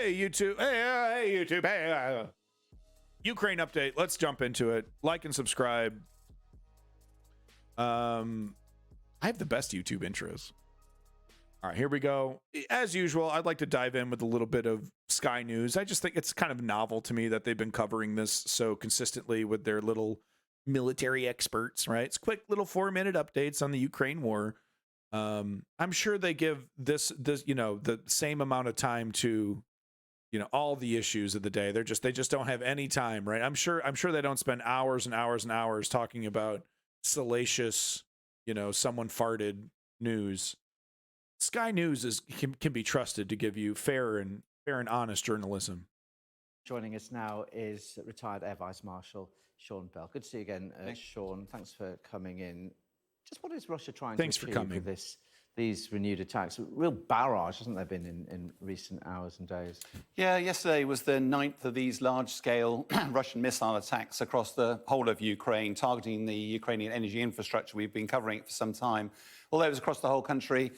Hey, YouTube. Hey, YouTube. Hey. Ukraine update. Let's jump into it. Like and subscribe. I have the best YouTube intros. All right, here we go. As usual, I'd like to dive in with a little bit of Sky News. I just think it's kind of novel to me that they've been covering this so consistently with their little military experts, right? It's quick little 4-minute updates on the Ukraine war. I'm sure they give this the same amount of time to all the issues of the day. They just don't have any time, right? I'm sure they don't spend hours and hours and hours talking about salacious, someone farted news. Sky News can be trusted to give you fair and honest journalism. Joining us now is retired Air Vice Marshal Sean Bell. Good to see you again, Sean. Thanks for coming in. Just what is Russia trying to achieve with these renewed attacks? A real barrage, hasn't there been in recent hours and days? Yeah, yesterday was the 9th of these large-scale Russian missile attacks across the whole of Ukraine, targeting the Ukrainian energy infrastructure. We've been covering it for some time. Although it was across the whole country,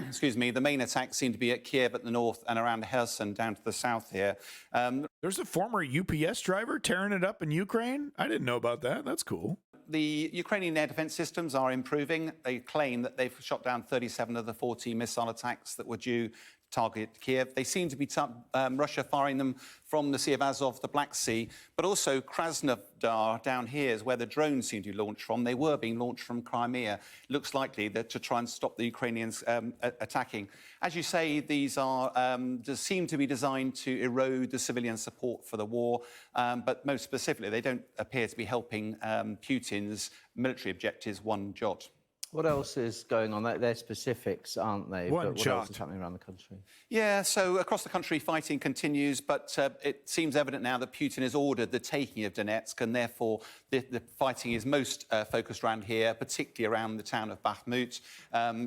excuse me, the main attacks seem to be at Kiev at the north and around Kherson down to the south here. There's a former UPS driver tearing it up in Ukraine. I didn't know about that. That's cool. The Ukrainian air defense systems are improving. They claim that they've shot down 37 of the 40 missile attacks that were due to target Kiev. They seem to be Russia firing them from the Sea of Azov, the Black Sea, but also Krasnodar down here is where the drones seem to be launched from. They were being launched from Crimea. Looks likely that to try and stop the Ukrainians attacking. As you say, these are seem to be designed to erode the civilian support for the war, but most specifically, they don't appear to be helping Putin's military objectives one jot. What else is going on? They're specifics, aren't they? What else is happening around the country? Yeah, so across the country, fighting continues, but it seems evident now that Putin has ordered the taking of Donetsk, and therefore the fighting is most focused around here, particularly around the town of Bakhmut.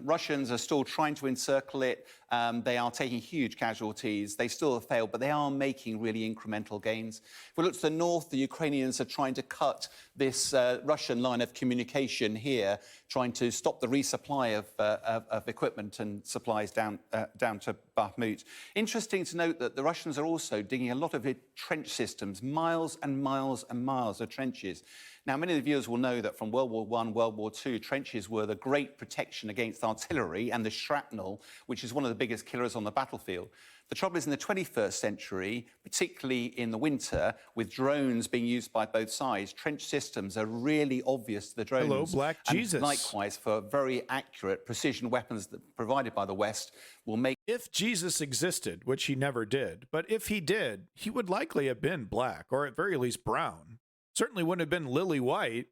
Russians are still trying to encircle it. They are taking huge casualties. They still have failed, but they are making really incremental gains. If we look to the north, the Ukrainians are trying to cut this Russian line of communication here, trying to stop the resupply of equipment and supplies down to Bakhmut. Interesting to note that the Russians are also digging a lot of trench systems, miles and miles and miles of trenches. Now, many of the viewers will know that from World War I, World War II, trenches were the great protection against artillery and the shrapnel, which is one of the biggest killers on the battlefield. The trouble is, in the 21st century, particularly in the winter, with drones being used by both sides, trench systems are really obvious to the drones. Hello, Black Jesus. And likewise, for very accurate precision weapons provided by the West will make... If Jesus existed, which he never did, but if he did, he would likely have been black, or at very least brown. Certainly wouldn't have been lily white.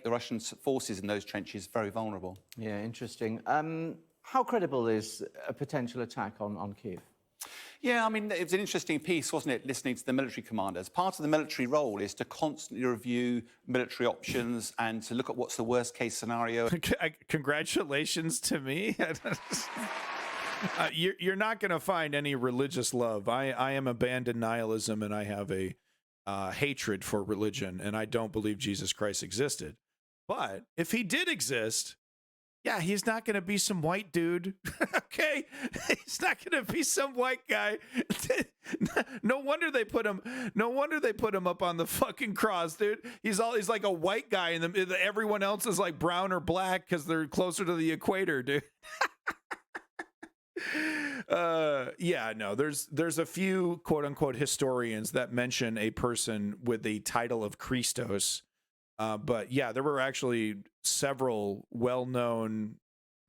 The Russian forces in those trenches very vulnerable. Yeah, interesting. How credible is a potential attack on Kiev? Yeah, I mean, it was an interesting piece, wasn't it, listening to the military commanders. Part of the military role is to constantly review military options and to look at what's the worst-case scenario. Congratulations to me. You're not going to find any religious love. I am abandoned nihilism, and I have a hatred for religion, and I don't believe Jesus Christ existed. But if he did exist, yeah, he's not going to be some white dude. Okay, he's not going to be some white guy. No wonder they put him up on the fucking cross, dude. He's like a white guy, and everyone else is like brown or black because they're closer to the equator, dude. Yeah, no, there's a few quote unquote historians that mention a person with the title of Christos. But yeah, there were actually several well-known,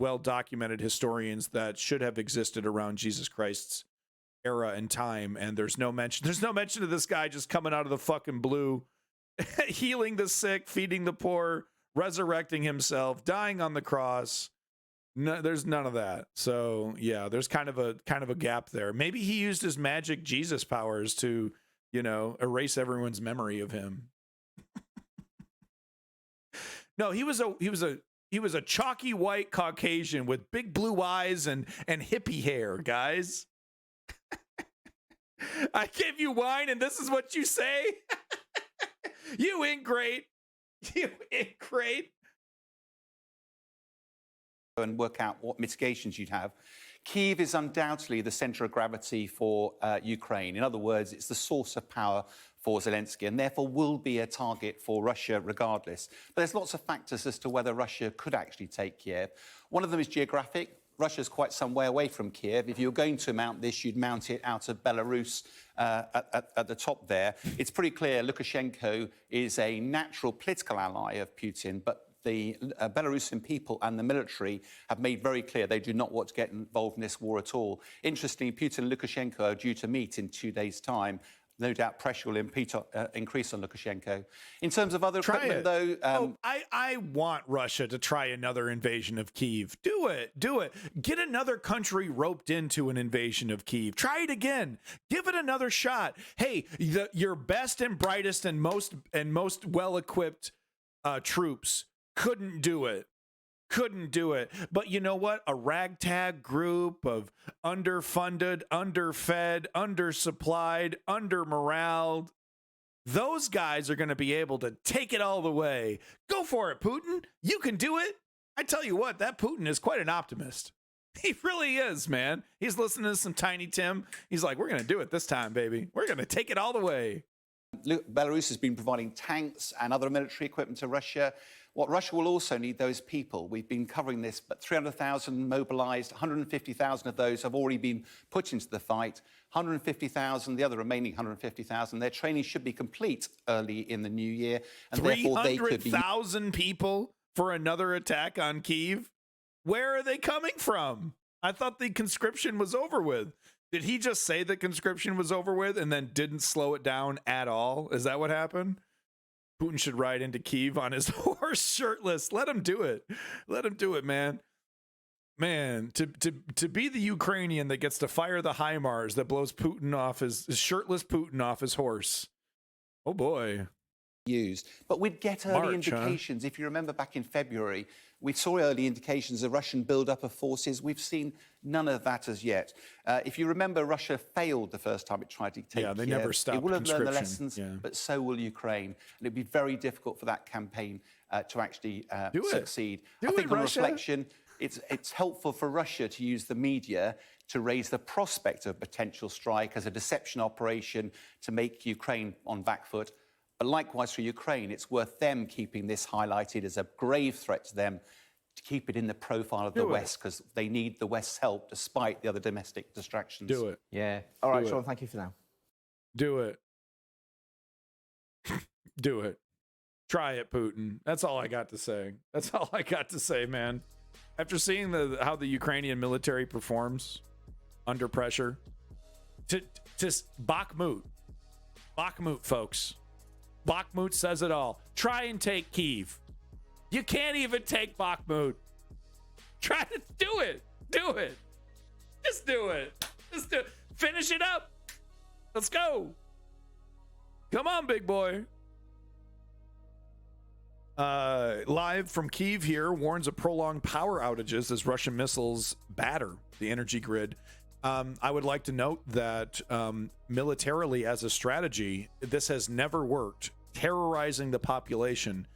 well-documented historians that should have existed around Jesus Christ's era and time, and there's no mention of this guy just coming out of the fucking blue, healing the sick, feeding the poor, resurrecting himself, dying on the cross. No, there's none of that. So yeah, there's kind of a gap there. Maybe he used his magic Jesus powers to, erase everyone's memory of him. No, he was a chalky white Caucasian with big blue eyes and hippie hair, guys. I gave you wine and this is what you say? You ain't great. You ain't great. And work out what mitigations you'd have. Kyiv is undoubtedly the centre of gravity for Ukraine. In other words, it's the source of power for Zelensky and therefore will be a target for Russia regardless. But there's lots of factors as to whether Russia could actually take Kiev. One of them is geographic. Russia's quite some way away from Kiev. If you're going to mount this, you'd mount it out of Belarus at the top there. It's pretty clear Lukashenko is a natural political ally of Putin, but the Belarusian people and the military have made very clear they do not want to get involved in this war at all. Interestingly, Putin and Lukashenko are due to meet in 2 days' time. No doubt pressure will increase on Lukashenko. In terms of other equipment, though... I want Russia to try another invasion of Kyiv. Do it. Do it. Get another country roped into an invasion of Kyiv. Try it again. Give it another shot. Hey, your best and brightest and most well-equipped troops couldn't do it. Couldn't do it. But you know what? A ragtag group of underfunded, underfed, undersupplied, undermoraled, those guys are going to be able to take it all the way. Go for it, Putin. You can do it. I tell you what, that Putin is quite an optimist. He really is, man. He's listening to some Tiny Tim. He's like, we're going to do it this time, baby. We're going to take it all the way. Belarus has been providing tanks and other military equipment to Russia. What Russia will also need, though, is people. We've been covering this, but 300,000 mobilised, 150,000 of those have already been put into the fight. 150,000, the other remaining 150,000, their training should be complete early in the new year. And therefore they could be... 300,000 people for another attack on Kyiv? Where are they coming from? I thought the conscription was over with. Did he just say that conscription was over with and then didn't slow it down at all? Is that what happened? Putin should ride into Kyiv on his horse shirtless. Let him do it. Let him do it, man. Man, to be the Ukrainian that gets to fire the HIMARS that blows Putin off his shirtless Putin off his horse. Oh boy. Used. But we'd get early indications. If you remember back in February, we saw early indications of Russian build-up of forces. We've seen none of that as yet. If you remember, Russia failed the first time it tried to take Kiev. They never stopped. It will have learned the lessons, but so will Ukraine. And it'd be very difficult for that campaign to actually succeed. I think on reflection, it's helpful for Russia to use the media to raise the prospect of a potential strike as a deception operation to make Ukraine on back foot. But likewise for Ukraine, it's worth them keeping this highlighted as a grave threat to them to keep it in the profile of the West, because they need the West's help despite the other domestic distractions. Do it. Yeah. All right, Sean, thank you for now. Do it. Do it. Try it, Putin. That's all I got to say. That's all I got to say, man. After seeing how the Ukrainian military performs under pressure, to Bakhmut, folks. Bakhmut says it all. Try and take Kyiv. You can't even take Bakhmut. Try to do it. Do it. Just do it. Just do it. Finish it up. Let's go. Come on, big boy. Live from Kyiv here warns of prolonged power outages as Russian missiles batter the energy grid. I would like to note that militarily as a strategy, this has never worked, terrorizing the population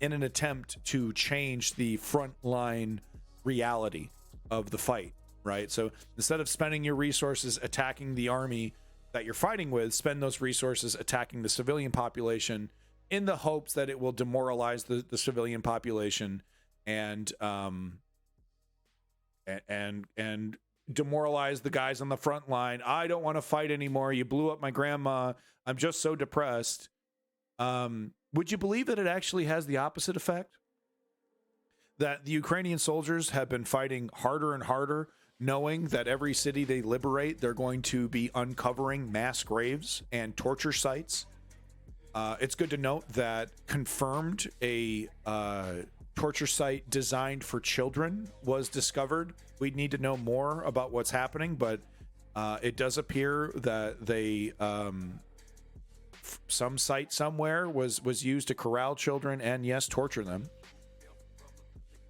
in an attempt to change the frontline reality of the fight, right? So instead of spending your resources attacking the army that you're fighting with, spend those resources attacking the civilian population in the hopes that it will demoralize the civilian population and demoralize the guys on the front line. I don't want to fight anymore. You blew up my grandma. I'm just so depressed. Would you believe that it actually has the opposite effect? That the Ukrainian soldiers have been fighting harder and harder, knowing that every city they liberate, they're going to be uncovering mass graves and torture sites. It's good to note that confirmed a torture site designed for children was discovered. We'd need to know more about what's happening, but it does appear that they some site somewhere was used to corral children and yes, torture them.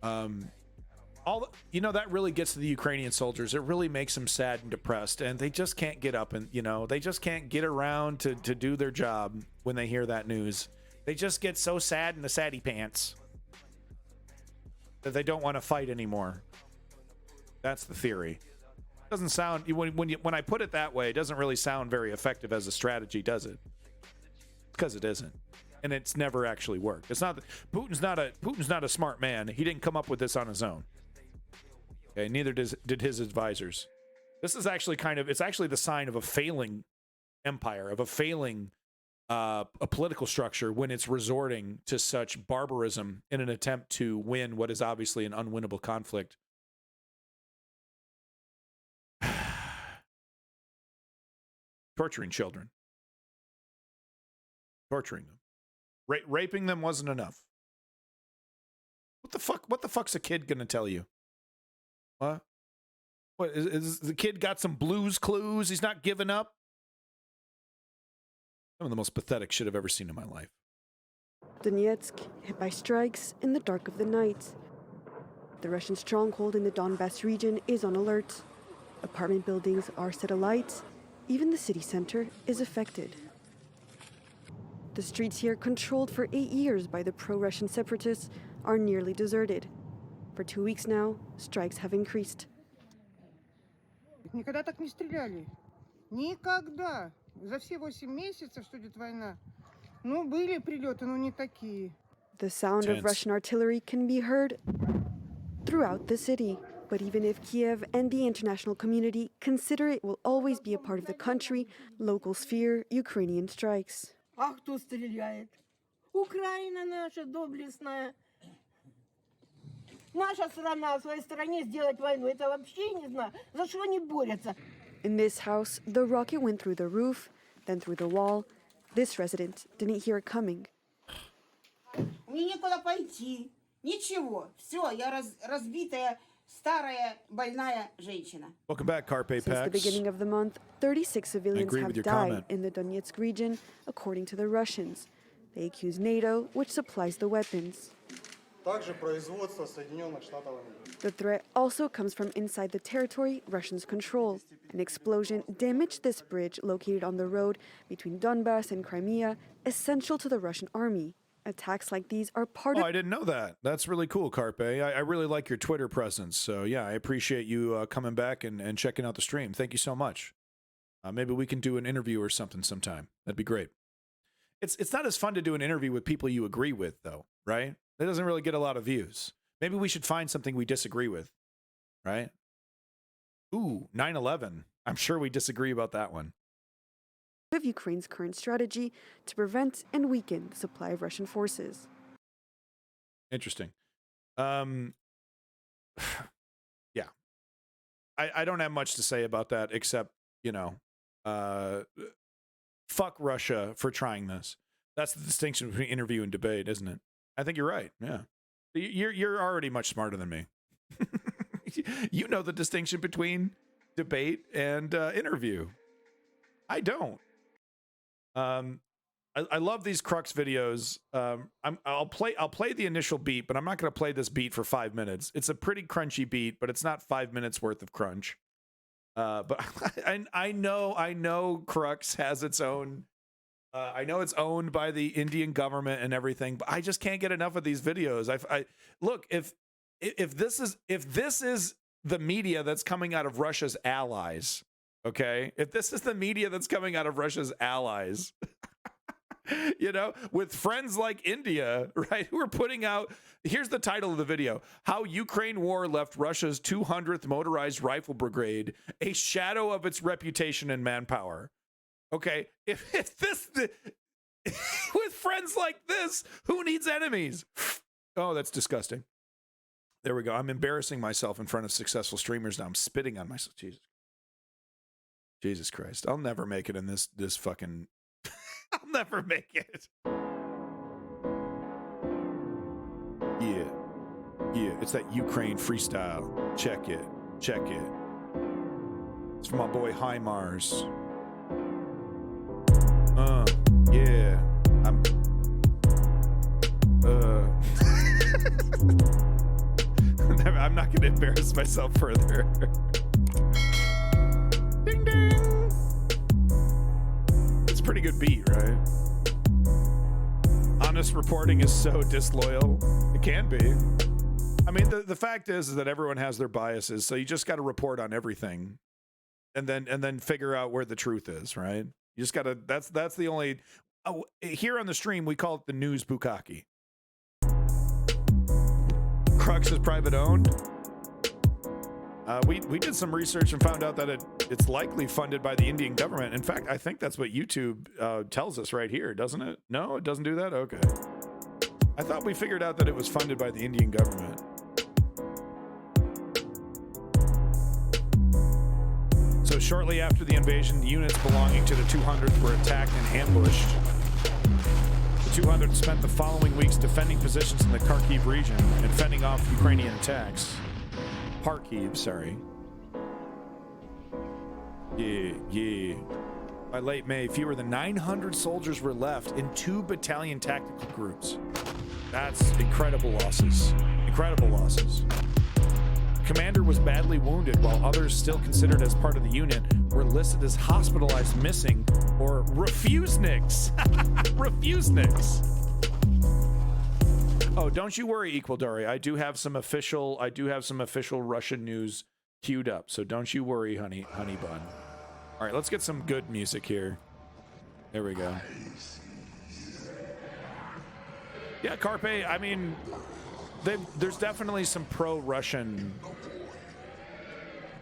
That really gets to the Ukrainian soldiers. It really makes them sad and depressed, and they just can't get up and they just can't get around to do their job when they hear that news. They just get so sad in the saddy pants that they don't want to fight anymore. That's the theory. Doesn't sound when I put it that way, it doesn't really sound very effective as a strategy, does it? Because it isn't, and it's never actually worked. It's not that Putin's not a smart man. He didn't come up with this on his own. Okay, neither did his advisors. This is actually it's actually the sign of a failing empire, of a failing a political structure when it's resorting to such barbarism in an attempt to win what is obviously an unwinnable conflict. Torturing children. Torturing them. Raping them wasn't enough. What the fuck's a kid gonna tell you? What? What is the kid got some Blues Clues? He's not giving up? Some of the most pathetic shit I've ever seen in my life. Donetsk hit by strikes in the dark of the night. The Russian stronghold in the Donbass region is on alert. Apartment buildings are set alight. Even the city center is affected. The streets here, controlled for 8 years by the pro-Russian separatists, are nearly deserted. For 2 weeks now, strikes have increased. Никогда так не стреляли. Никогда. За все 8 месяцев, что идет война. Ну, были прилеты, но не такие. The sound of Russian artillery can be heard throughout the city. But even if Kiev and the international community consider it will always be a part of the country, locals fear Ukrainian strikes. А кто стреляет? Украина наша доблестная. Наша страна в своей стране сделать войну. Это вообще не знаю, за что они борются. In this house, the rocket went through the roof, then through the wall. This resident didn't hear it coming. Мне некуда пойти. Ничего. Все, я разбитая, старая, больная женщина. Welcome back, Carpe Pax. Since the beginning of the month, 36 civilians have died comment. in the Donetsk region, according to the Russians. They accuse NATO, which supplies the weapons. The threat also comes from inside the territory Russians control. An explosion damaged this bridge located on the road between Donbass and Crimea, essential to the Russian army. Attacks like these are part of... I didn't know that. That's really cool, Carpe. I really like your Twitter presence. So, yeah, I appreciate you coming back and checking out the stream. Thank you so much. Maybe we can do an interview or something sometime. That'd be great. It's not as fun to do an interview with people you agree with, though, right? That doesn't really get a lot of views. Maybe we should find something we disagree with, right? Ooh, 9/11. I'm sure we disagree about that one. Of Ukraine's current strategy to prevent and weaken the supply of Russian forces. Interesting. Yeah. I don't have much to say about that except, you know, fuck Russia for trying this. That's the distinction between interview and debate, isn't it? I think you're right. Yeah. You're already much smarter than me. You know the distinction between debate and interview. I don't. I love these Crux videos. I'll play the initial beat, but I'm not going to play this beat for 5 minutes. It's a pretty crunchy beat, but it's not 5 minutes worth of crunch. But I know Crux has its own. I know it's owned by the Indian government and everything, but I just can't get enough of these videos. I look, if this is the media that's coming out of Russia's allies, okay? If this is the media that's coming out of Russia's allies, you know, with friends like India, right, who are putting out, here's the title of the video: How Ukraine War Left Russia's 200th Motorized Rifle Brigade a Shadow of Its Reputation and Manpower. Okay, if this, with friends like this, who needs enemies? Oh, that's disgusting. There we go. I'm embarrassing myself in front of successful streamers now. I'm spitting on myself. Jesus Christ. I'll never make it in this fucking... I'll never make it. Yeah, it's that Ukraine freestyle. Check it. It's from my boy HIMARS. Yeah. I'm not going to embarrass myself further. Ding ding. It's a pretty good beat, right? Honest reporting is so disloyal. It can be. I mean, the fact is that everyone has their biases, so you just got to report on everything. and then figure out where the truth is, right? You just gotta. That's the only. Oh, here on the stream we call it the news bukkake. Crux is private owned. We did some research and found out that it's likely funded by the Indian government. In fact, I think that's what YouTube tells us right here, doesn't it? No, it doesn't do that? Okay. I thought we figured out that it was funded by the Indian government. So shortly after the invasion, the units belonging to the 200th were attacked and ambushed. The 200th spent the following weeks defending positions in the Kharkiv region and fending off Ukrainian attacks. Kharkiv, sorry. Yeah. By late May, fewer than 900 soldiers were left in 2 battalion tactical groups. That's incredible losses. Incredible losses. The commander was badly wounded, while others still considered as part of the unit were listed as hospitalized, missing, or refuseniks. Refuseniks. Oh, don't you worry, Equaldari. I do have some official Russian news queued up, so don't you worry, honey bun. All right, let's get some good music here. There we go. Yeah, Carpe, I mean, there's definitely some pro-Russian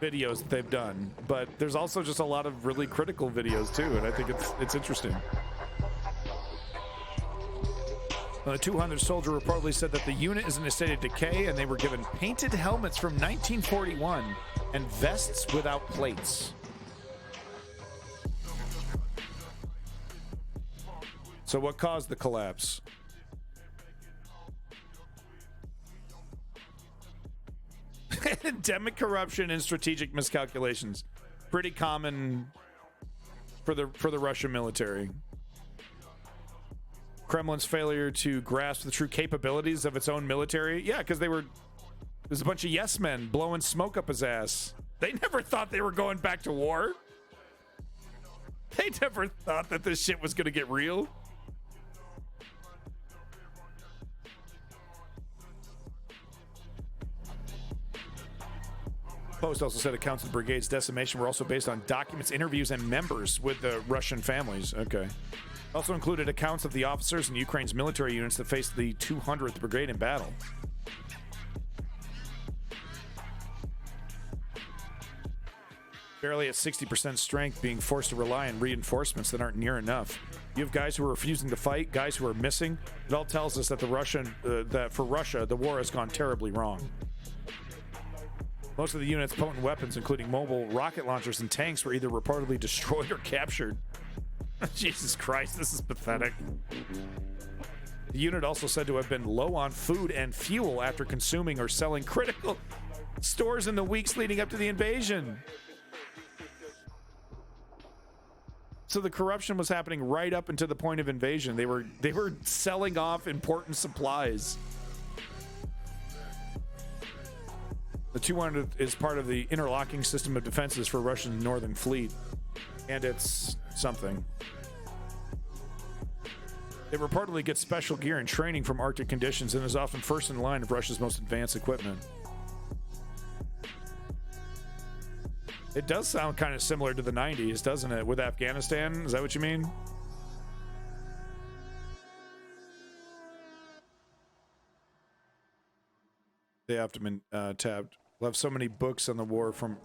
videos that they've done, but there's also just a lot of really critical videos too, and I think it's interesting. The 200 soldier reportedly said that the unit is in a state of decay, and they were given painted helmets from 1941 and vests without plates. So what caused the collapse? Endemic corruption and strategic miscalculations. Pretty common for the Russian military. Kremlin's failure to grasp the true capabilities of its own military. Yeah, because there's a bunch of yes men blowing smoke up his ass. They never thought they were going back to war. They never thought that this shit was going to get real. Post also said accounts of the brigade's decimation were also based on documents, interviews, and members with the Russian families. Okay. Also included accounts of the officers and Ukraine's military units that faced the 200th Brigade in battle. Barely at 60% strength, being forced to rely on reinforcements that aren't near enough. You have guys who are refusing to fight, guys who are missing. It all tells us that that for Russia, the war has gone terribly wrong. Most of the unit's potent weapons, including mobile rocket launchers and tanks, were either reportedly destroyed or captured. Jesus Christ, this is pathetic. The unit also said to have been low on food and fuel after consuming or selling critical stores in the weeks leading up to the invasion. So the corruption was happening right up until the point of invasion. They were selling off important supplies. The 200th is part of the interlocking system of defenses for Russian Northern Fleet, and it's something. It reportedly gets special gear and training from Arctic conditions and is often first in line of Russia's most advanced equipment. It does sound kind of similar to the 90s, doesn't it? With Afghanistan? Is that what you mean? They have to been tabbed. We'll have so many books on the war from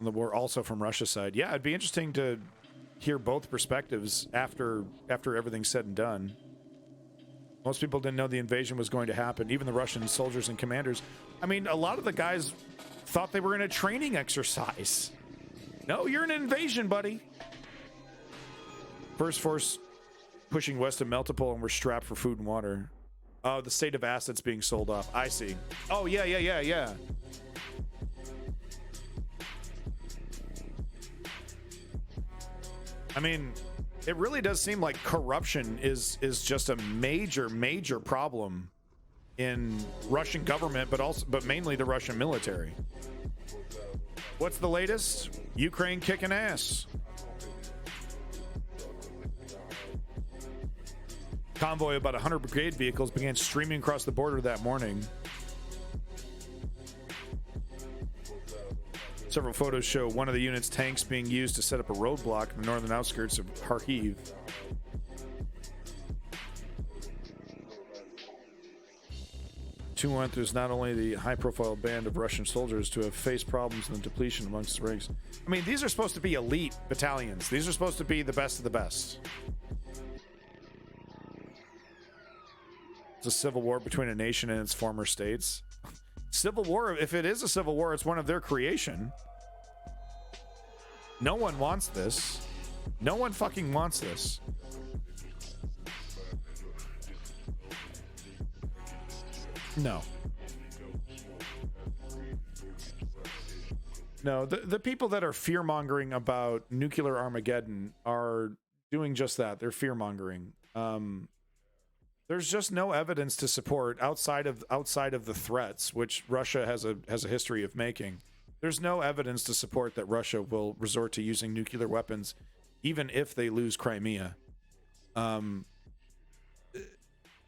the war also from Russia's side. Yeah, it'd be interesting to hear both perspectives after everything's said and done. Most people didn't know the invasion was going to happen. Even the Russian soldiers and commanders. I mean, a lot of the guys thought they were in a training exercise. No, you're in an invasion, buddy. First force pushing west of Melitopol and we're strapped for food and water. Oh, the state of assets being sold off. I see. Oh, yeah. I mean, it really does seem like corruption is just a major problem in Russian government, but mainly the Russian military. What's the latest? Ukraine kicking ass. Convoy of about 100 brigade vehicles began streaming across the border that morning. Several photos show one of the unit's tanks being used to set up a roadblock in the northern outskirts of Kharkiv. There's not only the high-profile band of Russian soldiers to have faced problems in the depletion amongst the ranks. I mean, these are supposed to be elite battalions. These are supposed to be the best of the best. It's a civil war between a nation and its former states. Civil war, if it is a civil war, it's one of their creation. No one wants this. No one fucking wants this. No. No, the people that are fear-mongering about nuclear Armageddon are doing just that. They're fear-mongering. There's just no evidence to support outside of the threats, which Russia has a history of making. There's no evidence to support that Russia will resort to using nuclear weapons, even if they lose Crimea. The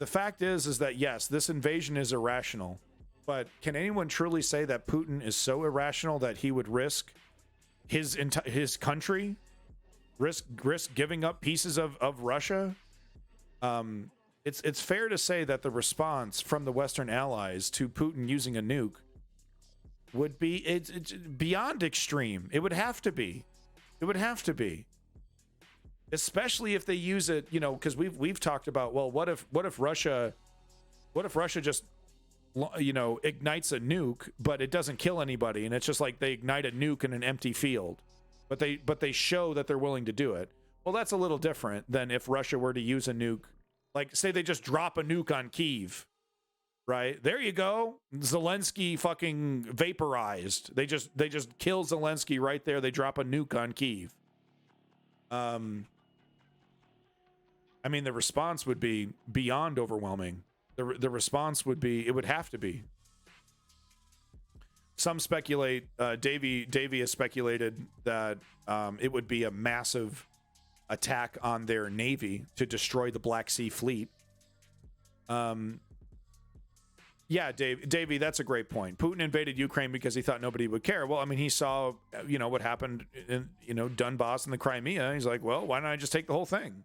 fact is that yes, this invasion is irrational, but can anyone truly say that Putin is so irrational that he would risk his country, risk giving up pieces of Russia? It's fair to say that the response from the Western allies to Putin using a nuke would be it's beyond extreme. It would have to be. It would have to be. Especially if they use it, you know, because we've talked about, well, what if Russia just, you know, ignites a nuke, but it doesn't kill anybody, and it's just like they ignite a nuke in an empty field, but they show that they're willing to do it. Well, that's a little different than if Russia were to use a nuke, like say they just drop a nuke on Kyiv, right? There you go, Zelensky fucking vaporized. They just kill Zelensky right there. They drop a nuke on Kyiv. I mean, the response would be beyond overwhelming. The response would be, it would have to be. Some speculate, Davey has speculated that it would be a massive attack on their navy to destroy the Black Sea Fleet. Yeah, Davey, that's a great point. Putin invaded Ukraine because he thought nobody would care. Well, I mean, he saw, you know, what happened in, you know, Donbass and the Crimea. He's like, well, why don't I just take the whole thing?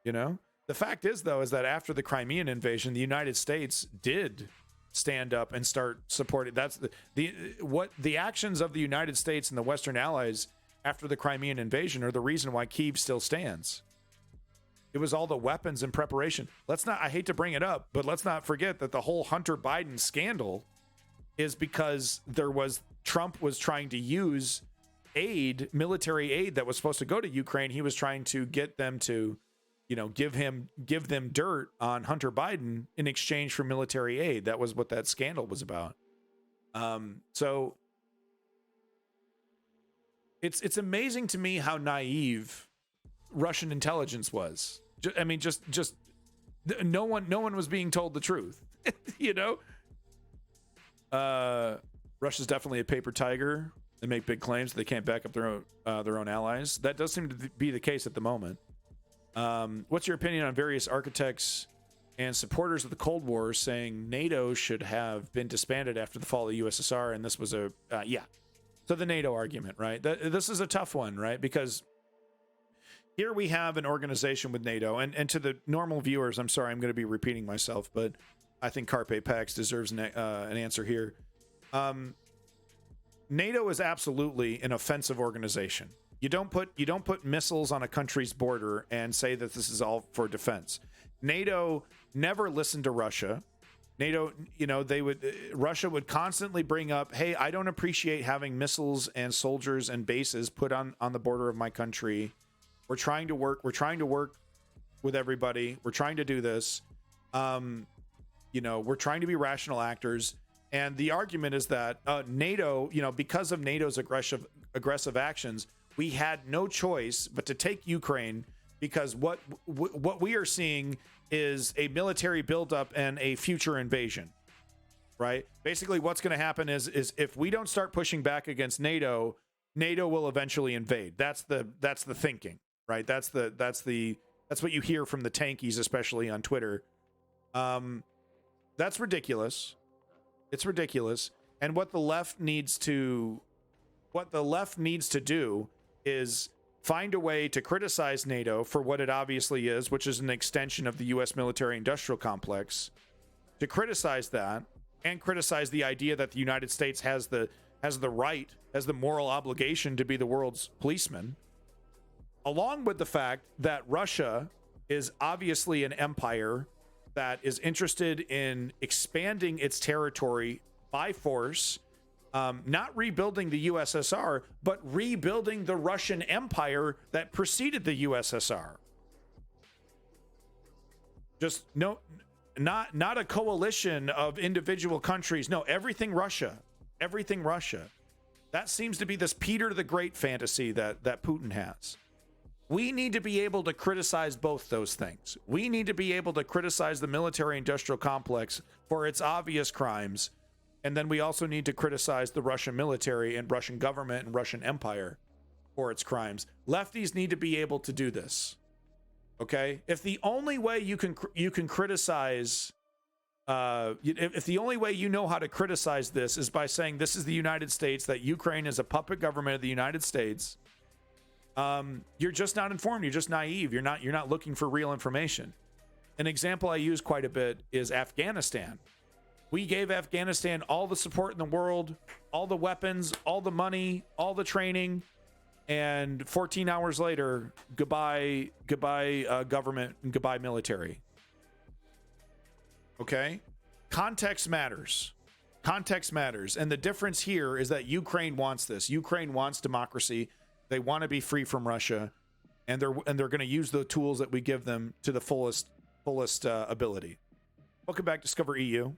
You know, the fact is, though, is that after the Crimean invasion, the United States did stand up and start supporting. That's the actions of the United States and the Western allies after the Crimean invasion are the reason why Kyiv still stands. It was all the weapons and preparation. I hate to bring it up, but let's not forget that the whole Hunter Biden scandal is because Trump was trying to use military aid that was supposed to go to Ukraine. He was trying to get them to, you know, give them dirt on Hunter Biden in exchange for military aid. That was what that scandal was about. So it's amazing to me how naive Russian intelligence was. I mean, just no one was being told the truth. You know, Russia's definitely a paper tiger. They make big claims. They can't back up their own allies. That does seem to be the case at the moment. What's your opinion on various architects and supporters of the Cold War saying NATO should have been disbanded after the fall of the USSR? And this was so the NATO argument, right? This is a tough one, right? Because here we have an organization with NATO, and to the normal viewers, I'm sorry, I'm going to be repeating myself, but I think Carpe Pax deserves an answer here. NATO is absolutely an offensive organization. You don't put missiles on a country's border and say that this is all for defense. NATO never listened to Russia. NATO, you know, Russia would constantly bring up, hey, I don't appreciate having missiles and soldiers and bases put on the border of my country. We're trying to work with everybody. We're trying to do this. You know, we're trying to be rational actors. And the argument is that NATO, you know, because of NATO's aggressive actions, we had no choice but to take Ukraine, because what we are seeing is a military buildup and a future invasion, right? Basically, what's going to happen is if we don't start pushing back against NATO, NATO will eventually invade. That's the thinking, right? That's what you hear from the tankies, especially on Twitter. That's ridiculous. It's ridiculous. And what the left needs to What the left needs to do is find a way to criticize NATO for what it obviously is, which is an extension of the U.S. military-industrial complex, to criticize that and criticize the idea that the United States has the right, has the moral obligation to be the world's policeman, along with the fact that Russia is obviously an empire that is interested in expanding its territory by force, not rebuilding the USSR, but rebuilding the Russian Empire that preceded the USSR. Just not a coalition of individual countries. No, everything Russia. Everything Russia. That seems to be this Peter the Great fantasy that Putin has. We need to be able to criticize both those things. We need to be able to criticize the military-industrial complex for its obvious crimes, and then we also need to criticize the Russian military and Russian government and Russian empire for its crimes. Lefties need to be able to do this. Okay? If the only way you can criticize, if the only way you know how to criticize this is by saying this is the United States, that Ukraine is a puppet government of the United States, you're just not informed. You're just naive. You're not looking for real information. An example I use quite a bit is Afghanistan. We gave Afghanistan all the support in the world, all the weapons, all the money, all the training, and 14 hours later, goodbye government and goodbye military. Okay? Context matters. Context matters. And the difference here is that Ukraine wants this. Ukraine wants democracy. They want to be free from Russia, and they're going to use the tools that we give them to the fullest ability. Welcome back, Discover EU.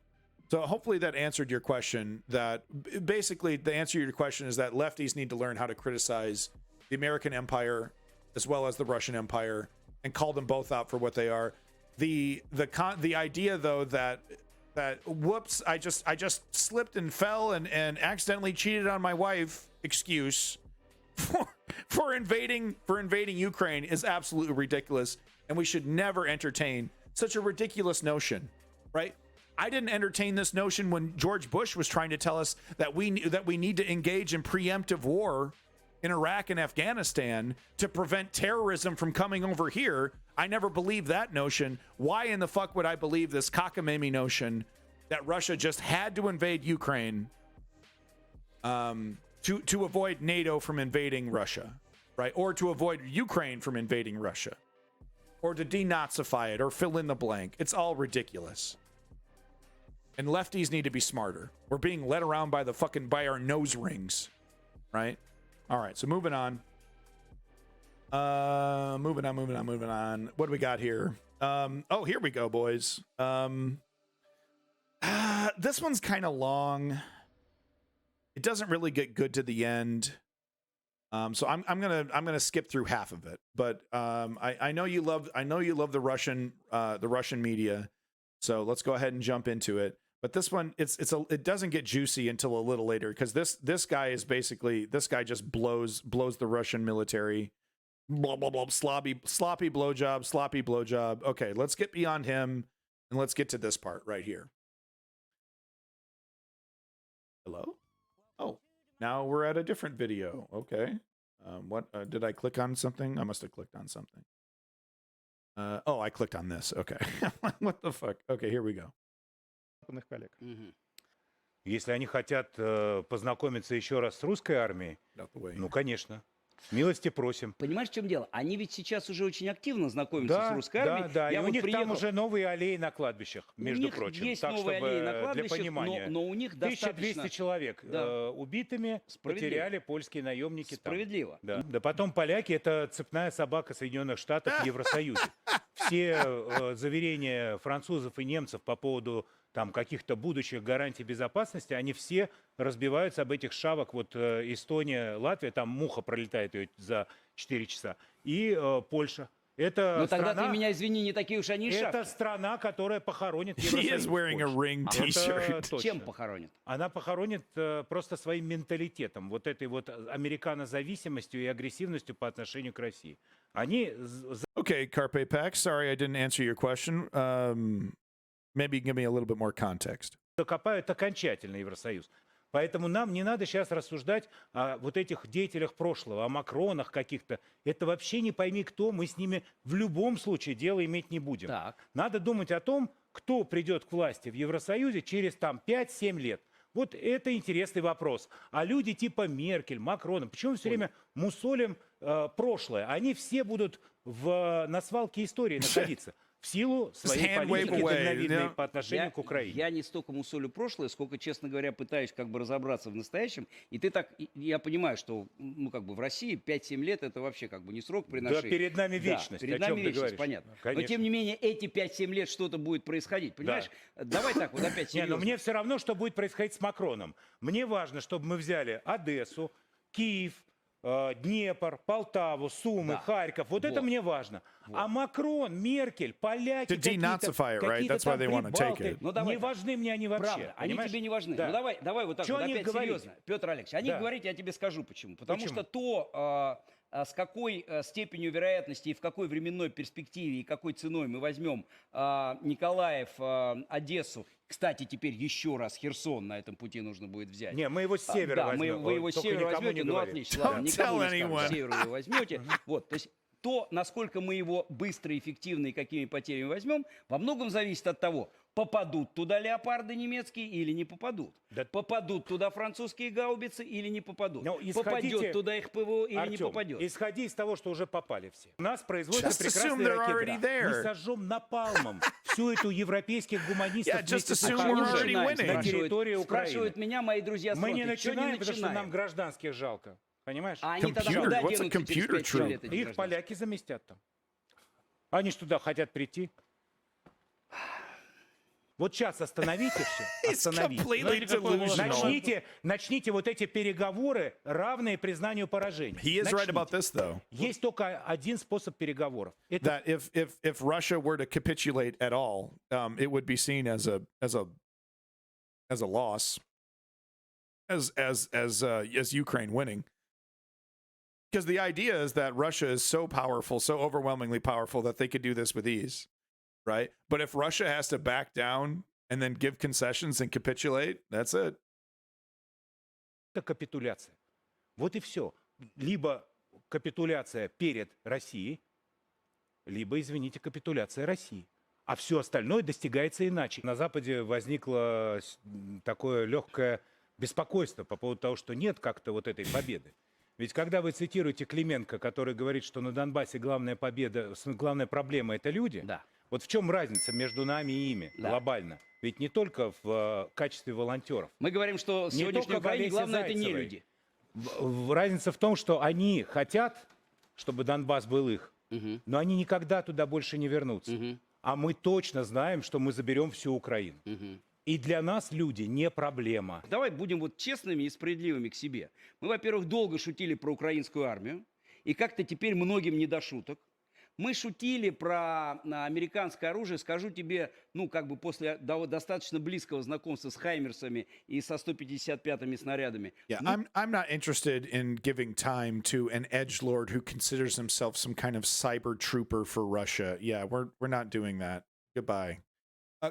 So hopefully that answered your question. That basically the answer to your question is that lefties need to learn how to criticize the American empire as well as the Russian empire and call them both out for what they are. The idea though that whoops, I just slipped and fell and accidentally cheated on my wife excuse for invading Ukraine is absolutely ridiculous, and we should never entertain such a ridiculous notion, right? I didn't entertain this notion when George Bush was trying to tell us that we need to engage in preemptive war in Iraq and Afghanistan to prevent terrorism from coming over here. I never believed that notion. Why in the fuck would I believe this cockamamie notion that Russia just had to invade Ukraine to avoid NATO from invading Russia, right? Or to avoid Ukraine from invading Russia, or to denazify it, or fill in the blank. It's all ridiculous. And lefties need to be smarter. We're being led around by our nose rings, right? All right, so moving on. Moving on. What do we got here? Oh, here we go, boys. This one's kind of long. It doesn't really get good to the end. So I'm gonna skip through half of it. But I know you love the Russian media. So let's go ahead and jump into it. But this one, it doesn't get juicy until a little later, because this guy just blows the Russian military. Blah blah blah, sloppy blowjob. Okay, let's get beyond him and let's get to this part right here. Hello? Oh, now we're at a different video. Okay. What did I click on something? I must have clicked on something. Oh, I clicked on this. Okay. What the fuck? Okay, here we go. Коллег. Если они хотят познакомиться еще раз с русской армией, ну, конечно. Милости просим. Понимаешь, в чем дело? Они ведь сейчас уже очень активно знакомятся с русской армией. Да, и у них там уже новые аллеи на кладбищах, между прочим. Есть новые аллеи на кладбищах, для понимания. Но у них достаточно... 1200 человек убитыми потеряли польские наемники. Справедливо. Да, потом поляки — это цепная собака Соединенных Штатов в Евросоюзе. Все заверения французов и немцев по поводу там каких-то будущих гарантий безопасности, они все разбиваются об этих шавок. Вот Эстония, Латвия, там муха пролетает ее за 4 часа. И Польша. Это ну тогда ты меня извини, не такие уж они и шавки. Это страна, которая похоронит Евросоюз. He is wearing a ring t-shirt. Чем похоронит? Она похоронит просто своим менталитетом, вот этой вот американозависимостью и агрессивностью по отношению к России. Они... Okay, Carpe Pack, sorry I didn't answer your question. Maybe give me a little bit more context. Закопают окончательно Евросоюз. Поэтому нам не надо сейчас рассуждать о вот этих деятелях прошлого, о Макронах каких-то. Это вообще не пойми кто, мы с ними в любом случае дело иметь не будем. Так. Надо думать о том, кто придет к власти в Евросоюзе через там 5-7 лет. Вот это интересный вопрос. А люди типа Меркель, Макрона, почему все время мусолим прошлое? Они все будут на свалке истории находиться. В силу своей hand политики wave away, дальновидной yeah. по отношению к Украине. Я не столько мусолю прошлое, сколько, честно говоря, пытаюсь как бы разобраться в настоящем. И ты так, я понимаю, что ну как бы в России 5-7 лет это вообще как бы не срок при нашей... Да, перед нами вечность. Перед О чем нами ты вечность, говоришь? понятно. Конечно. Но тем не менее эти 5-7 лет что-то будет происходить, понимаешь? Давай так вот опять Не, серьезно. но мне все равно, что будет происходить с Макроном. Мне важно, чтобы мы взяли Одессу, Киев, Днепр, Полтаву, Сумы, Да. Харьков. Вот это мне важно. А Макрон, Меркель, поляки, To denazify it, right? That's why they wanna take it. Ну, давай не так. важны мне они вообще. Правда, они понимаешь? тебе не важны. Да. Ну давай вот так Чё вот о них опять говорить? серьезно. Петр Алексеевич, о них Да. говорить я тебе скажу почему. Потому Почему? что то, с какой степенью вероятности и в какой временной перспективе и какой ценой мы возьмем Николаев, Одессу, кстати, теперь еще раз Херсон на этом пути нужно будет взять. Не, мы его с севера Да, возьмем. вы его с Только севера никому возьмете, не ну говори. отлично, Don't ладно, никому tell не скажем, anyone. с севера вы возьмете. Вот, то есть то, насколько мы его быстро, эффективно и какими потерями возьмем, во многом зависит от того, попадут туда леопарды немецкие или не попадут. Да. Попадут туда французские гаубицы или не попадут. Ну, Попадет туда их ПВО или не Артем, попадет. исходи из того, что уже попали все. У нас производятся Just assume прекрасные they're already ракеты. there. Мы сожжем напалмом всю эту европейских гуманистов Yeah, just вместе с assume Украиной we're already начинаем, winning. на территории спрашивают Украины. меня мои друзья с Мы не фронта, чё начинаем, потому что нам начинаем? гражданских жалко. Понимаешь? А они тогда Computer, куда what's a денутся через computer 5 troop? лет, эти Их гражданские? поляки заместят там. Они ж туда хотят прийти. Вот сейчас остановите все. He's Остановите. completely delusional. Начните вот эти переговоры, равные признанию поражений. He is right Начните. about this, though. Есть только один способ переговоров. Это That if Russia were to capitulate at all, it would be seen as a loss, as Ukraine winning. Because the idea is that Russia is so powerful, so overwhelmingly powerful that they could do this with ease, right? But if Russia has to back down and then give concessions and capitulate, that's it. капитуляция. Вот и все. Либо капитуляция перед Россией, либо, извините, капитуляция России. А все остальное достигается иначе. На Западе возникло такое легкое беспокойство по поводу того, что нет как-то вот этой победы. Ведь когда вы цитируете Клименко, который говорит, что на Донбассе главная проблема – это люди, Да. вот в чем разница между нами и ими глобально? Ведь не только в качестве волонтеров. Мы говорим, что в Не сегодняшнем только Украине Олесе главное это не Зайцевой. люди. Разница в том, что они хотят, чтобы Донбасс был их, но они никогда туда больше не вернутся. А мы точно знаем, что мы заберем всю Украину. И для нас люди не проблема. Давай будем вот честными и справедливыми к себе. Мы, во-первых, долго шутили про украинскую армию, и как-то теперь многим не до шуток. Мы шутили про американское оружие, скажу тебе, ну, как бы после достаточно близкого знакомства с Хаймерсами и со 155-ми снарядами. Yeah, I'm not interested in giving time to an edgelord who considers himself some kind of cyber trooper for Russia. Yeah, we're not doing that. Goodbye.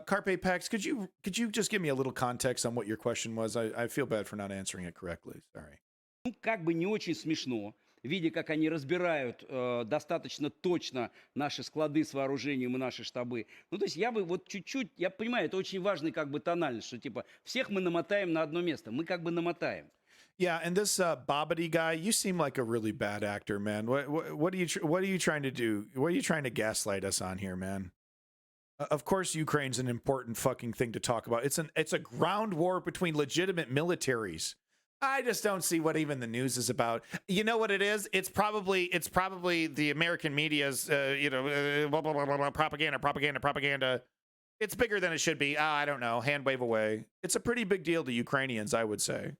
Carpe Pax, could you just give me a little context on what your question was? I feel bad for not answering it correctly. Sorry. Ну, как бы не очень смешно, видя, как они разбирают достаточно точно наши склады с вооружением и наши штабы. Ну, то есть я бы вот чуть-чуть, я понимаю, это очень важный как бы тональность, что типа всех мы намотаем на одно место. Мы как бы намотаем. Yeah, and this Babadi guy, you seem like a really bad actor, man. What are you trying to do? What are you trying to gaslight us on here, man? Of course, Ukraine's an important fucking thing to talk about. It's a ground war between legitimate militaries. I just don't see what even the news is about. You know what it is? It's probably the American media's blah, blah, blah, blah, propaganda. It's bigger than it should be. I don't know. Hand wave away. It's a pretty big deal to Ukrainians, I would say.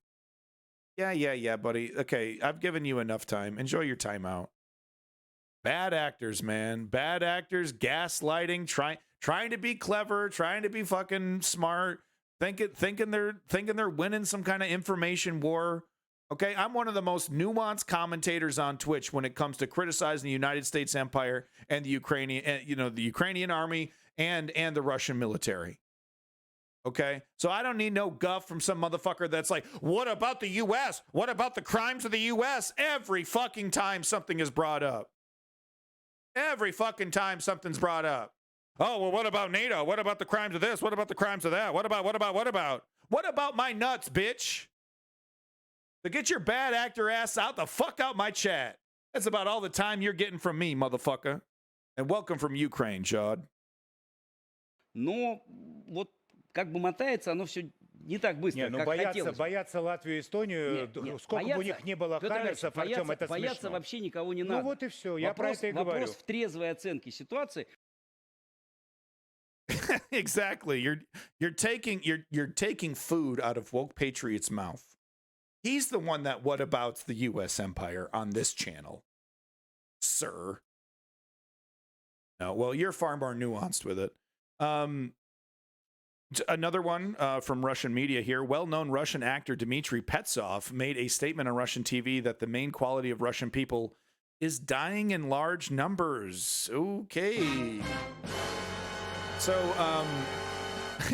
Yeah, buddy. Okay, I've given you enough time. Enjoy your time out. Bad actors, man. Bad actors, gaslighting, trying to be clever, trying to be fucking smart, thinking they're winning some kind of information war. Okay, I'm one of the most nuanced commentators on Twitch when it comes to criticizing the United States empire and the Ukrainian army and the Russian military. Okay. So I don't need no guff from some motherfucker that's like, what about the US? What about the crimes of the US? Every fucking time something is brought up. Every fucking time something's brought up. Oh, well, what about NATO? What about the crimes of this? What about the crimes of that? What about? What about my nuts, bitch? So get your bad actor ass out the fuck out my chat. That's about all the time you're getting from me, motherfucker. And welcome from Ukraine, Jod. Но вот как бы мотается оно все не так быстро, как хотелось. Боятся Латвию и Эстонию, сколько бы у них не было Харрисов, Артем, это смешно. Бояться вообще никого не надо. Ну вот и все, я про это и говорю. Вопрос в трезвой оценке ситуации. Exactly. You're taking food out of woke patriots' mouth. He's the one that whatabouts the U.S. empire on this channel, sir. No, well, you're far more nuanced with it. Another one from Russian media here. Well-known Russian actor Dmitry Petsov made a statement on Russian TV that the main quality of Russian people is dying in large numbers. Okay. So,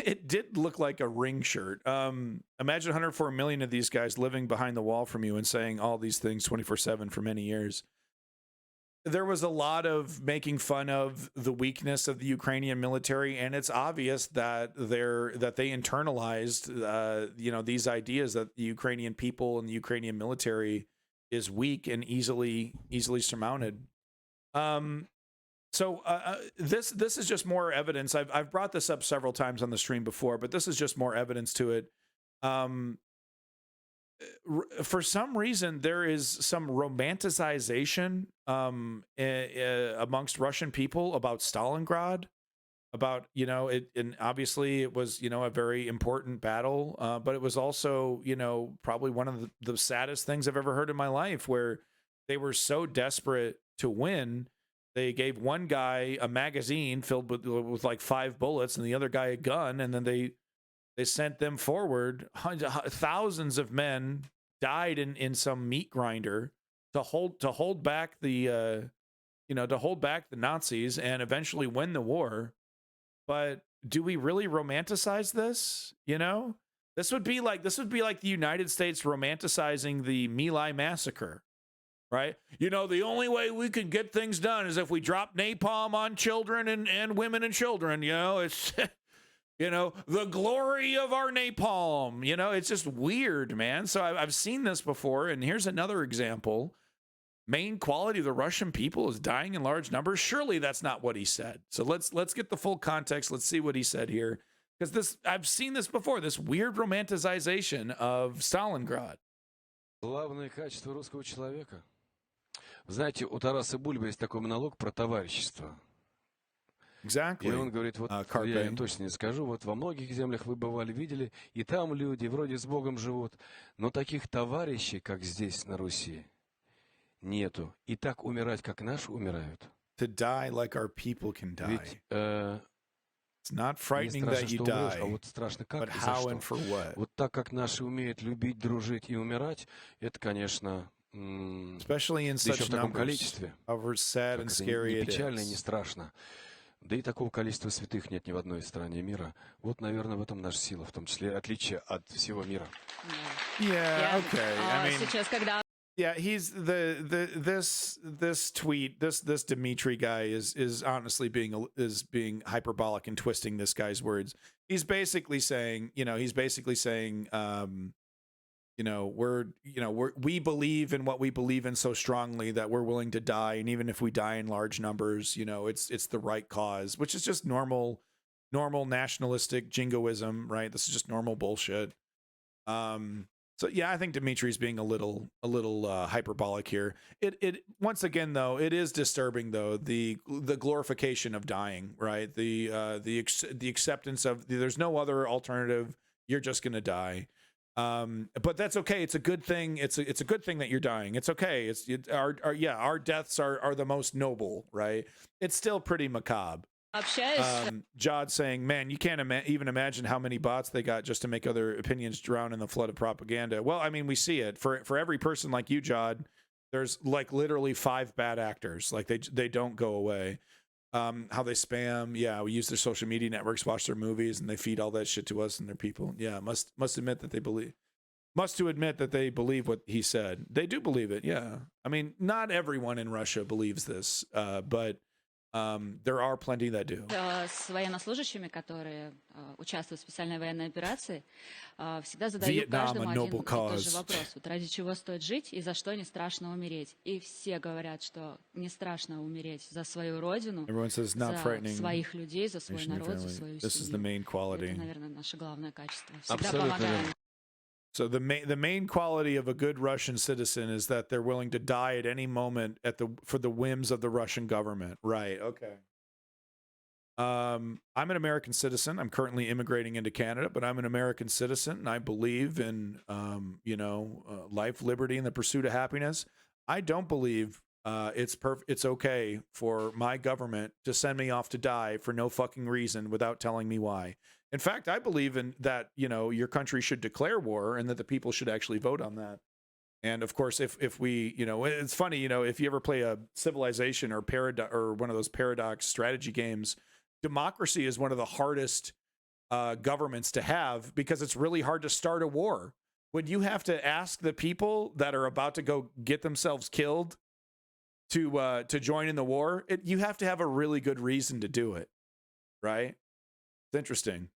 it did look like a ring shirt. Imagine 104 million of these guys living behind the wall from you and saying all these things 24/7 for many years. There was a lot of making fun of the weakness of the Ukrainian military, and it's obvious that they internalized, these ideas that the Ukrainian people and the Ukrainian military is weak and easily surmounted. So this is just more evidence. I've brought this up several times on the stream before, but this is just more evidence to it. For some reason, there is some romanticization amongst Russian people about Stalingrad, about, it, and obviously it was, a very important battle, but it was also, probably one of the saddest things I've ever heard in my life, where they were so desperate to win. They gave one guy a magazine filled with like 5 bullets and the other guy a gun, and then they sent them forward. Thousands of men died in some meat grinder to hold back the Nazis and eventually win the war. But do we really romanticize this? This would be like the United States romanticizing the My Lai massacre, right? The only way we can get things done is if we drop napalm on children and women and children. It's the glory of our napalm. It's just weird, man. So I've seen this before, and here's another example. Main quality of the Russian people is dying in large numbers. Surely that's not what he said. So let's get the full context. Let's see what he said here, because I've seen this before. This weird romanticization of Stalingrad. Главное качество русского человека. Знаете, у Тараса Бульбы есть такой монолог про товарищество. Exactly. И он говорит, вот я точно не скажу, вот во многих землях вы бывали, видели, и там люди вроде с Богом живут, но таких товарищей, как здесь на Руси, нету. И так умирать, как наши умирают. To die like our people can die. Ведь it's not frightening не страшно, that you что die, умрешь, а вот страшно как but и за how что. and for what. Вот так как наши умеют любить, дружить и умирать, это, конечно, especially in да еще such в таком numbers, количестве. however sad and scary не it печально и is. не страшно. Да и такого количества святых нет ни в одной стране мира. Вот, наверное, в этом наша сила, в том числе отличие от всего мира. Yeah, okay. I mean, yeah, he's this tweet, this Dmitry guy is honestly being hyperbolic and twisting this guy's words. He's basically saying, we believe in what we believe in so strongly that we're willing to die, and even if we die in large numbers, it's the right cause, which is just normal nationalistic jingoism, right? This is just normal bullshit. So yeah, I think Dimitri's being a little hyperbolic here. It once again though, it is disturbing though, the glorification of dying, right? The acceptance of there's no other alternative. You're just gonna die. But that's okay. It's a good thing. It's a good thing that you're dying. It's okay. Our deaths are the most noble, right? It's still pretty macabre. Jod saying, man, you can't even imagine how many bots they got just to make other opinions drown in the flood of propaganda. Well, I mean, we see it for every person like you, Jod. There's like literally 5 bad actors. Like they don't go away. How they spam. Yeah, we use their social media networks, watch their movies, and they feed all that shit to us and their people. Yeah, must admit that they believe what he said. They do believe it. Yeah, I mean, not everyone in Russia believes this, but there are plenty that do. С военнослужащими, которые участвуют в специальной военной операции, всегда задают каждому один и тот же вопрос. Вот ради чего стоит жить и за что не страшно умереть. И все говорят, что не страшно умереть за свою родину, за своих людей, за свой народ, за свою семью. Это, наверное, наше главное качество. Всегда помогаем. So the main quality of a good Russian citizen is that they're willing to die at any moment for the whims of the Russian government. Right. Okay. I'm an American citizen. I'm currently immigrating into Canada, but I'm an American citizen, and I believe in life, liberty, and the pursuit of happiness. I don't believe it's okay for my government to send me off to die for no fucking reason without telling me why. In fact, I believe in that, your country should declare war and that the people should actually vote on that. And of course, if we, it's funny, if you ever play a Civilization or one of those Paradox strategy games, democracy is one of the hardest governments to have because it's really hard to start a war. When you have to ask the people that are about to go get themselves killed to join in the war, you have to have a really good reason to do it, right? It's interesting.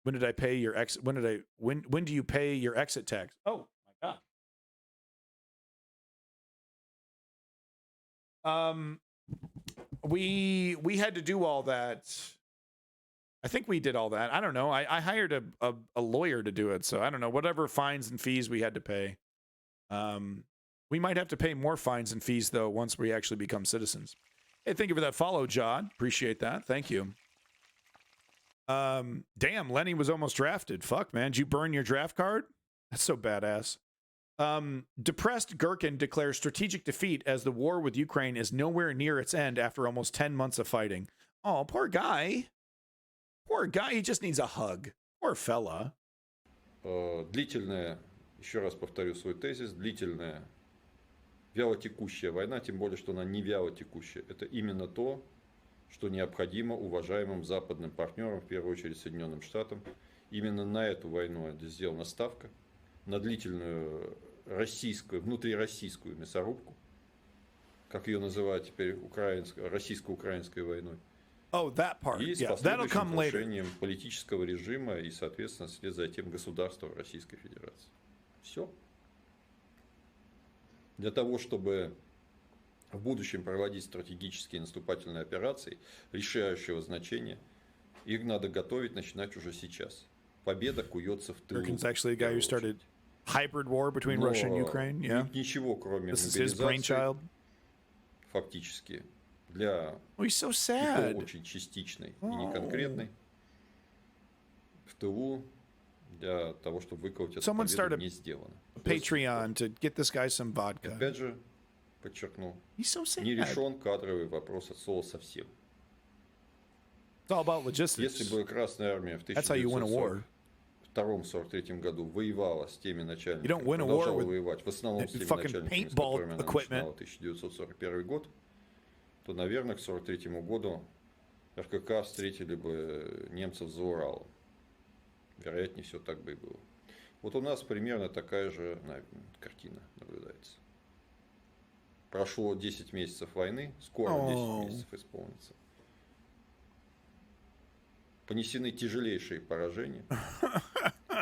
When did I pay your exit? When do you pay your exit tax? Oh my God. We had to do all that. I think we did all that. I don't know. I hired a lawyer to do it, so I don't know. Whatever fines and fees we had to pay. We might have to pay more fines and fees though once we actually become citizens. Hey, thank you for that follow, John. Appreciate that. Thank you. Damn, Lenny was almost drafted. Fuck, man. Did you burn your draft card? That's so badass. Depressed Gherkin declares strategic defeat as the war with Ukraine is nowhere near its end after almost 10 months of fighting. Oh, poor guy. Poor guy. He just needs a hug. Poor fella. Длительная, еще раз повторю свой тезис, длительная вялотекущая война, тем более, что она не вялотекущая. Это именно то, что необходимо уважаемым западным партнерам, в первую очередь Соединенным Штатам. Именно на эту войну сделана ставка, на длительную внутрироссийскую мясорубку, как ее называют теперь российско-украинской войной. Oh, that part. И с последующим нарушением политического режима и, соответственно, вслед за тем государства Российской Федерации. Все. Для того, чтобы в будущем проводить стратегические наступательные операции решающего значения, их надо готовить, начинать уже сейчас. Победа куется в тылу. Actually, the guy who started hybrid war between Russia and Ukraine. Yeah. Ничего, кроме мобилизации, фактически для очень частичной и неконкретной в тылу для того, чтобы выковать эту победу, не сделано. Patreon to get this guy some vodka. Опять же, подчеркну, не решен кадровый вопрос от слова совсем. Если бы Красная Армия в 1942-43 году воевала с теми начальниками, продолжала воевать, в основном с теми начальниками, с которыми она начинала 1941 год, то, наверное, к 1943 году РКК встретили бы немцев за Уралом. Вероятнее всего, так бы и было. Вот у нас примерно такая же картина наблюдается. Прошло 10 месяцев войны, скоро 10 месяцев исполнится. Понесены тяжелейшие поражения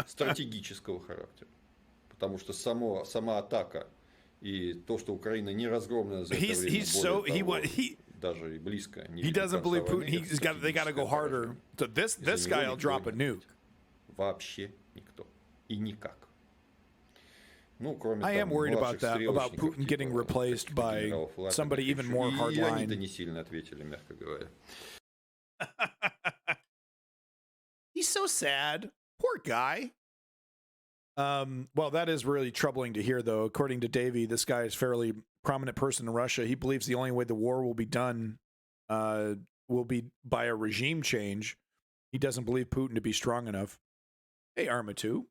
стратегического характера. Потому что сама атака и то, что Украина не разгромлена за это время, даже и близко не he doesn't believe Putin. They got to go harder. So this guy will drop a nuke. Вообще никто. И никак. Ну, кроме I am worried about that, about Putin getting replaced by somebody even more hardline. Они-то не сильно ответили, мягко говоря. He's so sad. Poor guy. Well, that is really troubling to hear, though. According to Davey, this guy is a fairly prominent person in Russia. He believes the only way the war will be done will be by a regime change. He doesn't believe Putin to be strong enough. Hey, Armatu.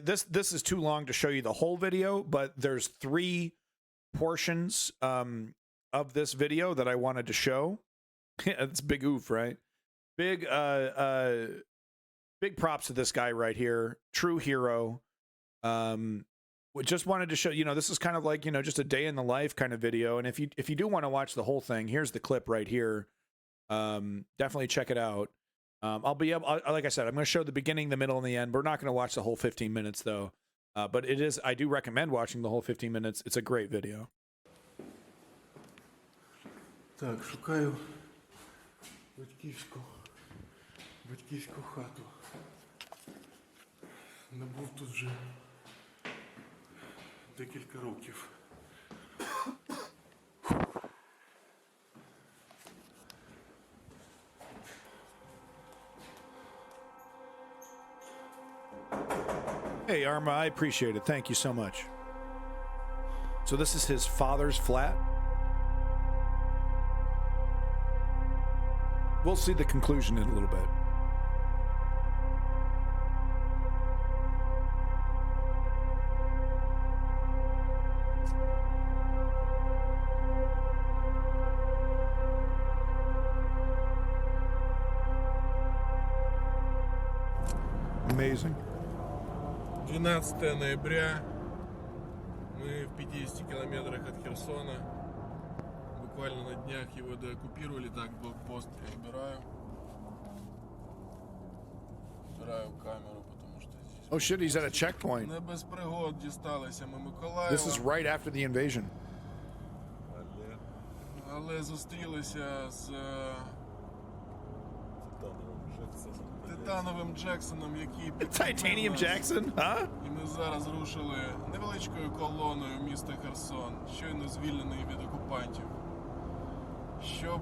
This is too long to show you the whole video, but there's 3 portions of this video that I wanted to show. It's big oof, right? Big props to this guy right here, true hero. We just wanted to show, this is kind of like, just a day in the life kind of video. And if you do want to watch the whole thing, here's the clip right here. Definitely check it out. Like I said, I'm going to show the beginning, the middle, and the end. We're not going to watch the whole 15 minutes though. But I do recommend watching the whole 15 minutes. It's a great video. Так, шукаю батьківську хату. Не був тут вже декілька років. Hey, Arma, I appreciate it. Thank you so much. So this is his father's flat. We'll see the conclusion in a little bit. Amazing. 12 ноября. Мы в 50 километрах от Херсона. Буквально на днях его деоккупировали. Так, блокпост я убираю. Убираю камеру, потому что здесь... Oh shit, he's at a checkpoint. Не без пригод дісталися ми Миколаєва. This is right after the invasion. Але зустрілися з Титановим Джексоном, який Titanium Jackson, huh? І ми зараз рушили невеличкою колоною міста Херсон, щойно звільнений від окупантів, щоб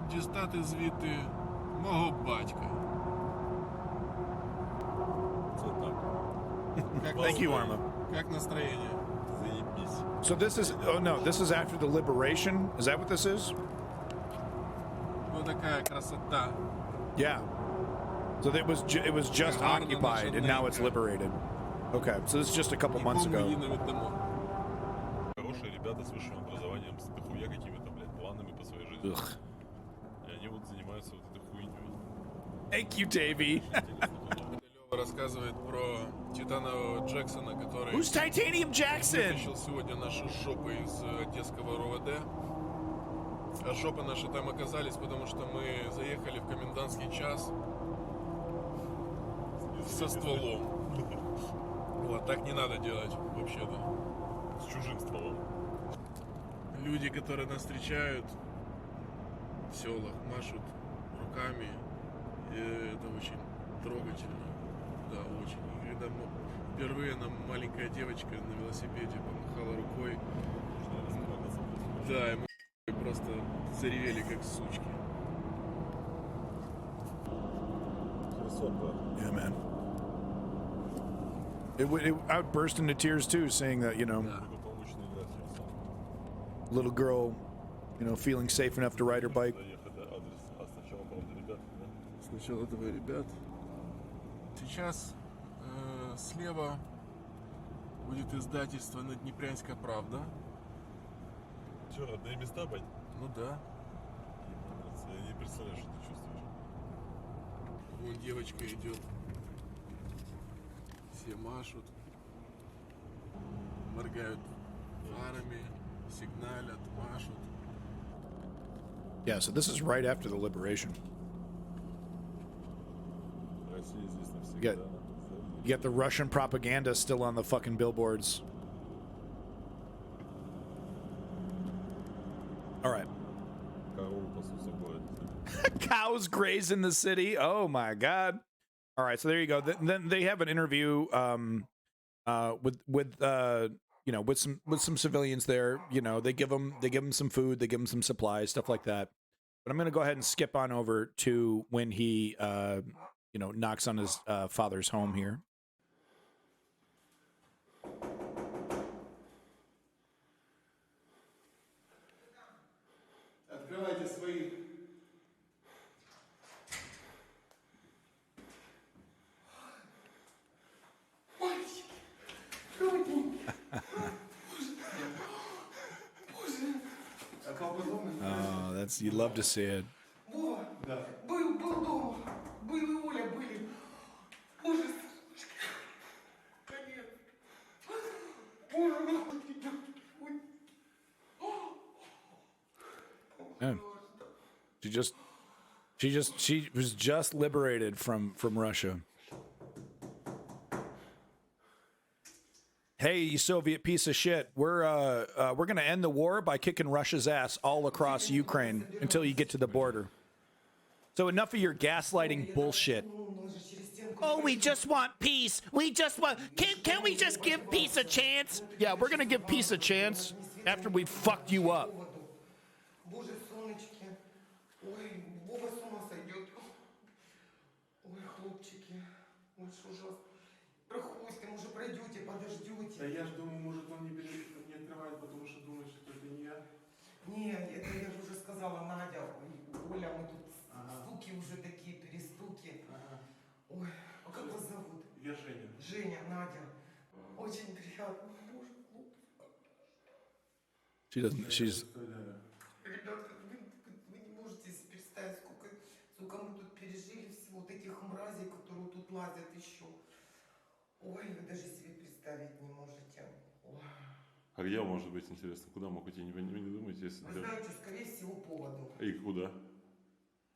дістати звідти мого батька. Thank you, Arma. Как настроение? So this is after the liberation. Is that what this is? Вот такая красота. Yeah. So it was just occupied and now it's liberated. Okay, so this is just a couple months ago. Хорошие ребята с высшим образованием, с дохуя какими-то, планами по своей жизни. И они вот занимаются вот этой хуйней. Thank you, Davey. Лёва рассказывает про Титанового Джексона, который... Who's Titanium Jackson? Вытащил сегодня наши жопы из одесского РОВД. А жопы наши там оказались, потому что мы заехали в комендантский час со стволом. Вот, так не надо делать, вообще-то. С чужим стволом. Люди, которые нас встречают в селах, машут руками. И это очень трогательно. Да, очень. И когда впервые нам маленькая девочка на велосипеде помахала рукой. Да, и мы просто заревели, как сучки. Yeah, man. I would burst into tears too, saying that, little girl, feeling safe enough to ride her bike. Сначала двое ребят. Сейчас слева будет издательство «Наднепрянская правда». Че, родные места, бать? Ну да. Я не представляю, что ты чувствуешь. Вон девочка идет. Все машут. Моргают фарами, сигналят, машут. Yeah, so this is right after the liberation. You got the Russian propaganda still on the fucking billboards. All right. Cows graze in the city. Oh my God. All right, so there you go. Then they have an interview with some civilians there. They give them some food, they give them some supplies, stuff like that. But I'm going to go ahead and skip on over to when he knocks on his father's home here. Открывайте свои That's you love to see it. Вова, был дома. Был и Оля были. Ужас. Конец. Боже, нахуй тебя. Yeah. She was just liberated from Russia. Hey, you Soviet piece of shit. We're gonna end the war by kicking Russia's ass all across Ukraine until you get to the border. So enough of your gaslighting bullshit. Oh, we just want peace. We just want. Can we just give peace a chance? Yeah, we're gonna give peace a chance after we fucked you up. Боже, солнечки. Ой, Вова с ума сойдет. Ой, хлопчики. Ой, что ужасно. Проходите, может, пройдете, подождете. Да я ж думаю, может, он не открывает, потому что думает, что это не я. Не, это я же уже сказала, Надя. Оля, мы тут стуки уже такие, перестуки. Ой, а как вас зовут? Я Женя. Женя, Надя. Очень приятно. Боже, She doesn't. She's. ребята, вы не можете себе представить, сколько мы тут пережили всего, вот этих мразей, которые тут лазят еще. Ой, вы даже себе представить не можете. Ой. А где он может быть, интересно? Куда мог идти? Вы не думаете, если... Вы знаете, скорее всего, по воду. И куда?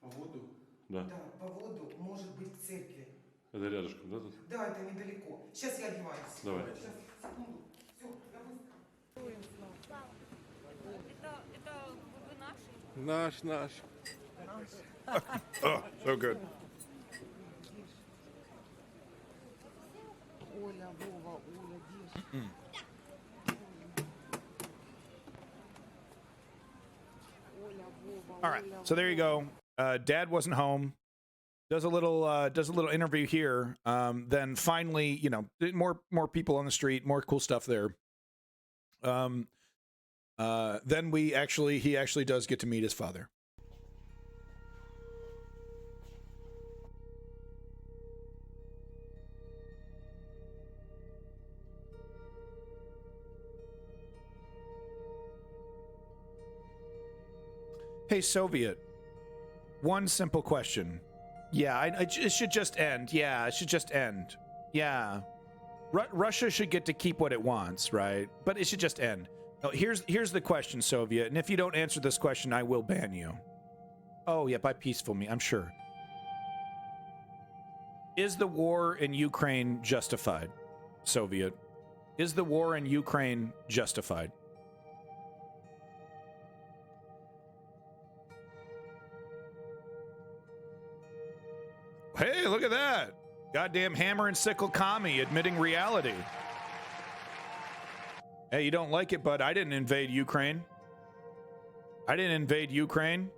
По воду? Да. Да, по воду, может быть, к церкви. Это рядышком, да, тут? Да, это недалеко. Сейчас я одеваюсь. Давай. Сейчас, секунду. Все, я быстро. Это вы наши? Наш. Oh, so good. Оля, Вова, Оля, Диш. All right, so there you go. Dad wasn't home. Does a little interview here. Then finally, you know, more people on the street, more cool stuff there. Then he actually does get to meet his father. Hey, Soviet. One simple question. Yeah, it should just end. Yeah, it should just end. Yeah. Russia should get to keep what it wants, right? But it should just end. Oh, here's the question, Soviet. And if you don't answer this question, I will ban you. Oh, yeah, by peaceful me, I'm sure. Is the war in Ukraine justified, Soviet? Is the war in Ukraine justified? Hey, look at that. Goddamn hammer and sickle commie admitting reality. Hey, you don't like it, but I didn't invade Ukraine. I didn't invade Ukraine.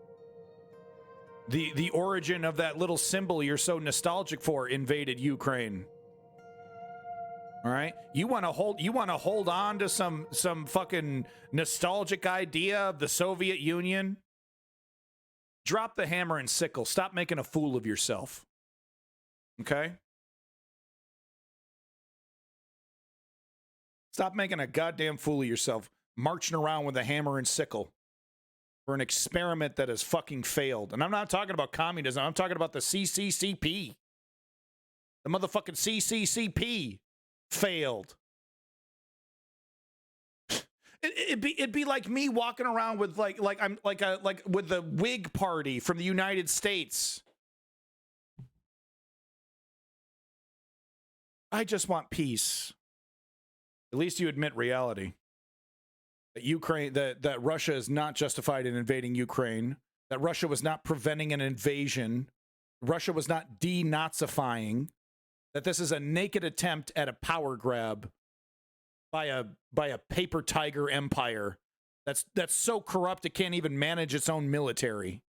The origin of that little symbol you're so nostalgic for invaded Ukraine. All right? You want to hold on to some fucking nostalgic idea of the Soviet Union? Drop the hammer and sickle. Stop making a fool of yourself. Okay? Stop making a goddamn fool of yourself, marching around with a hammer and sickle for an experiment that has fucking failed. And I'm not talking about communism. I'm talking about the CCCP. The motherfucking CCCP failed. It'd be like me walking around with like with the Whig Party from the United States. I just want peace. At least you admit reality. That that Russia is not justified in invading Ukraine. That Russia was not preventing an invasion. Russia was not denazifying. That this is a naked attempt at a power grab by a paper tiger empire that's so corrupt it can't even manage its own military.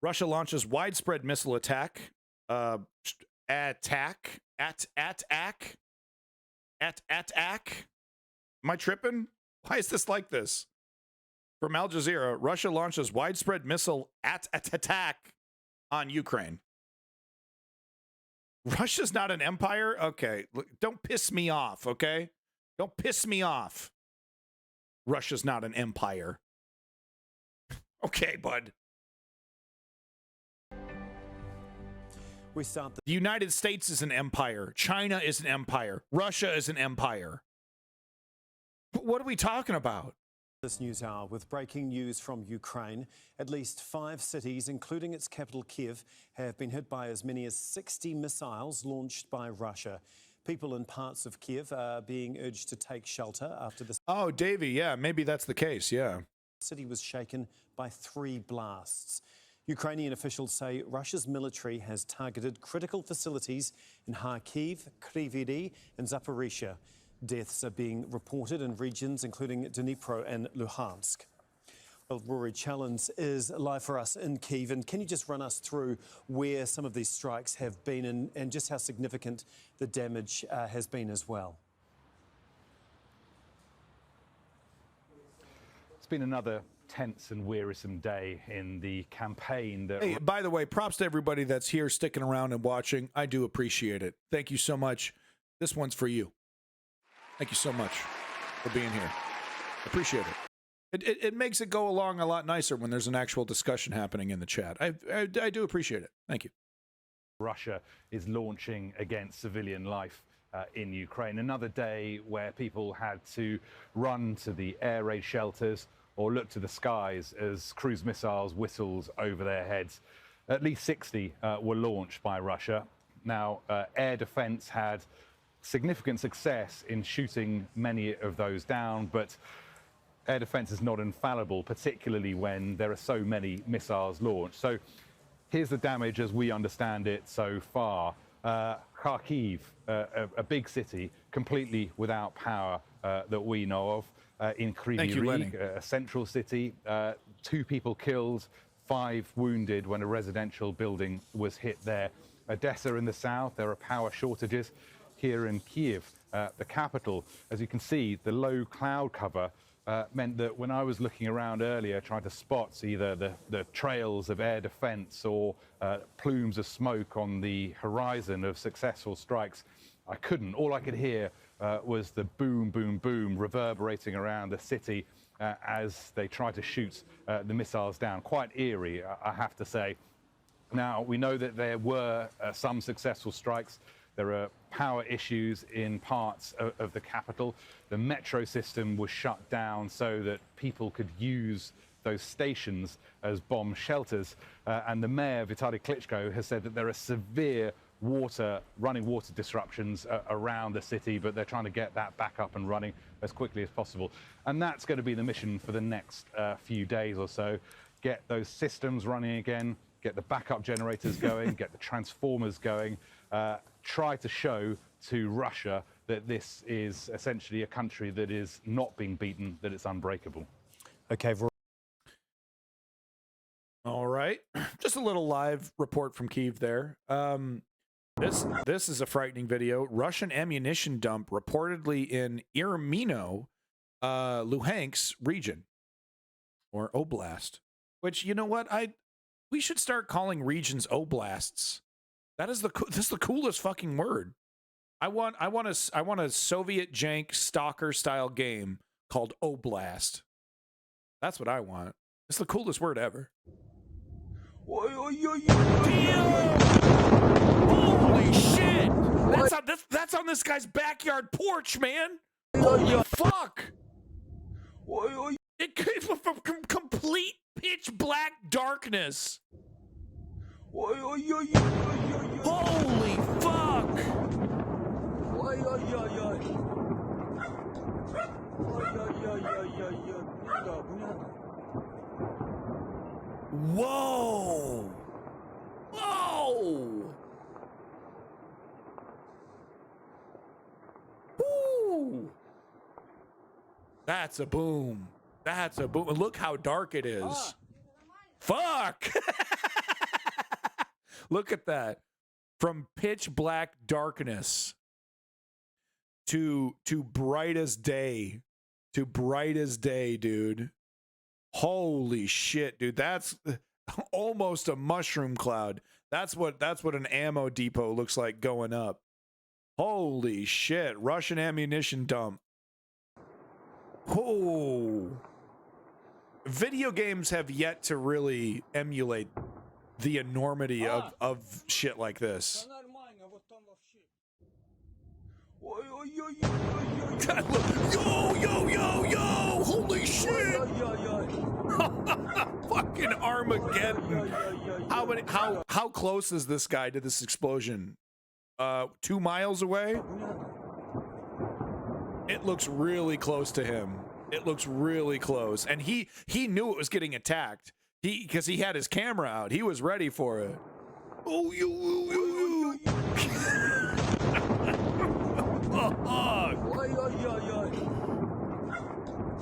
Russia launches widespread missile attack. Am I tripping? Why is this like this? From Al Jazeera, Russia launches widespread missile attack on Ukraine. Russia's not an empire? Okay, look, don't piss me off, okay? Don't piss me off. Russia's not an empire. Okay, bud. The United States is an empire. China is an empire. Russia is an empire. What are we talking about? This news hour with breaking news from Ukraine. At least 5 cities, including its capital Kiev, have been hit by as many as 60 missiles launched by Russia. People in parts of Kiev are being urged to take shelter after this. Oh, Davey, yeah, maybe that's the case, yeah. The city was shaken by 3 blasts. Ukrainian officials say Russia's military has targeted critical facilities in Kharkiv, Kryvyi Rih and Zaporizhia. Deaths are being reported in regions including Dnipro and Luhansk. Well, Rory Challens is live for us in Kyiv, and can you just run us through where some of these strikes have been and just how significant the damage has been as well? It's been another tense and wearisome day in the campaign that... Hey, by the way, props to everybody that's here sticking around and watching. I do appreciate it. Thank you so much. This one's for you. Thank you so much for being here. Appreciate it. It makes it go along a lot nicer when there's an actual discussion happening in the chat. I do appreciate it. Thank you. Russia is launching against civilian life in Ukraine. Another day where people had to run to the air raid shelters or look to the skies as cruise missiles whistled over their heads. At least 60 were launched by Russia. Now, air defense had significant success in shooting many of those down, but air defense is not infallible, particularly when there are so many missiles launched. So here's the damage as we understand it so far. Kharkiv, a big city, completely without power that we know of. In Kryvyi Rih, a central city, 2 people killed, 5 wounded when a residential building was hit there. Odessa in the south, there are power shortages. Here in Kyiv, the capital, as you can see, the low cloud cover meant that when I was looking around earlier trying to spot either the trails of air defense or plumes of smoke on the horizon of successful strikes, I couldn't. All I could hear was the boom, boom, boom reverberating around the city as they tried to shoot the missiles down. Quite eerie, I have to say. Now, we know that there were some successful strikes. There are power issues in parts of the capital. The metro system was shut down so that people could use those stations as bomb shelters. And the mayor, Vitaly Klitschko, has said that there are severe running water disruptions around the city, but they're trying to get that back up and running as quickly as possible. And that's going to be the mission for the next few days or so. Get those systems running again, get the backup generators going, get the transformers going, try to show to Russia that this is essentially a country that is not being beaten, that it's unbreakable. Okay. All right. Just a little live report from Kyiv there. This is a frightening video. Russian ammunition dump reportedly in Irmino, Luhansk region, or oblast. Which, you know what? We should start calling regions oblasts. This is the coolest fucking word. I want a Soviet jank stalker style game called Oblast. That's what I want. It's the coolest word ever. Damn! Holy shit! That's on this guy's backyard porch, man. Holy fuck! It came from complete pitch black darkness. Holy fuck! Whoa! Whoa! Woo! That's a boom. That's a boom. Look how dark it is. Fuck! Look at that. From pitch black darkness to bright as day. To bright as day, dude. Holy shit, dude. That's almost a mushroom cloud. That's what an ammo depot looks like going up. Holy shit. Russian ammunition dump. Oh. Video games have yet to really emulate the enormity of shit like this. Yo! Holy shit! Fucking Armageddon. How close is this guy to this explosion? 2 miles away? It looks really close to him. It looks really close. And he knew it was getting attacked. Because he had his camera out. He was ready for it. Oh, you.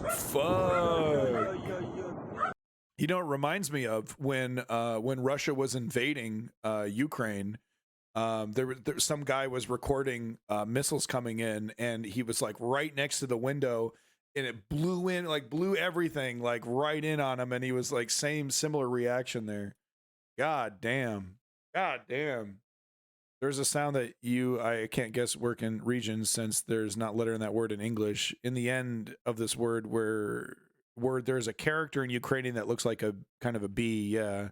Fuck. You know, it reminds me of when Russia was invading Ukraine. There some guy was recording missiles coming in, and he was like right next to the window, and it blew everything like right in on him, and he was like similar reaction there. God damn. There's a sound that I can't guess work in regions since there's not letter in that word in English. In the end of this word there's a character in Ukrainian that looks like a kind of a B, yeah.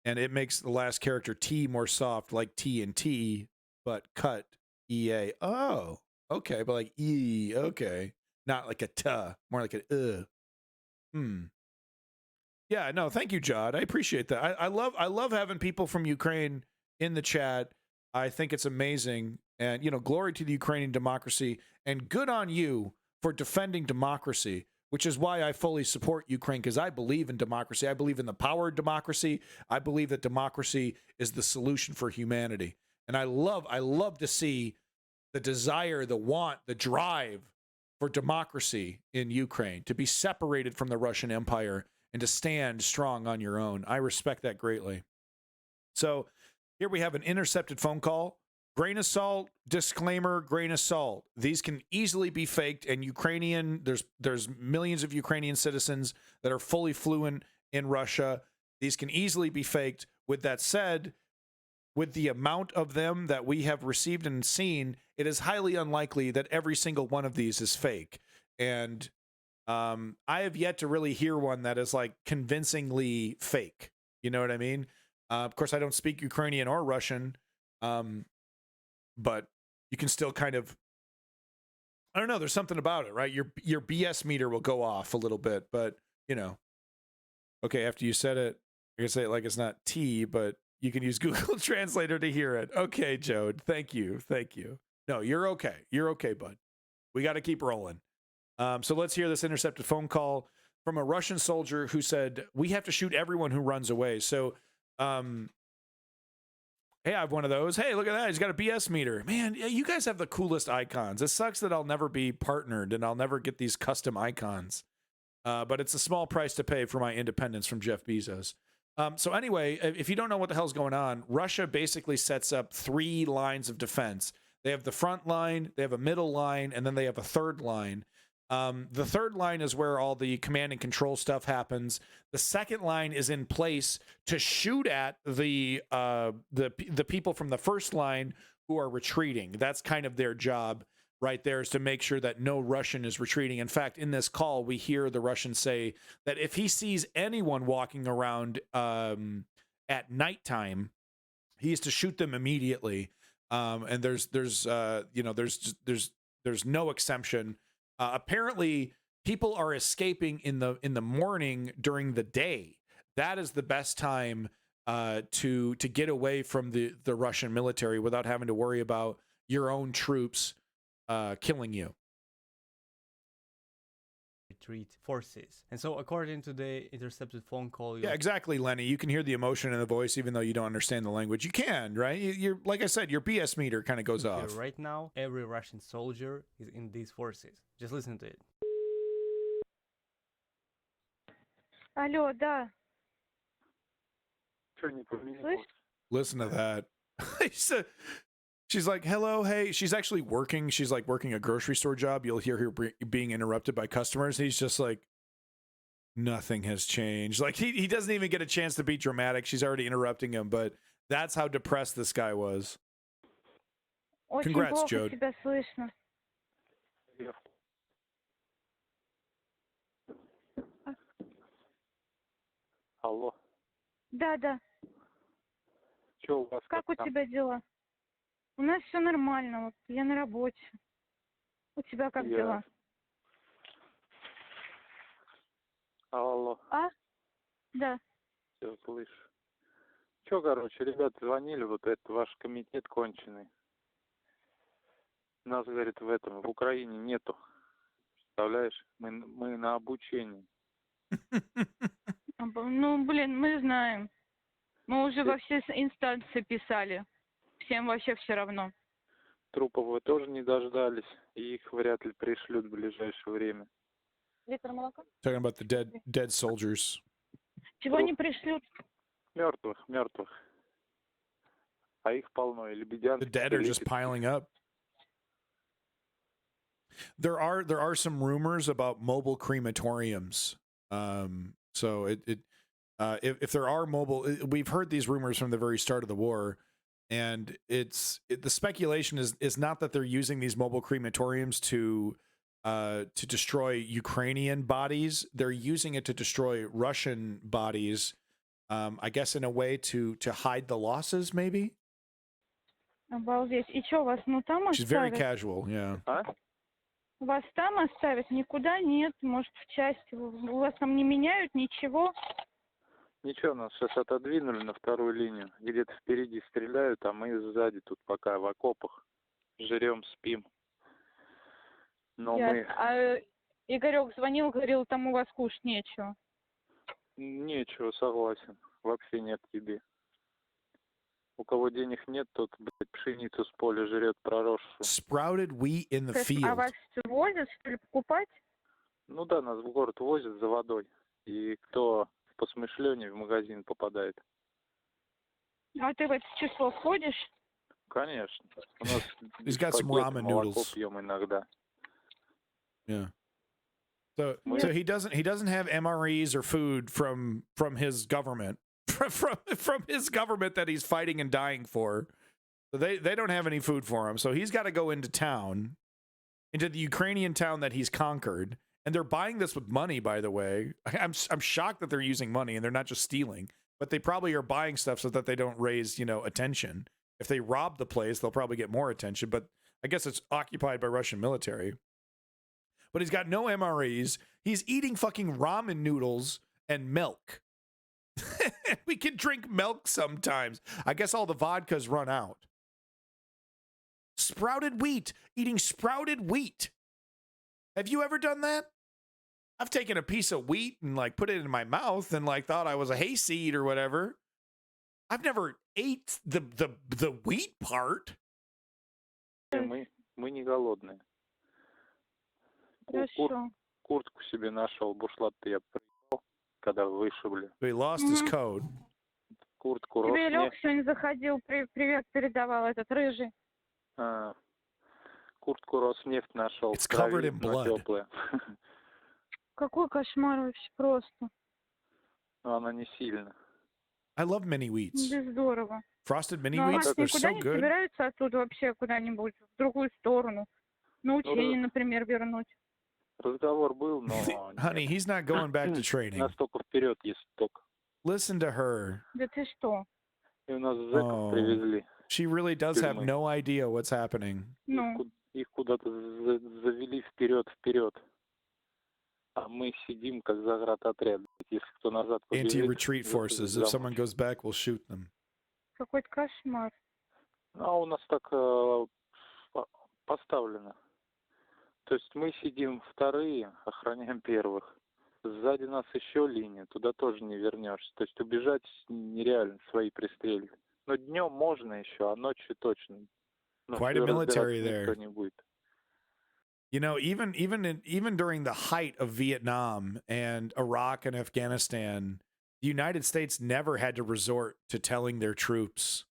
And it makes the last character T more soft, like T and T, but cut EA. Oh, okay, but like E, okay. Not like a T, more like an Yeah, no, thank you, Jod. I appreciate that. I love having people from Ukraine in the chat. I think it's amazing. And, you know, glory to the Ukrainian democracy, and good on you for defending democracy, which is why I fully support Ukraine, because I believe in democracy. I believe in the power of democracy. I believe that democracy is the solution for humanity. And I love to see the desire, the want, the drive for democracy in Ukraine, to be separated from the Russian Empire and to stand strong on your own. I respect that greatly. So here we have an intercepted phone call. Grain of salt, disclaimer, grain of salt. These can easily be faked, and there's millions of Ukrainian citizens that are fully fluent in Russia. These can easily be faked. With that said, with the amount of them that we have received and seen, it is highly unlikely that every single one of these is fake. And I have yet to really hear one that is like convincingly fake. You know what I mean? Of course, I don't speak Ukrainian or Russian, but you can still kind of, I don't know, there's something about it, right? Your BS meter will go off a little bit, but, you know, okay, after you said it, you're going to say it like it's not T, but you can use Google Translator to hear it. Okay, Jode, thank you. No, you're okay. You're okay, bud. We got to keep rolling. So let's hear this intercepted phone call from a Russian soldier who said, we have to shoot everyone who runs away. So, hey, I have one of those. Hey, look at that. He's got a BS meter. Man, you guys have the coolest icons. It sucks that I'll never be partnered and I'll never get these custom icons. But it's a small price to pay for my independence from Jeff Bezos. So anyway, if you don't know what the hell's going on, Russia basically sets up 3 lines of defense. They have the front line, they have a middle line, and then they have a third line. The third line is where all the command and control stuff happens. The second line is in place to shoot at the people from the first line who are retreating. That's kind of their job right there, is to make sure that no Russian is retreating. In fact, in this call, we hear the Russian say that if he sees anyone walking around at nighttime, he is to shoot them immediately. And there's no exemption. Apparently, people are escaping in the morning during the day. That is the best time to get away from the Russian military without having to worry about your own troops killing you. Retreat forces. And so according to the intercepted phone call... Yeah, exactly, Lenny. You can hear the emotion in the voice even though you don't understand the language. You can, right? You're like I said, your BS meter kind of goes off. Right now, every Russian soldier is in these forces. Just listen to it. Алло, да. Listen to that. She's like, hello, hey. She's actually working. She's like working a grocery store job. You'll hear her being interrupted by customers. He's just like, nothing has changed. Like he doesn't even get a chance to be dramatic. She's already interrupting him, but that's how depressed this guy was. Congrats, Jode. Алло. Да. Что у вас Как у там? тебя дела? У нас все нормально. Вот я на работе. У тебя как дела? Алло. А? Да. Все слышу. Че, короче, ребята звонили, вот этот ваш комитет конченый. Нас, говорит, в Украине нету. Представляешь? Мы на обучении. Ну, блин, мы знаем. Мы уже во все инстанции писали. Всем вообще все равно. Трупов вы тоже не дождались, и их вряд ли пришлют в ближайшее время. Литр молока? Talking about the dead soldiers. Чего не пришлют? Мертвых. А их полно, и лебедянки. The dead are just piling up. There are some rumors about mobile crematoriums. So if there are mobile, we've heard these rumors from the very start of the war, and the speculation is not that they're using these mobile crematoriums to destroy Ukrainian bodies. They're using it to destroy Russian bodies. I guess in a way to hide the losses, maybe. Обалдеть. И что, вас там She's very оставят? casual, yeah. Вас там оставят? Никуда нет. Может, в части. У вас там не меняют ничего? Ничего, нас сейчас отодвинули на вторую линию. Где-то впереди стреляют, а мы сзади тут пока в окопах. Жрем, спим. Но А Игорек звонил, говорил, там у вас кушать нечего. Нечего, согласен. Вообще нет еды. У кого денег нет, тот, блядь, пшеницу с поля жрет проросшую. Sprouted wheat in the field. А вас возят, что ли, покупать? Ну да, нас в город возят за водой. И кто посмышленнее в магазин попадает. А ты в это число входишь? Конечно. У нас He's got some ramen молоко noodles. пьем иногда. Yeah. So he doesn't have MREs or food from his government from his government that he's fighting and dying for. So they don't have any food for him. So he's got to go into the Ukrainian town that he's conquered, and they're buying this with money. By the way, I'm shocked that they're using money and they're not just stealing, but they probably are buying stuff so that they don't raise attention. If they rob the place, they'll probably get more attention. But I guess it's occupied by Russian military. But he's got no MREs. He's eating fucking ramen noodles and milk. We can drink milk sometimes. I guess all the vodka's run out. Sprouted wheat. Eating sprouted wheat. Have you ever done that? I've taken a piece of wheat and put it in my mouth and thought I was a hayseed or whatever. I've never ate the wheat part. Мы не голодные. Куртку себе нашел, бушлаты я приехал, когда вышибли. He lost his code. Куртку Тебе Лёг Роснефть. сегодня заходил, привет передавал, этот рыжий. Куртку Роснефть нашел. It's covered in blood. Теплая. Какой кошмар вообще просто. Но она не сильно. I love mini wheats. Здорово. Frosted mini Но у wheats, нас they're никуда so не good. собираются оттуда вообще куда-нибудь, в другую сторону. На учение, например, вернуть. Разговор был, но... Honey, he's not going back to training. Настолько вперед, если только. Listen to her. Да ты что? И у нас зэков привезли. She really does have no idea what's happening. Их куда-то завели вперед. А мы сидим, как заградотряд. Если кто назад побежит... Anti-retreat forces. If someone goes back, we'll shoot them. Какой-то кошмар. А у нас так поставлено. То есть мы сидим вторые, охраняем первых. Сзади нас еще линия, туда тоже не вернешься. То есть убежать нереально, свои пристрелят. Но днем можно еще, а ночью точно. Quite a military никто there. не будет. You know, even during the height of Vietnam and Iraq and Afghanistan, the United States never had to resort to telling their troops,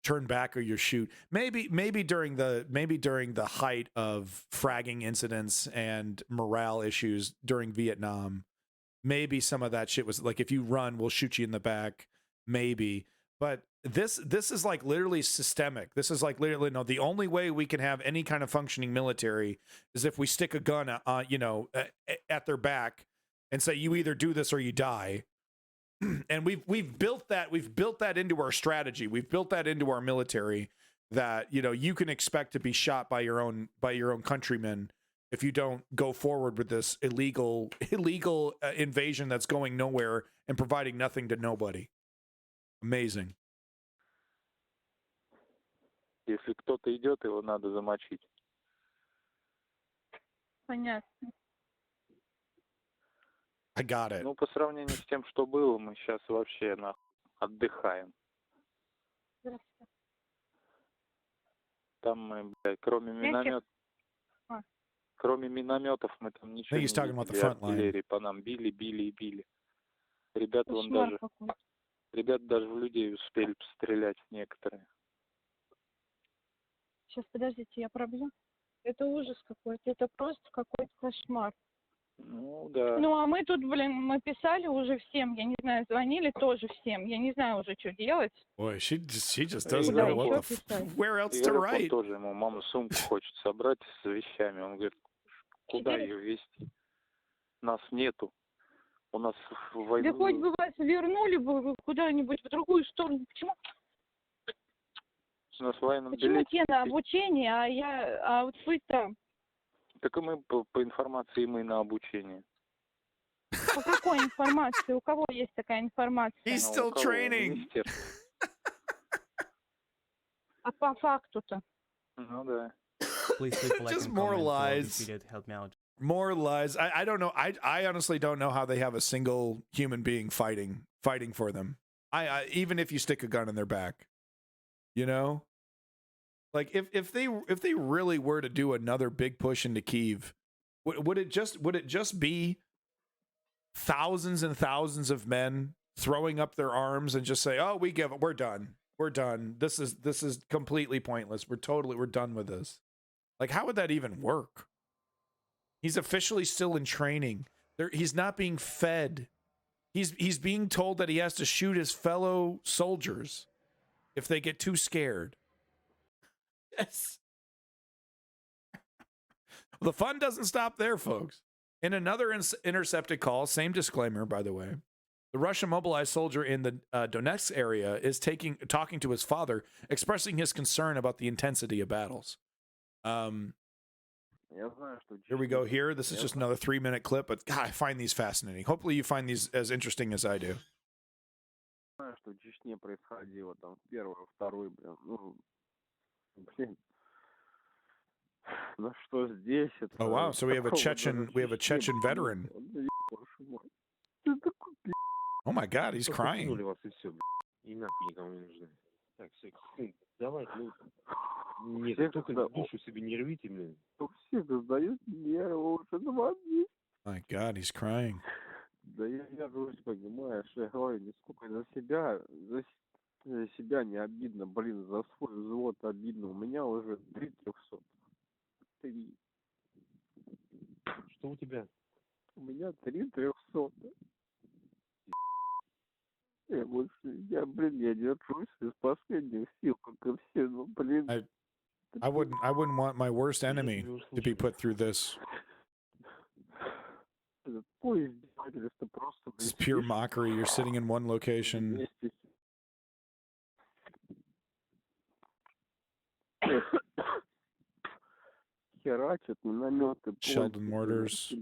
turn back or you shoot. Maybe during the height of fragging incidents and morale issues during Vietnam, maybe some of that shit was like, if you run, we'll shoot you in the back. Maybe. But this is literally systemic. This is literally, no, the only way we can have any kind of functioning military is if we stick a gun at their back and say, you either do this or you die. And we've built that into our strategy. We've built that into our military, that, you know, you can expect to be shot by your own countrymen if you don't go forward with this illegal invasion that's going nowhere and providing nothing to nobody. Amazing. Если кто-то идет, его надо замочить. Понятно. I got it. Ну, по сравнению с тем, что было, мы сейчас вообще отдыхаем. Здравствуйте. Там мы, блядь, кроме минометов мы там ничего не видели. Артиллерии по нам били и били. Ребята даже в людей успели пострелять некоторые. Сейчас, подождите, я пробью. Это ужас какой-то, это просто какой-то кошмар. Ну, да. Ну, а мы тут, мы писали уже всем, я не знаю, звонили тоже всем. Я не знаю уже, что делать. Boy, she just doesn't know where else to write. Тоже ему мама сумку хочет собрать с вещами. Он говорит, куда ее везти? Нас нету. У нас война. Да хоть бы вас вернули бы куда-нибудь в другую сторону. Почему? У нас в военном Почему билете. те на обучение, а вот вы там? Так и мы по информации, мы на обучение. По какой информации? У кого есть такая информация? He's still training. А по факту-то? Ну да. Just more lies. More lies. I don't know. I honestly don't know how they have a single human being fighting for them. I even if you stick a gun in their back, you know, like if they really were to do another big push into Kyiv, would it just be thousands and thousands of men throwing up their arms and just say, "Oh, we're done. This is completely pointless. We're done with this." Like, how would that even work? He's officially still in training. He's not being fed. He's being told that he has to shoot his fellow soldiers if they get too scared. Yes. Well, the fun doesn't stop there, folks. In another intercepted call, same disclaimer, by the way, the Russian mobilized soldier in the Donetsk area is talking to his father, expressing his concern about the intensity of battles. Here we go here. This is just another 3-minute clip, but God, I find these fascinating. Hopefully you find these as interesting as I do. Что в Чечне происходило, там, первый, второй, ну что здесь? Oh wow, so we have a Chechen veteran. Oh my God, he's crying. Давай, нет, только душу себе не рвите, блин. У всех сдают нервы уже 2 дня. My God, he's crying. Да я же понимаешь, я говорю, нисколько за себя не обидно, блин, за свой взвод обидно. У меня уже 3 300. 3. Что у тебя? У меня 3 300. Я держусь из последних сил, как и все, но, блин. I wouldn't want my worst enemy to be put through this. This is pure mockery. You're sitting in one location. Sheldon mortars.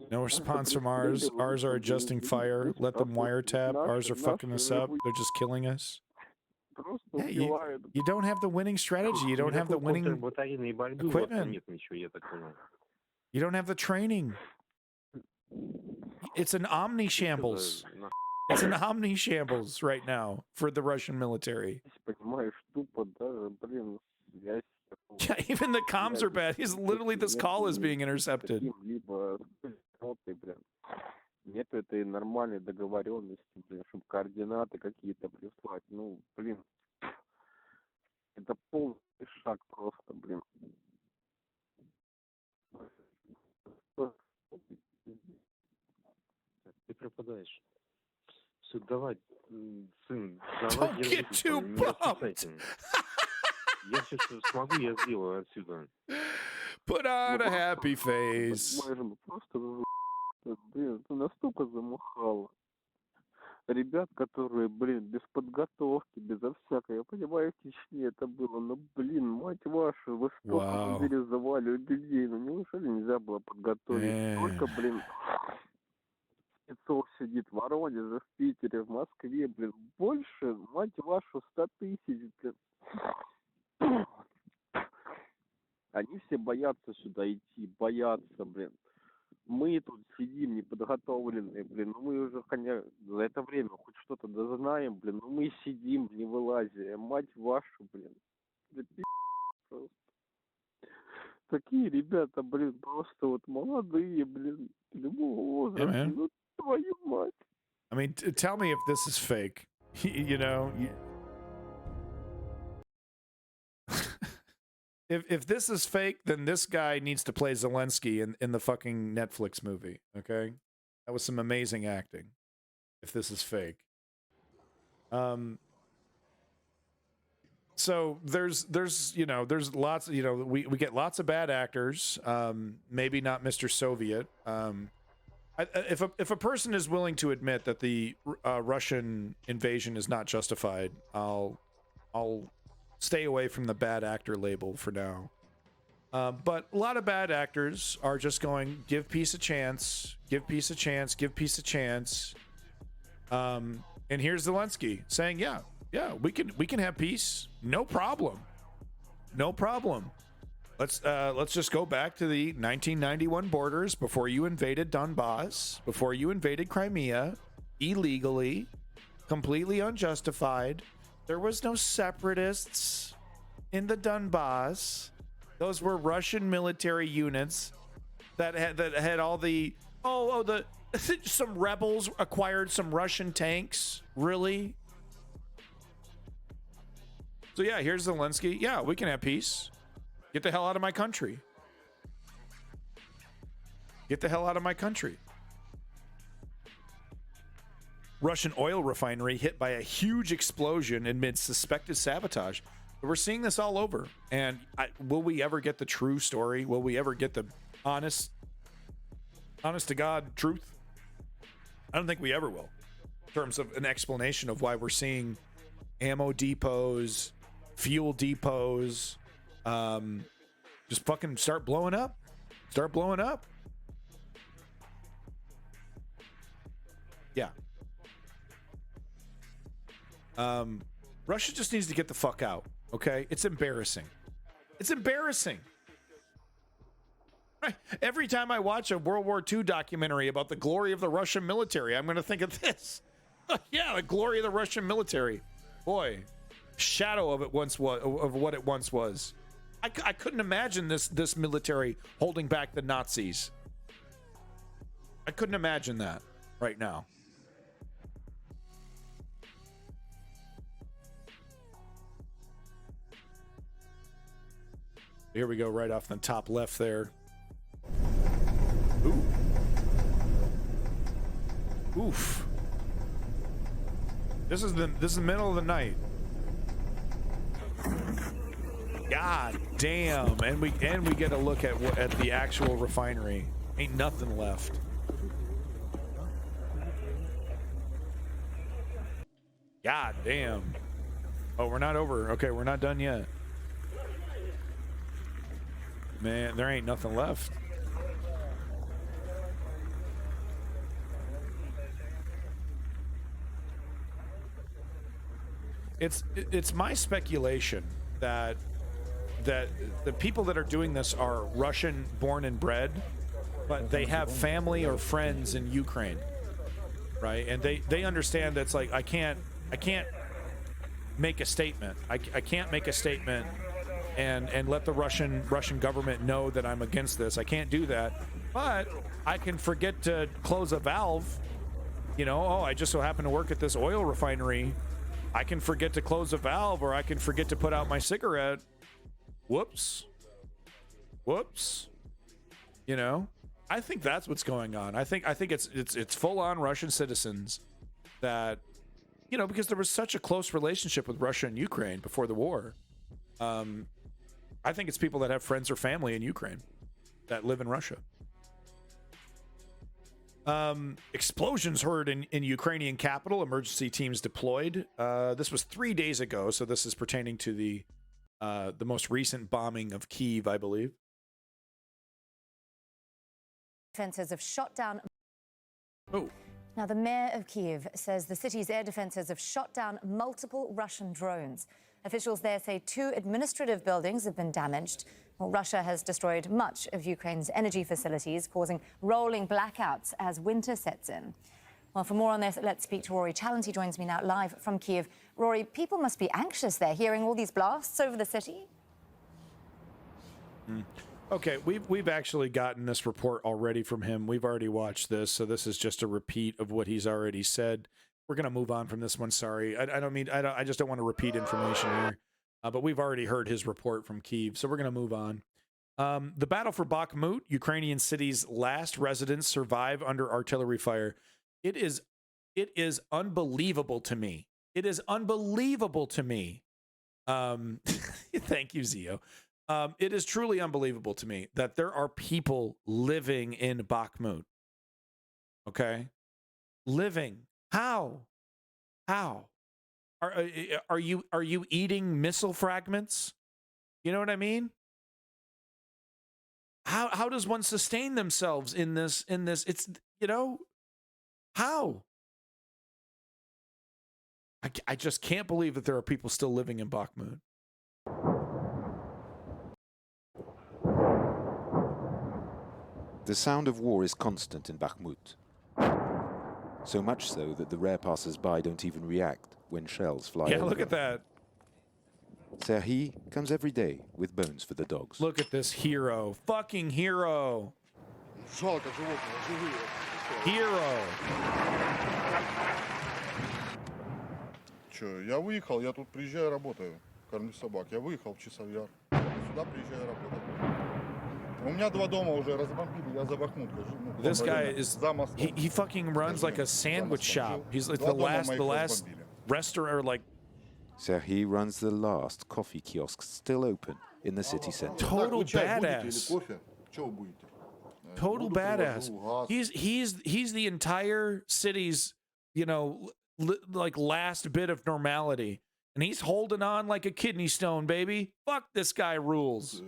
No response from ours. Ours are adjusting fire. Let them wiretap. Ours are fucking us up. They're just killing us. Yeah, you don't have the winning strategy. You don't have the winning equipment. You don't have the training. It's an omni shambles. It's an omni shambles right now for the Russian military. Yeah, even the comms are bad. He's literally, this call is being intercepted. Нет этой нормальной договоренности, блин, чтобы координаты какие-то прислать. Ну, блин, это полный шаг просто, блин. Ты пропадаешь. Все, давай, сын, давай. Don't get too bumped. Я все, что смогу, я сделаю отсюда. Put on a happy face. Мы же просто блин, это настолько замахало. Ребят, которые, блин, без подготовки, безо всякой. Я понимаю, в Чечне это было, но, блин, мать вашу, вы столько мобилизовали людей, ну неужели нельзя было подготовить? Сколько, блин, спецов сидит в Воронеже, в Питере, в Москве, блин, больше, мать вашу, 100 тысяч, блин. Они все боятся сюда идти, боятся, блин. Мы тут сидим неподготовленные, блин, ну мы уже, конечно, за это время хоть что-то дознаем, блин, ну мы сидим, не вылазя, мать вашу, блин. Да просто. Такие ребята, блин, просто вот молодые, блин, любого возраста, ну твою мать. I mean, tell me if this is fake. You know, if this is fake, then this guy needs to play Zelensky in the fucking Netflix movie. Okay, that was some amazing acting. If this is fake, so there's lots. We get lots of bad actors. Maybe not Mr. Soviet. If a person is willing to admit that the Russian invasion is not justified, I'll stay away from the bad actor label for now. But a lot of bad actors are just going, give peace a chance, give peace a chance, give peace a chance. And here's Zelensky saying, yeah, we can have peace, no problem. Let's just go back to the 1991 borders before you invaded Donbass, before you invaded Crimea, illegally, completely unjustified. There was no separatists in the Donbass. Those were Russian military units that had all the some rebels acquired some Russian tanks. Really? So yeah, here's Zelensky. Yeah, we can have peace. Get the hell out of my country. Get the hell out of my country. Russian oil refinery hit by a huge explosion amid suspected sabotage. We're seeing this all over. And will we ever get the true story? Will we ever get the honest to God truth? I don't think we ever will. In terms of an explanation of why we're seeing ammo depots, fuel depots, just fucking start blowing up. Yeah. Russia just needs to get the fuck out. Okay, it's embarrassing. Right. Every time I watch a World War II documentary about the glory of the Russian military, I'm going to think of this. Yeah, the glory of the Russian military. Boy, shadow of what it once was. I couldn't imagine this military holding back the Nazis. I couldn't imagine that right now. Here we go, right off the top left there. Ooh. Oof. This is the middle of the night. God damn. And we get a look at the actual refinery. Ain't nothing left. God damn. Oh, we're not over. Okay, we're not done yet. Man, there ain't nothing left. It's my speculation that the people that are doing this are Russian born and bred, but they have family or friends in Ukraine, right? And they understand that's like I can't make a statement. I can't make a statement and let the Russian government know that I'm against this. I can't do that. But I can forget to close a valve. You know, oh, I just so happen to work at this oil refinery. I can forget to close a valve, or I can forget to put out my cigarette. Whoops. You know, I think that's what's going on. I think it's full on Russian citizens that, you know, because there was such a close relationship with Russia and Ukraine before the war. I think it's people that have friends or family in Ukraine that live in Russia. Explosions heard in Ukrainian capital. Emergency teams deployed. This was 3 days ago, so this is pertaining to the most recent bombing of Kyiv, I believe. Defenses have shot down. Oh. Now, the mayor of Kyiv says the city's air defenses have shot down multiple Russian drones. Officials there say 2 administrative buildings have been damaged. Well, Russia has destroyed much of Ukraine's energy facilities, causing rolling blackouts as winter sets in. Well, for more on this, let's speak to Rory Challant. He joins me now live from Kyiv. Rory, people must be anxious there, hearing all these blasts over the city. Okay, we've actually gotten this report already from him. We've already watched this, so this is just a repeat of what he's already said. We're gonna move on from this one. Sorry, I just don't want to repeat information here. But we've already heard his report from Kyiv, so we're gonna move on. The battle for Bakhmut, Ukrainian city's last residents survive under artillery fire. It is unbelievable to me. It is unbelievable to me. Thank you, Zio. It is truly unbelievable to me that there are people living in Bakhmut. Okay? Living. How? Are you eating missile fragments? You know what I mean? How does one sustain themselves in this it's, you know, how? I just can't believe that there are people still living in Bakhmut. The sound of war is constant in Bakhmut. So much so that the rare passers-by don't even react when shells fly over. Yeah, look at that. Serhiy comes every day with bones for the dogs. Look at this hero. Fucking hero. Hero. Че, я выехал, я тут приезжаю, работаю. Кормлю собак. Я выехал в Часов Яр. Сюда приезжаю, работаю. У меня 2 дома уже разбомбили, я за Бахмут. This guy is, he fucking runs like a sandwich shop. He's like the last restaurant, like. Serhiy runs the last coffee kiosk still open in the city center. Total badass. Total badass. He's the entire city's, you know, like last bit of normality, and he's holding on like a kidney stone, baby. Fuck, this guy rules.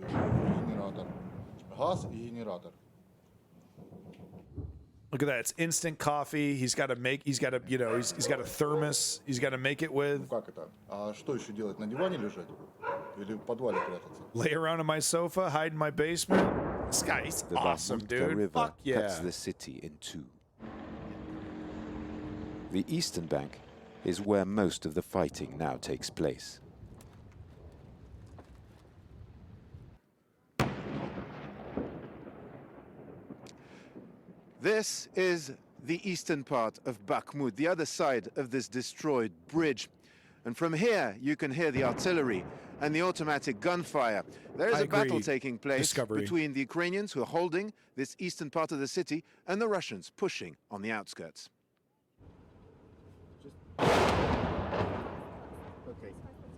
Look at that. It's instant coffee. He's got to, you know, he's got a thermos. He's got to make it with. Lay around on my sofa, hide in my basement. This guy's awesome, The dude. River Fuck yeah. cuts the city in 2. The eastern bank is where most of the fighting now takes place. This is the eastern part of Bakhmut, the other side of this destroyed bridge. And from here, you can hear the artillery and the automatic gunfire. There is a battle taking place between the Ukrainians, who are holding this eastern part of the city, and the Russians pushing on the outskirts.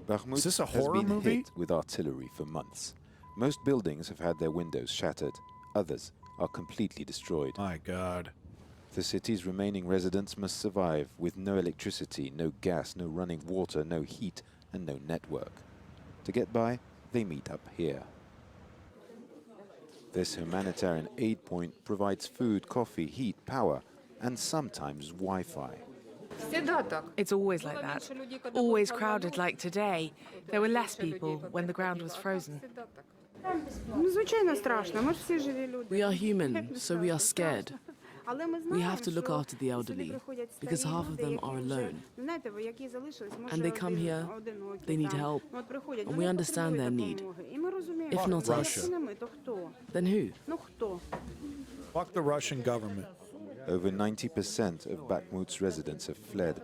Bakhmut Is this a has horror been movie? hit with artillery for months. Most buildings have had their windows shattered. Others are completely destroyed. My God. The city's remaining residents must survive with no electricity, no gas, no running water, no heat, and no network. To get by, they meet up here. This humanitarian aid point provides food, coffee, heat, power, and sometimes Wi-Fi. It's always like that. Always crowded like today. There were less people when the ground was frozen. We are human, so we are scared. We have to look after the elderly, because half of them are alone. And they come here, they need help, and we understand their need. If not us, then who? Fuck the Russian government. Over 90% of Bakhmut's residents have fled.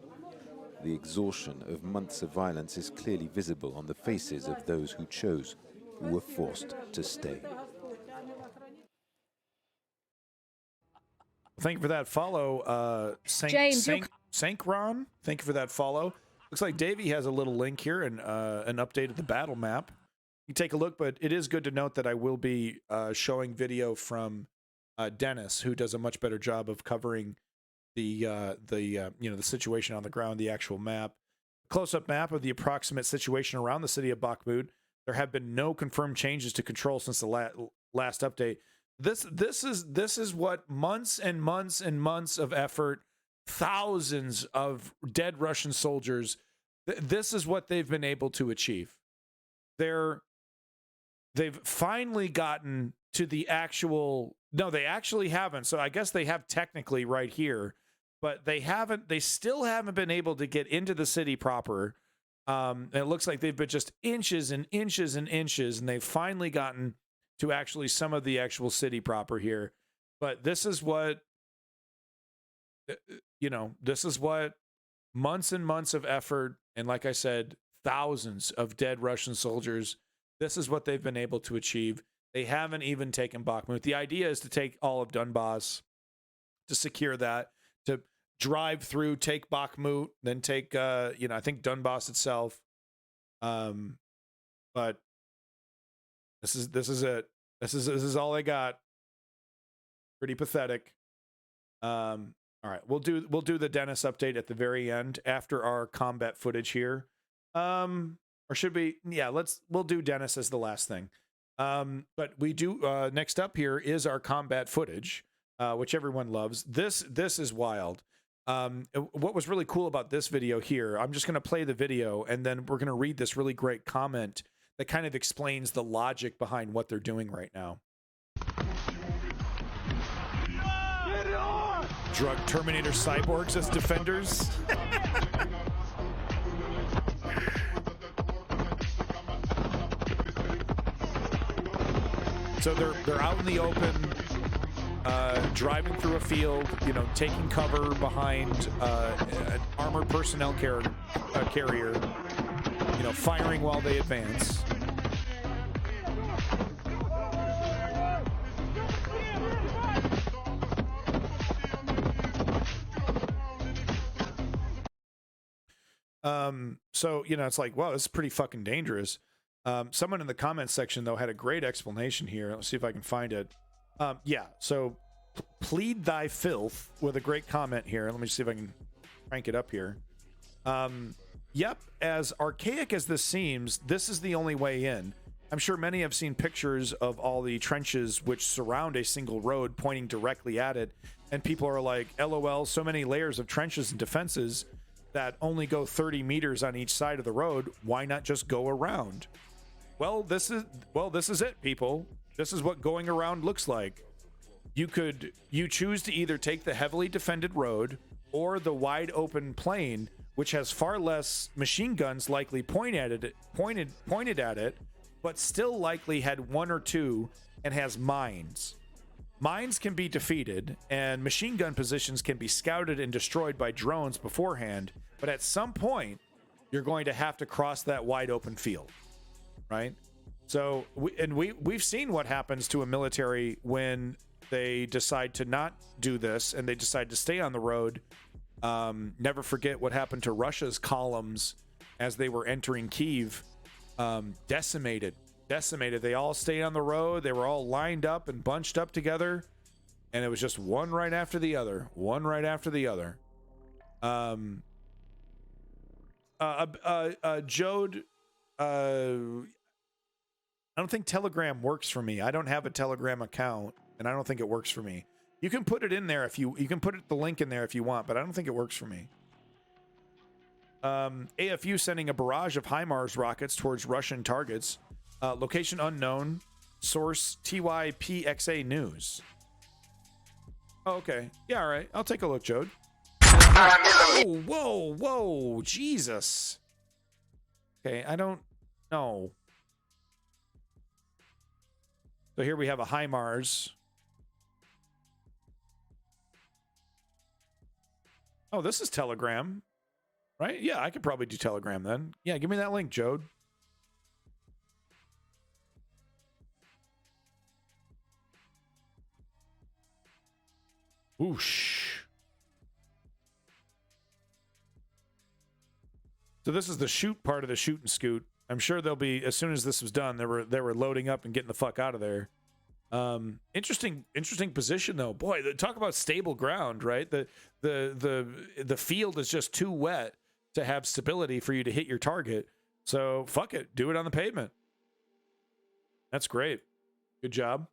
The exhaustion of months of violence is clearly visible on the faces of those who chose, who were forced to stay. Thank you for that follow, Sankron. Thank you for that follow. Looks like Davey has a little link here and an update of the battle map. You take a look, but it is good to note that I will be showing video from Dennis, who does a much better job of covering the situation on the ground, the actual map. Close-up map of the approximate situation around the city of Bakhmut. There have been no confirmed changes to control since the last update. This is what months and months and months of effort, thousands of dead Russian soldiers. This is what they've been able to achieve. They've finally gotten to the actual. No, they actually haven't. So I guess they have technically right here, but they still haven't been able to get into the city proper. It looks like they've been just inches and inches and inches, and they've finally gotten to actually some of the actual city proper here. But this is what, this is what months and months of effort, and like I said, thousands of dead Russian soldiers, this is what they've been able to achieve. They haven't even taken Bakhmut. The idea is to take all of Donbass, to secure that, to drive through, take Bakhmut, then take, I think Donbass itself. But this is it. This is all I got. Pretty pathetic. All right, we'll do the Dennis update at the very end after our combat footage here. Or should we? Yeah, we'll do Dennis as the last thing. But we do next up here is our combat footage, which everyone loves. This is wild. What was really cool about this video here, I'm just going to play the video and then we're going to read this really great comment that kind of explains the logic behind what they're doing right now. Drug Terminator cyborgs as defenders. So they're out in the open, driving through a field, taking cover behind an armored personnel carrier, firing while they advance. So, it's like, wow, this is pretty fucking dangerous. Someone in the comments section, though, had a great explanation here. Let's see if I can find it. Yeah, so plead thy filth with a great comment here. Let me see if I can crank it up here. Yep, as archaic as this seems, this is the only way in. I'm sure many have seen pictures of all the trenches which surround a single road pointing directly at it, and people are like, LOL, so many layers of trenches and defenses that only go 30 meters on each side of the road. Why not just go around? Well, this is it, people. This is what going around looks like. You choose to either take the heavily defended road or the wide open plain, which has far less machine guns likely pointed at it, but still likely had one or two and has mines. Mines can be defeated, and machine gun positions can be scouted and destroyed by drones beforehand, but at some point, you're going to have to cross that wide open field, right? So, we've seen what happens to a military when they decide to not do this, and they decide to stay on the road. Never forget what happened to Russia's columns as they were entering Kyiv. Decimated. They all stayed on the road. They were all lined up and bunched up together, and it was just one right after the other. Jode, I don't think Telegram works for me. I don't have a Telegram account, and I don't think it works for me. You can put it in there if you can put the link in there if you want, but I don't think it works for me. AFU sending a barrage of HIMARS rockets towards Russian targets. Location unknown. Source TYPXA News. Oh, okay. Yeah, all right. I'll take a look, Jode. Oh, whoa. Jesus. Okay, I don't know. So here we have a HIMARS. Oh, this is Telegram. Right? Yeah, I could probably do Telegram then. Yeah, give me that link, Jode. Whoosh. So this is the shoot part of the shoot and scoot. I'm sure they'll be, as soon as this was done, they were loading up and getting the fuck out of there. Interesting position though. Boy, talk about stable ground, right? The field is just too wet to have stability for you to hit your target. So fuck it, do it on the pavement. That's great. Good job.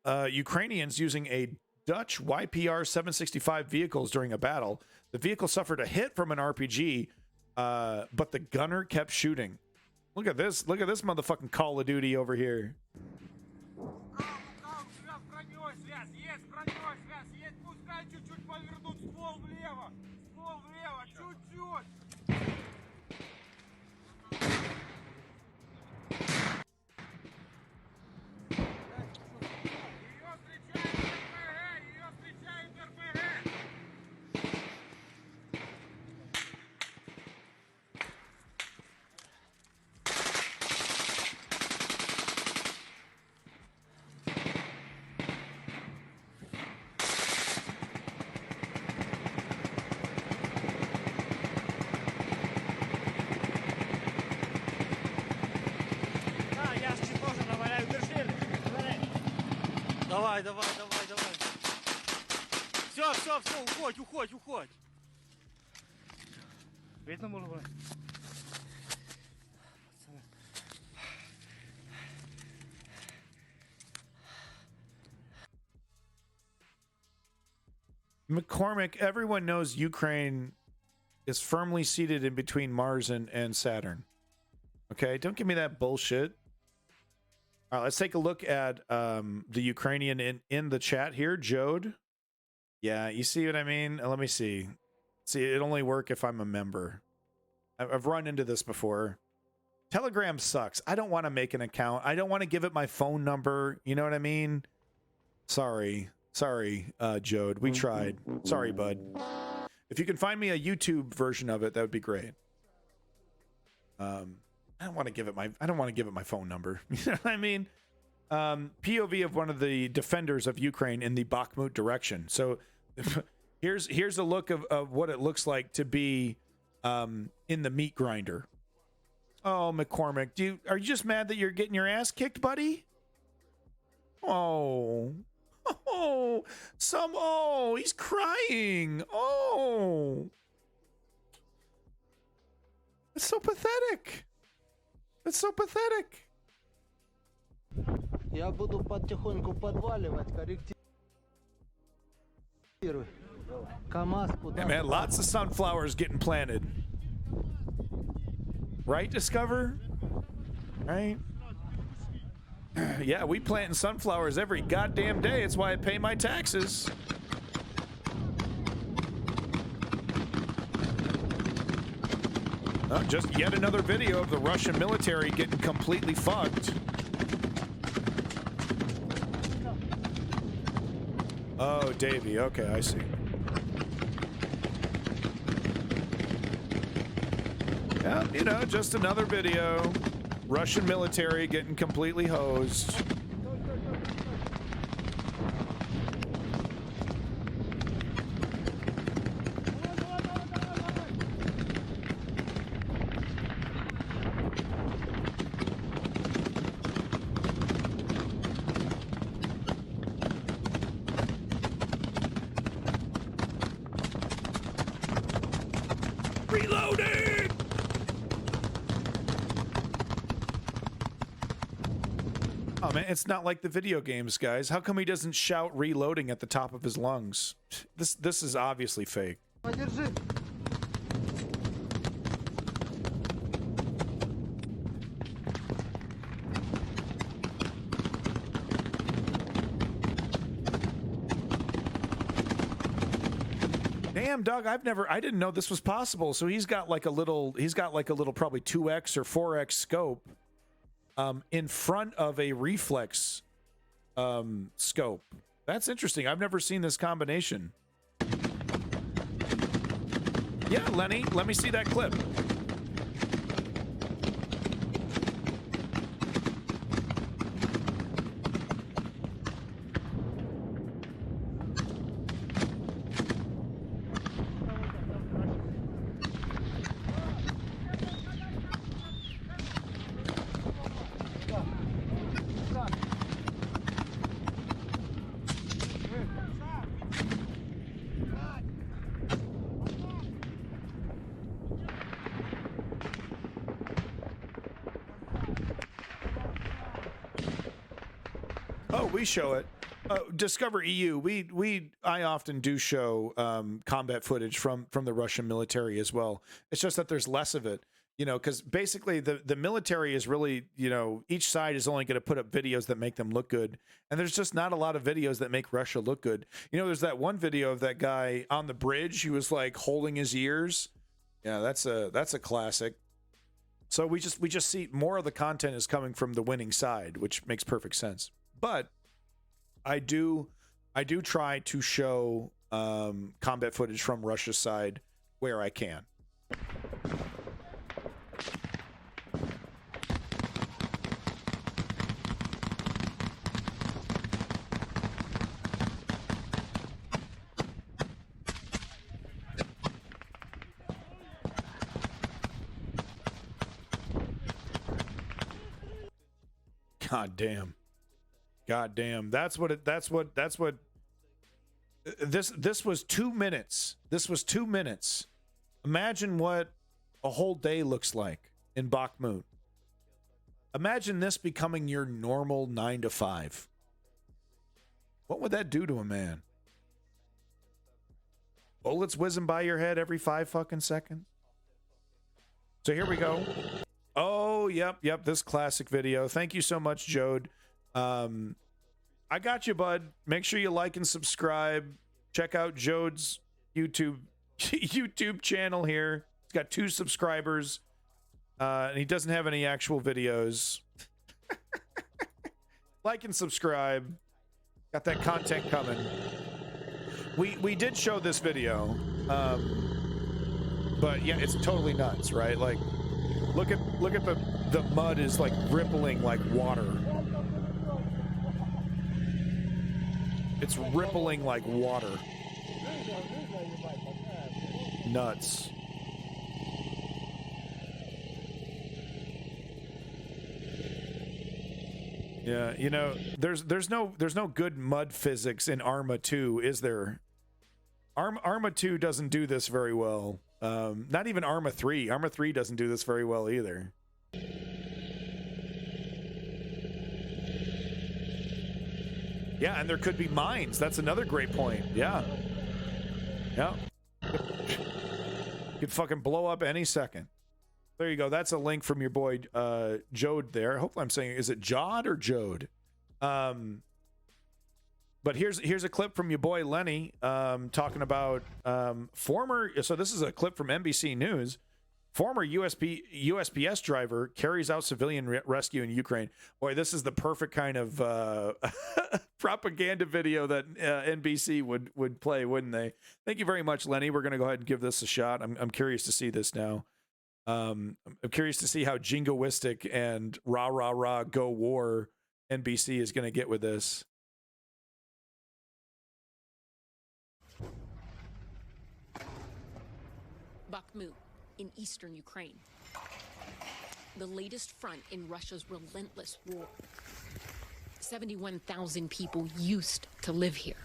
Ukrainians using a Dutch YPR 765 vehicles during a battle. The vehicle suffered a hit from an RPG, but the gunner kept shooting. Look at this. Look at this motherfucking Call of Duty over here. Давай. Все, уходь. Видно, может быть? McCormick, everyone knows Ukraine is firmly seated in between Mars and Saturn. Okay, don't give me that bullshit. All right, let's take a look at the Ukrainian in the chat here, Jode. Yeah, you see what I mean? Let me see. See, it'll only work if I'm a member. I've run into this before. Telegram sucks. I don't want to make an account. I don't want to give it my phone number. You know what I mean? Sorry, Jode. We tried. Sorry, bud. If you can find me a YouTube version of it, that would be great. I don't want to give it my phone number. You know what I mean? POV of one of the defenders of Ukraine in the Bakhmut direction. So here's a look of what it looks like to be in the meat grinder. Oh, McCormick, are you just mad that you're getting your ass kicked, buddy? Oh, he's crying. Oh, it's so pathetic. It's so pathetic. Я буду потихоньку подваливать, корректирую. КамАЗ куда? Hey man, lots of sunflowers getting planted. Right, Discover? Right? Yeah, we planting sunflowers every goddamn day. It's why I pay my taxes. Just yet another video of the Russian military getting completely fucked. Oh, Davey. Okay, I see. Yeah, you know, just another video. Russian military getting completely hosed. Reloading! Oh man, it's not like the video games, guys. How come he doesn't shout reloading at the top of his lungs? This is obviously fake. Damn, Doug, I didn't know this was possible. So he's got like a little probably 2x or 4x scope in front of a reflex scope. That's interesting. I've never seen this combination. Yeah, Lenny, let me see that clip. we show it. Discover EU. I often do show combat footage from the Russian military as well. It's just that there's less of it, you know, because basically the military is really, you know, each side is only going to put up videos that make them look good, and there's just not a lot of videos that make Russia look good. You know, there's that one video of that guy on the bridge. He was like holding his ears. Yeah, that's a classic. So we just see more of the content is coming from the winning side, which makes perfect sense. But I do try to show combat footage from Russia's side where I can. God damn. This was 2 minutes. This was 2 minutes. Imagine what a whole day looks like in Bakhmut. Imagine this becoming your normal 9 to 5. What would that do to a man? Bullets whizzing by your head every 5 fucking seconds. So here we go. Oh, yep. This classic video. Thank you so much, Jode. I got you, bud. Make sure you like and subscribe. Check out Jode's YouTube channel here. He's got 2 subscribers, and he doesn't have any actual videos. Like and subscribe. Got that content coming. We did show this video, but yeah, it's totally nuts, right? Like, look at the mud is like rippling like water. It's rippling like water. Nuts. Yeah, you know, there's no good mud physics in Arma 2, is there? Arma 2 doesn't do this very well. Not even Arma 3. Arma 3 doesn't do this very well either. Yeah, and there could be mines. That's another great point. Yeah. Could fucking blow up any second. There you go. That's a link from your boy Jode there. I hope I'm saying, is it Jod or Jode? But here's a clip from your boy Lenny talking about former. So this is a clip from NBC News. Former USPS driver carries out civilian rescue in Ukraine. Boy, this is the perfect kind of propaganda video that NBC would play, wouldn't they? Thank you very much, Lenny. We're going to go ahead and give this a shot. I'm curious to see this now. I'm curious to see how jingoistic and rah, rah, rah, go war NBC is going to get with this. Bakhmut in eastern Ukraine. The latest front in Russia's relentless war. 71,000 people used to live here.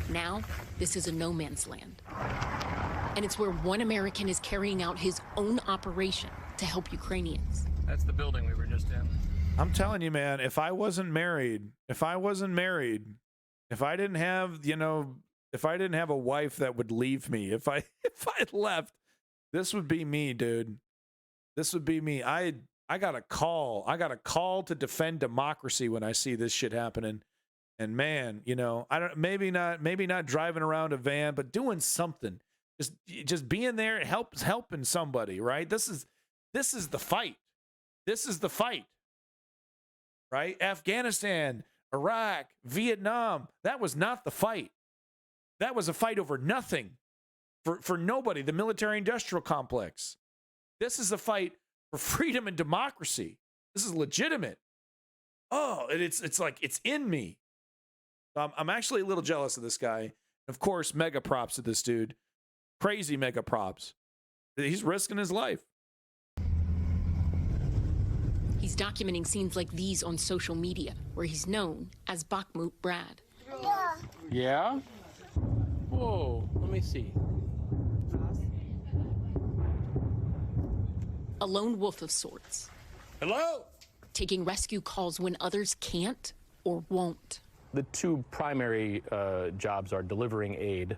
Now, this is a no man's land. And it's where one American is carrying out his own operation to help Ukrainians. That's the building we were just in. I'm telling you, man, if I didn't have, if I didn't have a wife that would leave me, if I left, this would be me, dude. This would be me. I got a call. I got a call to defend democracy when I see this shit happening. And man, maybe not driving around a van, but doing something. Just being there, helping somebody, right? This is the fight. This is the fight. Right? Afghanistan, Iraq, Vietnam, that was not the fight. That was a fight over nothing. For nobody, the military-industrial complex. This is a fight for freedom and democracy. This is legitimate. Oh, and it's like it's in me. I'm actually a little jealous of this guy. Of course, mega props to this dude. Crazy mega props. He's risking his life. He's documenting scenes like these on social media, where he's known as Bakhmut Brad. Yeah? Whoa, let me see. A lone wolf of sorts. Hello? Taking rescue calls when others can't. or won't. The two primary jobs are delivering aid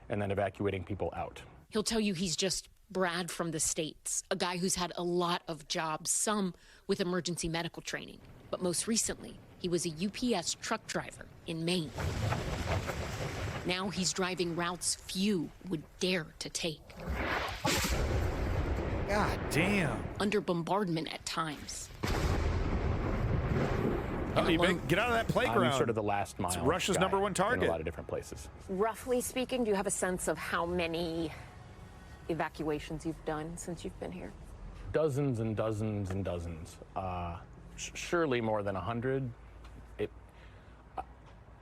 and then evacuating people out. He'll tell you he's just Brad from the States, a guy who's had a lot of jobs, some with emergency medical training. But most recently, he was a UPS truck driver in Maine. Now he's driving routes few would dare to take. God damn. Under bombardment at times. Get out of that playground. I'm sort of the last mile. It's Russia's guy #1 target. in a lot of different places. Roughly speaking, do you have a sense of how many evacuations you've done since you've been here? Dozens and dozens and dozens. Surely more than 100.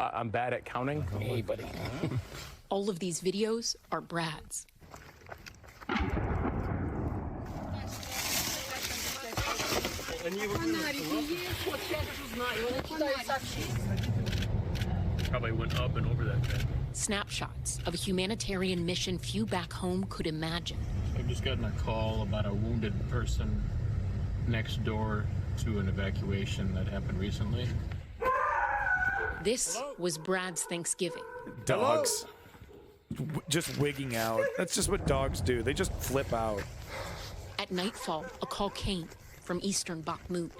I'm bad at counting. Hey, buddy. All of these videos are Brad's. Probably went up and over that bed. Snapshots of a humanitarian mission few back home could imagine. I've just gotten a call about a wounded person next door to an evacuation that happened recently. This was Brad's Thanksgiving. Dogs. Just wigging out. That's just what dogs do. They just flip out. At nightfall, a call came from eastern Bakhmut.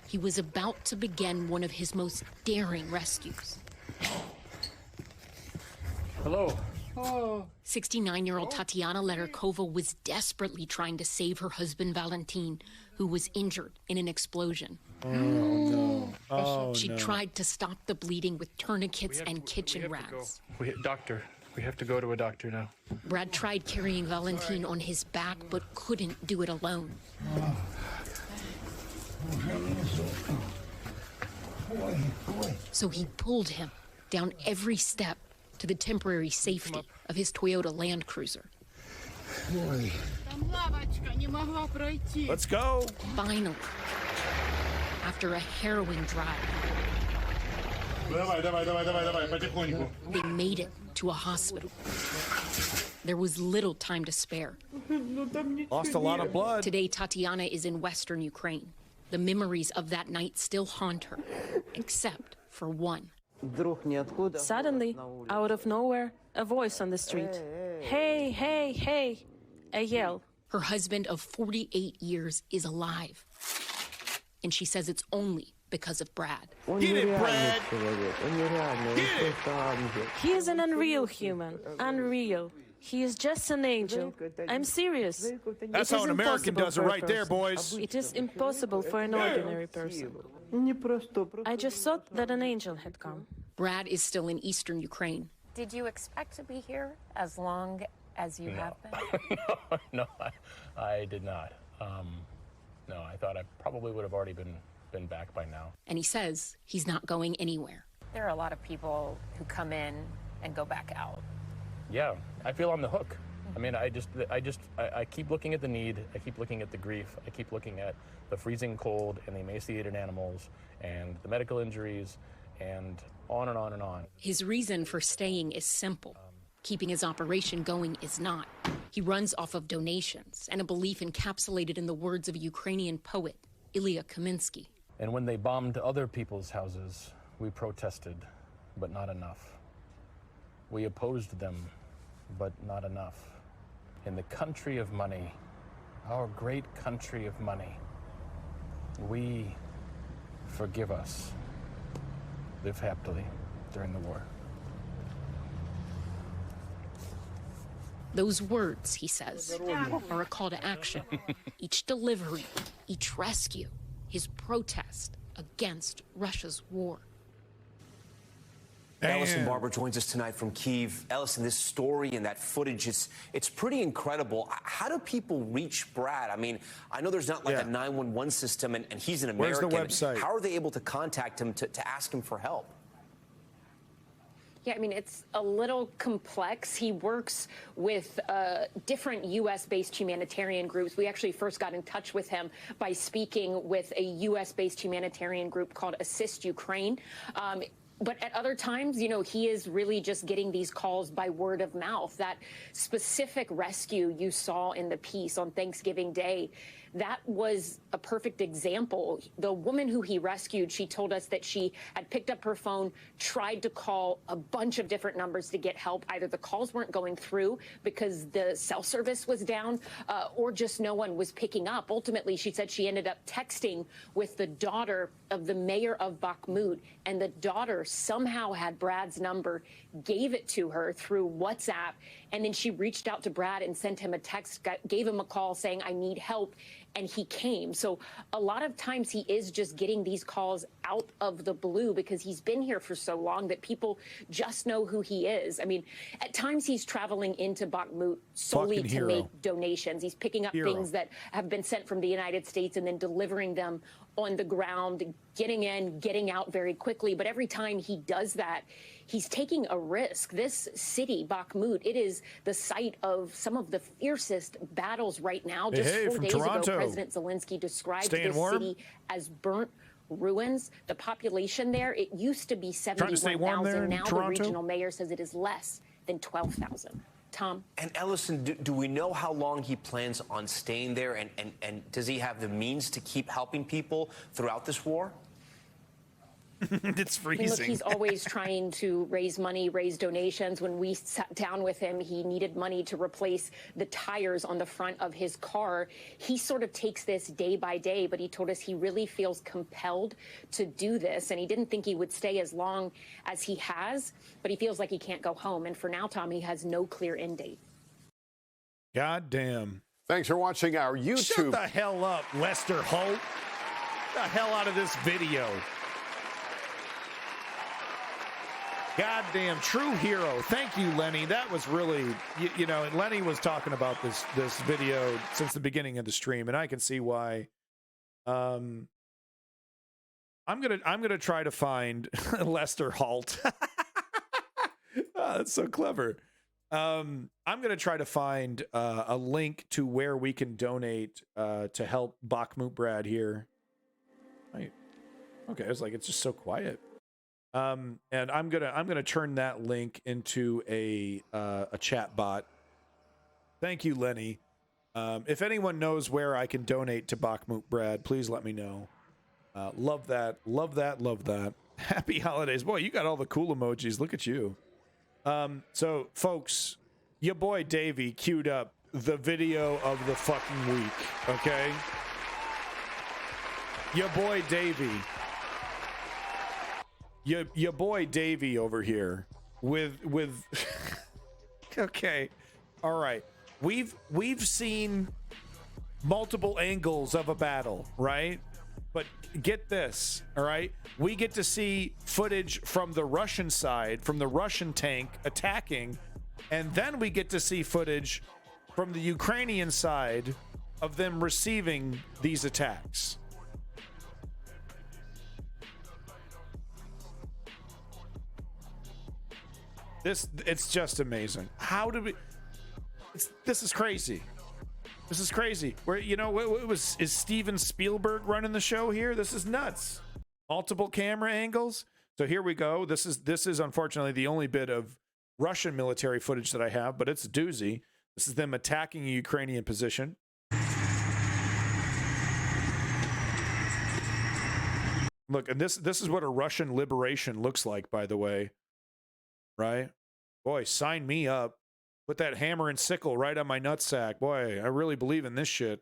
He was about to begin one of his most daring rescues. Hello. Oh. 69-year-old Tatiana Leterkova was desperately trying to save her husband Valentin, who was injured in an explosion. Oh, no. Oh, she no. tried to stop the bleeding with tourniquets and kitchen rags. Doctor. We have to go to a doctor now. Brad tried carrying Valentin on his back, but couldn't do it alone. So he pulled him down every step to the temporary safety of his Toyota Land Cruiser. Let's go. Finally, after a harrowing drive, they made it to a hospital. There was little time to spare. Lost a lot of blood. Today, Tatiana is in western Ukraine. The memories of that night still haunt her, except for one. Suddenly, out of nowhere, a voice on the street. Hey, hey, hey, a yell. Her husband of 48 years is alive. And she says it's only because of Brad. Get it, Brad! Get it! He is an unreal human. Unreal. He is just an angel. I'm serious. That's how an American does it right there, boys. It is impossible for an ordinary person. I just thought that an angel had come. Brad is still in eastern Ukraine. Did you expect to be here as long as you have been? No, I did not. No, I thought I probably would have already been back by now. And he says he's not going anywhere. There are a lot of people who come in and go back out. Yeah, I feel on the hook. I mean, I keep looking at the need. I keep looking at the grief. I keep looking at the freezing cold and the emaciated animals and the medical injuries and on and on and on. His reason for staying is simple. Keeping his operation going is not. He runs off of donations and a belief encapsulated in the words of a Ukrainian poet, Ilya Kaminsky. And when they bombed other people's houses, we protested, but not enough. We opposed them, but not enough. In the country of money, our great country of money, we, forgive us, live happily during the war. Those words, he says, are a call to action. Each delivery, each rescue, his protest against Russia's war. Ellison Barber joins us tonight from Kyiv. Ellison, this story and that footage, it's pretty incredible. How do people reach Brad? I mean, I know there's not like a 911 system, and he's an American. Where's the website? How are they able to contact him to ask him for help? Yeah, I mean, it's a little complex. He works with different U.S.-based humanitarian groups. We actually first got in touch with him by speaking with a U.S.-based humanitarian group called Assist Ukraine. But at other times, you know, he is really just getting these calls by word of mouth. That specific rescue you saw in the piece on Thanksgiving Day, that was a perfect example. The woman who he rescued, she told us that she had picked up her phone, tried to call a bunch of different numbers to get help. Either the calls weren't going through because the cell service was down, or just no one was picking up. Ultimately, she said she ended up texting with the daughter of the mayor of Bakhmut, and the daughter somehow had Brad's number, gave it to her through WhatsApp, and then she reached out to Brad and sent him a text, gave him a call saying, I need help, and he came. So a lot of times he is just getting these calls out of the blue because he's been here for so long that people just know who he is. I mean, at times he's traveling into Bakhmut solely to make donations. He's picking up things that have been sent from the United States and then delivering them on the ground, getting in, getting out very quickly. But every time he does that, he's taking a risk. This city, Bakhmut, it is the site of some of the fiercest battles right now. Just 4 days ago, President Zelensky described this city as burnt ruins. The population there, it used to be 71,000. Now the regional mayor says it is less than 12,000. Tom? And Ellison, do we know how long he plans on staying there? And does he have the means to keep helping people throughout this war? It's freezing. Look, he's always trying to raise money, raise donations. When we sat down with him, he needed money to replace the tires on the front of his car. He sort of takes this day by day, but he told us he really feels compelled to do this. And he didn't think he would stay as long as he has, but he feels like he can't go home. And for now, Tom, he has no clear end date. God damn. Thanks for watching our YouTube. Shut the hell up, Lester Holt. Get the hell out of this video. Goddamn true hero. Thank you, Lenny. That was really, you know, Lenny was talking about this video since the beginning of the stream, and I can see why. I'm gonna try to find Lester Holt. Oh, that's so clever. I'm gonna try to find a link to where we can donate to help Bakhmut Brad here. Right. Okay, I was like, it's just so quiet. And I'm gonna turn that link into a chat bot. Thank you, Lenny. If anyone knows where I can donate to Bakhmut Brad, please let me know. Love that, love that, love that. Happy holidays, boy! You got all the cool emojis. Look at you. So, folks, your boy Davey queued up the video of the fucking week. Okay, your boy Davey. Your boy Davey over here with okay, all right. We've seen multiple angles of a battle, right? But get this, all right? We get to see footage from the Russian side, from the Russian tank attacking, and then we get to see footage from the Ukrainian side of them receiving these attacks. It's just amazing. How did we? This is crazy. This is crazy. Where is Steven Spielberg running the show here? This is nuts. Multiple camera angles. So here we go. This is unfortunately the only bit of Russian military footage that I have, but it's a doozy. This is them attacking a Ukrainian position. Look, and this is what a Russian liberation looks like, by the way. Right? Boy, sign me up. Put that hammer and sickle right on my nutsack. Boy, I really believe in this shit.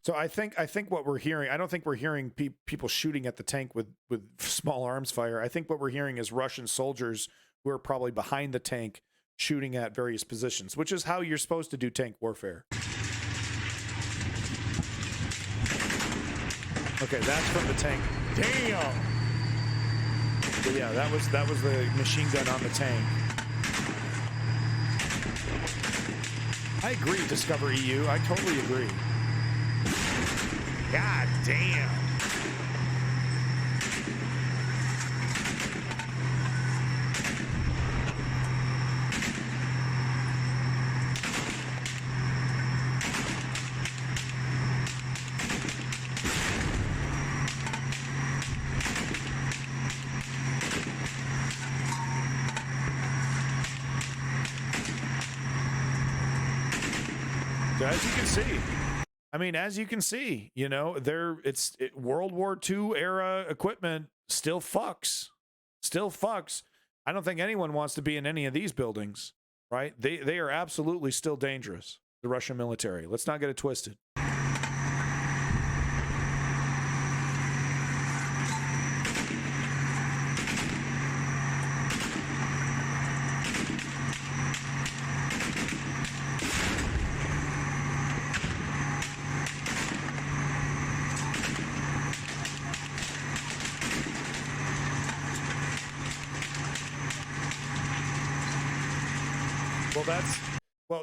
So I think what we're hearing, I don't think we're hearing people shooting at the tank with small arms fire. I think what we're hearing is Russian soldiers who are probably behind the tank shooting at various positions, which is how you're supposed to do tank warfare. Okay, that's from the tank. Damn! But yeah, that was the machine gun on the tank. I agree, Discover EU. I totally agree. God damn. So as you can see, I mean, as you can see, you know, World War II era equipment still fucks. I don't think anyone wants to be in any of these buildings, right? They are absolutely still dangerous, the Russian military. Let's not get it twisted.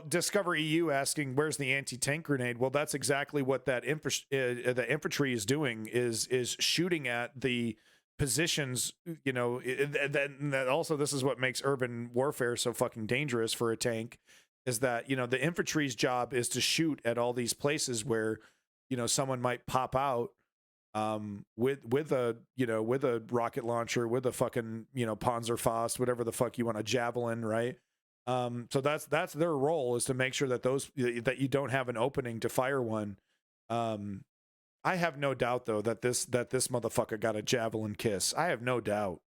Discover EU asking where's the anti-tank grenade. Well, that's exactly what that the infantry is doing, is shooting at the positions, you know. That also, this is what makes urban warfare so fucking dangerous for a tank, is that, you know, the infantry's job is to shoot at all these places where, you know, someone might pop out with a rocket launcher, with a fucking, you know, Panzerfaust, whatever the fuck you want, a javelin, right? So that's their role, is to make sure that that you don't have an opening to fire one. I have no doubt though that this motherfucker got a javelin kiss. I have no doubt.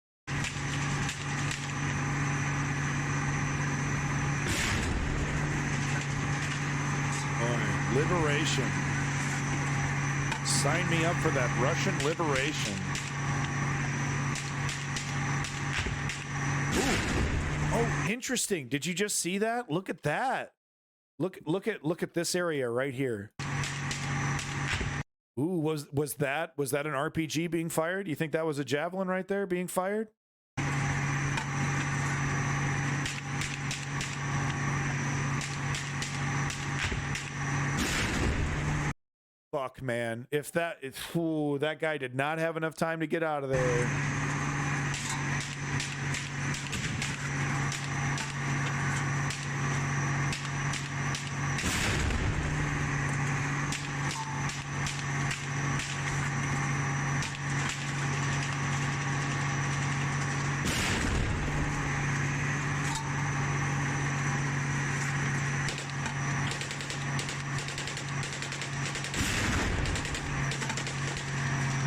Liberation. Sign me up for that Russian liberation. Ooh. Oh, interesting. Did you just see that? Look at that. Look at this area right here. Ooh, was that an RPG being fired? You think that was a javelin right there being fired? Fuck, man. If that guy did not have enough time to get out of there.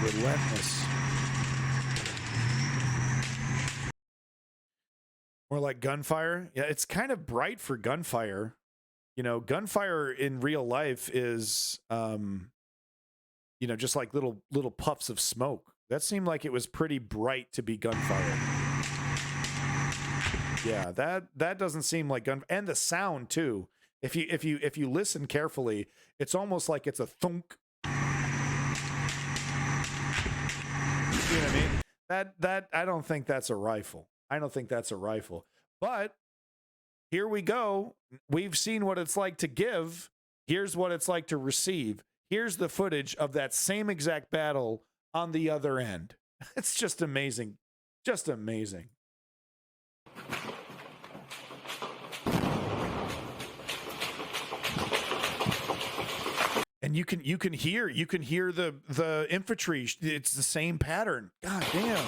Relentless. More like gunfire. Yeah, it's kind of bright for gunfire. You know, gunfire in real life is, you know, just like little puffs of smoke. That seemed like it was pretty bright to be gunfire. Yeah, that doesn't seem like gun. And the sound too. If you listen carefully, it's almost like it's a thunk. You know what I mean? That I don't think that's a rifle. I don't think that's a rifle. But here we go. We've seen what it's like to give. Here's what it's like to receive. Here's the footage of that same exact battle on the other end. It's just amazing. Just amazing. And you can hear the infantry. It's the same pattern. God damn.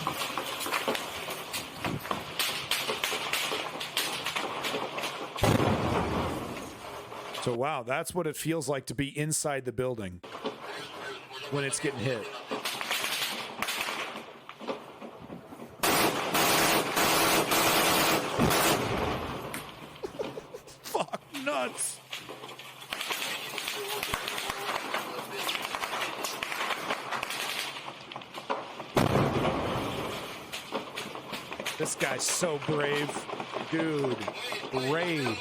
So wow, that's what it feels like to be inside the building when it's getting hit. Fuck nuts. This guy's so brave. Dude, brave.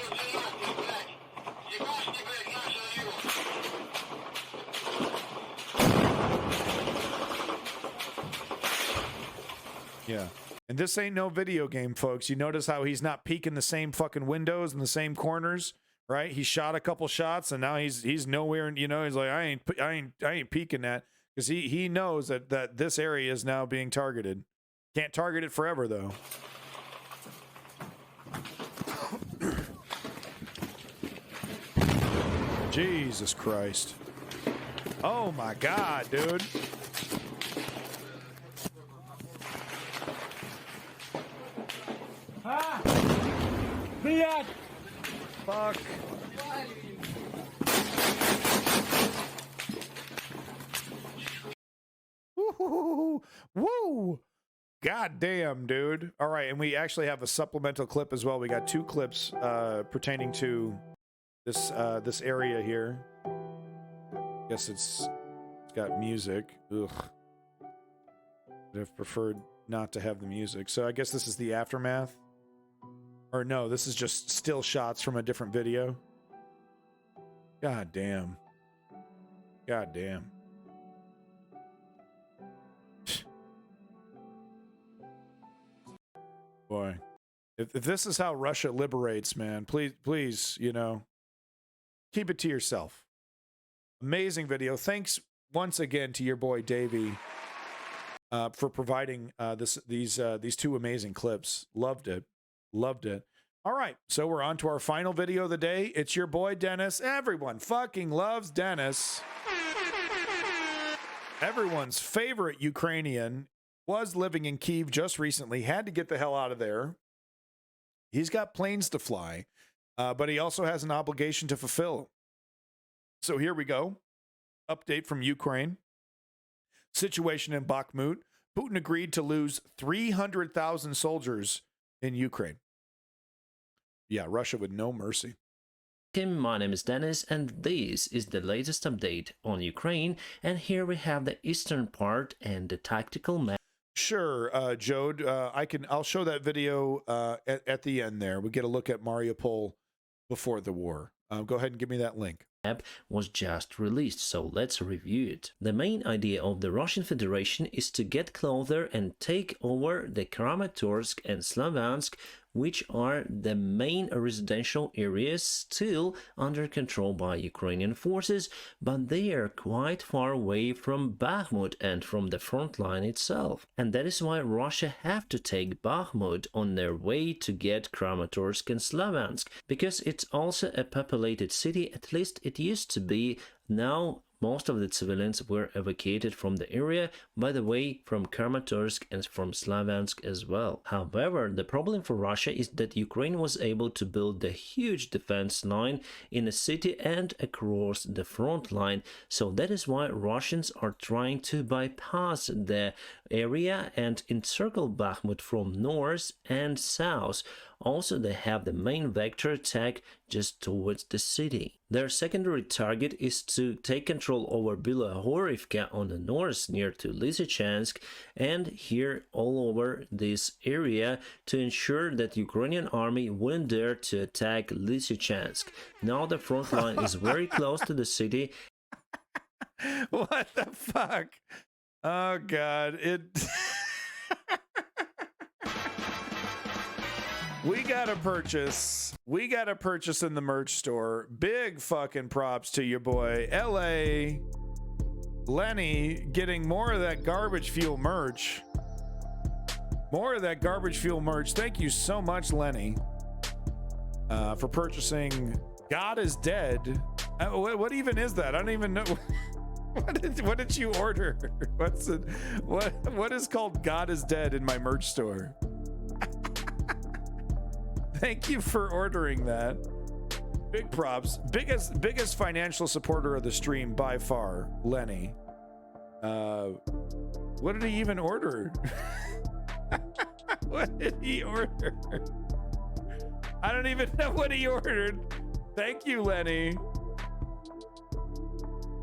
Yeah. And this ain't no video game, folks. You notice how he's not peeking the same fucking windows and the same corners, right? He shot a couple shots and now he's nowhere, you know, he's like, I ain't peeking that, because he knows that this area is now being targeted. Can't target it forever though. Jesus Christ. Oh my God, dude. Блядь! Fuck. Woo! God damn, dude. All right, and we actually have a supplemental clip as well. We got 2 clips pertaining to this this area here. Guess it's got music. Ugh. I'd have preferred not to have the music. So I guess this is the aftermath. Or no, this is just still shots from a different video. God damn. God damn. Boy. If this is how Russia liberates, man, please, you know, keep it to yourself. Amazing video. Thanks once again to your boy Davey for providing these 2 amazing clips. Loved it. Loved it. All right, so we're on to our final video of the day. It's your boy Dennis. Everyone fucking loves Dennis. Everyone's favorite Ukrainian was living in Kyiv just recently, had to get the hell out of there. He's got planes to fly, but he also has an obligation to fulfill. So here we go. Update from Ukraine. Situation in Bakhmut. Putin agreed to lose 300,000 soldiers in Ukraine. Yeah, Russia with no mercy. My name is Dennis, and this is the latest update on Ukraine. And here we have the eastern part and the tactical map. Sure, Jode. I'll show that video at the end there. We get a look at Mariupol before the war. Go ahead and give me that link. Was just released, so let's review it. The main idea of the Russian Federation is to get closer and take over the Kramatorsk and Slavansk, which are the main residential areas still under control by Ukrainian forces, but they are quite far away from Bakhmut and from the front line itself. And that is why Russia have to take Bakhmut on their way to get Kramatorsk and Slavansk, because it's also a populated city, at least it used to be. Now most of the civilians were evacuated from the area, by the way, from Kramatorsk and from Slavansk as well. However, the problem for Russia is that Ukraine was able to build a huge defense line in the city and across the front line, so that is why Russians are trying to bypass the area and encircle Bakhmut from north and south. Also, they have the main vector attack just towards the city. Their secondary target is to take control over Bilohorivka on the north near to Lysychansk, and here all over this area to ensure that Ukrainian army wouldn't dare to attack Lysychansk. Now the front line is very close to the city. What the fuck? Oh God, We gotta purchase in the merch store. Big fucking props to your boy LA Lenny getting more of that garbage fuel merch. Thank you so much, Lenny, for purchasing God is Dead. What even is that? I don't even know. What did you order? What is called God is Dead in my merch store? Thank you for ordering that. Big props. Biggest financial supporter of the stream by far, Lenny. What did he even order? What did he order? I don't even know what he ordered. Thank you, Lenny.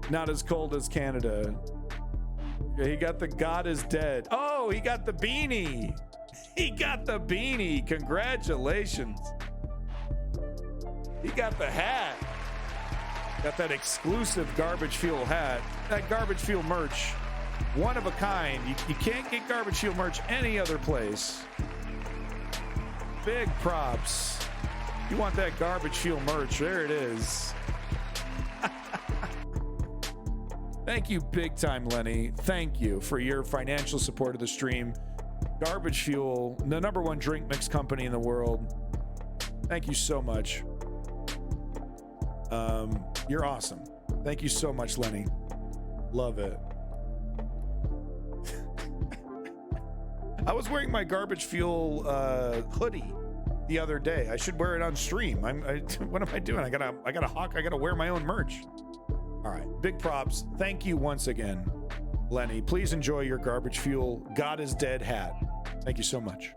Not as cold as Canada. He got the God is Dead. Oh, he got the beanie. He got the beanie. Congratulations. He got the hat. Got that exclusive Garbage Fuel hat. That Garbage Fuel merch. One of a kind. You can't get Garbage Fuel merch any other place. Big props. You want that Garbage Fuel merch. There it is. Thank you big time, Lenny. Thank you for your financial support of the stream. Garbage Fuel, the #1 drink mix company in the world. Thank you so much. You're awesome. Thank you so much, Lenny. Love it. I was wearing my Garbage Fuel hoodie the other day. I should wear it on stream. What am I doing? I gotta wear my own merch. All right, big props. Thank you once again, Lenny, please enjoy your garbage fuel God is dead hat. Thank you so much.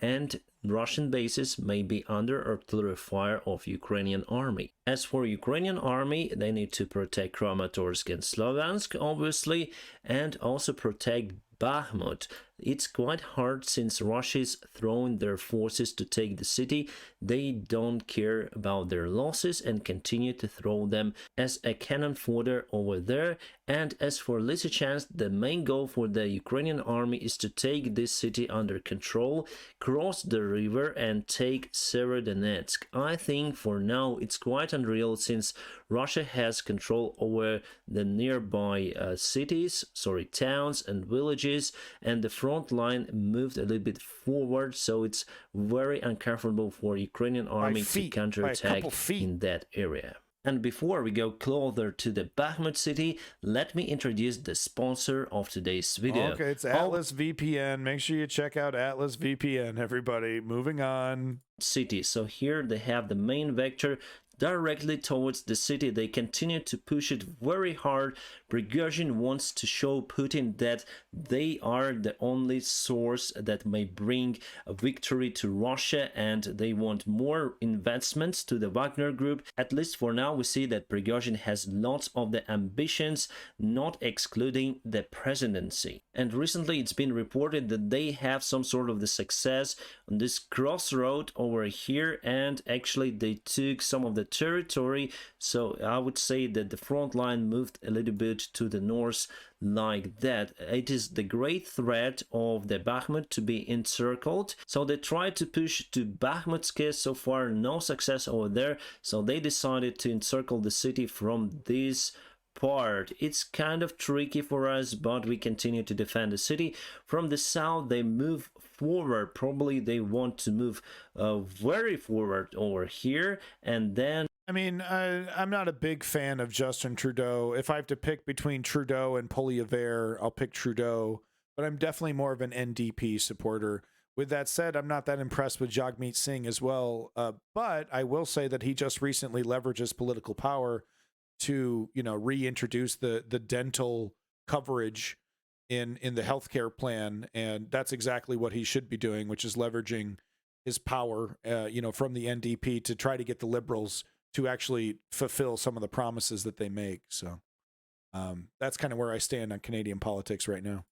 And Russian bases may be under artillery fire of Ukrainian army. As for Ukrainian army, they need to protect Kramatorsk and Sloviansk, obviously, and also protect Bakhmut. It's quite hard since Russia is throwing their forces to take the city. They don't care about their losses and continue to throw them as a cannon fodder over there. And as for Lysychansk, the main goal for the Ukrainian army is to take this city under control, cross the river and take Severodonetsk. I think for now it's quite unreal since Russia has control over the nearby towns and villages, and the front line moved a little bit forward, so it's very uncomfortable for Ukrainian army to counterattack in that area. And before we go closer to the Bakhmut city, let me introduce the sponsor of today's video. Okay, it's Atlas VPN. Make sure you check out Atlas VPN, everybody. Moving on. City. So here they have the main vector directly towards the city. They continue to push it very hard. Prigozhin wants to show Putin that they are the only source that may bring a victory to Russia, and they want more investments to the Wagner group. At least for now, we see that Prigozhin has lots of the ambitions, not excluding the presidency. And recently it's been reported that they have some sort of the success on this crossroad over here, and actually they took some of the territory. So I would say that the front line moved a little bit to the north like that. It is the great threat of the Bakhmut to be encircled. So they tried to push to Bakhmutsk. So far no success over there. So they decided to encircle the city from this part. It's kind of tricky for us, but we continue to defend the city. From the south they move forward. Probably they want to move very forward over here, and then I mean, I'm not a big fan of Justin Trudeau. If I have to pick between Trudeau and Poilievre, I'll pick Trudeau, but I'm definitely more of an NDP supporter. With that said, I'm not that impressed with Jagmeet Singh as well, but I will say that he just recently leverages political power to, you know, reintroduce the dental coverage in the healthcare plan, and that's exactly what he should be doing, which is leveraging his power, you know, from the NDP to try to get the Liberals to actually fulfill some of the promises that they make. So that's kind of where I stand on Canadian politics right now.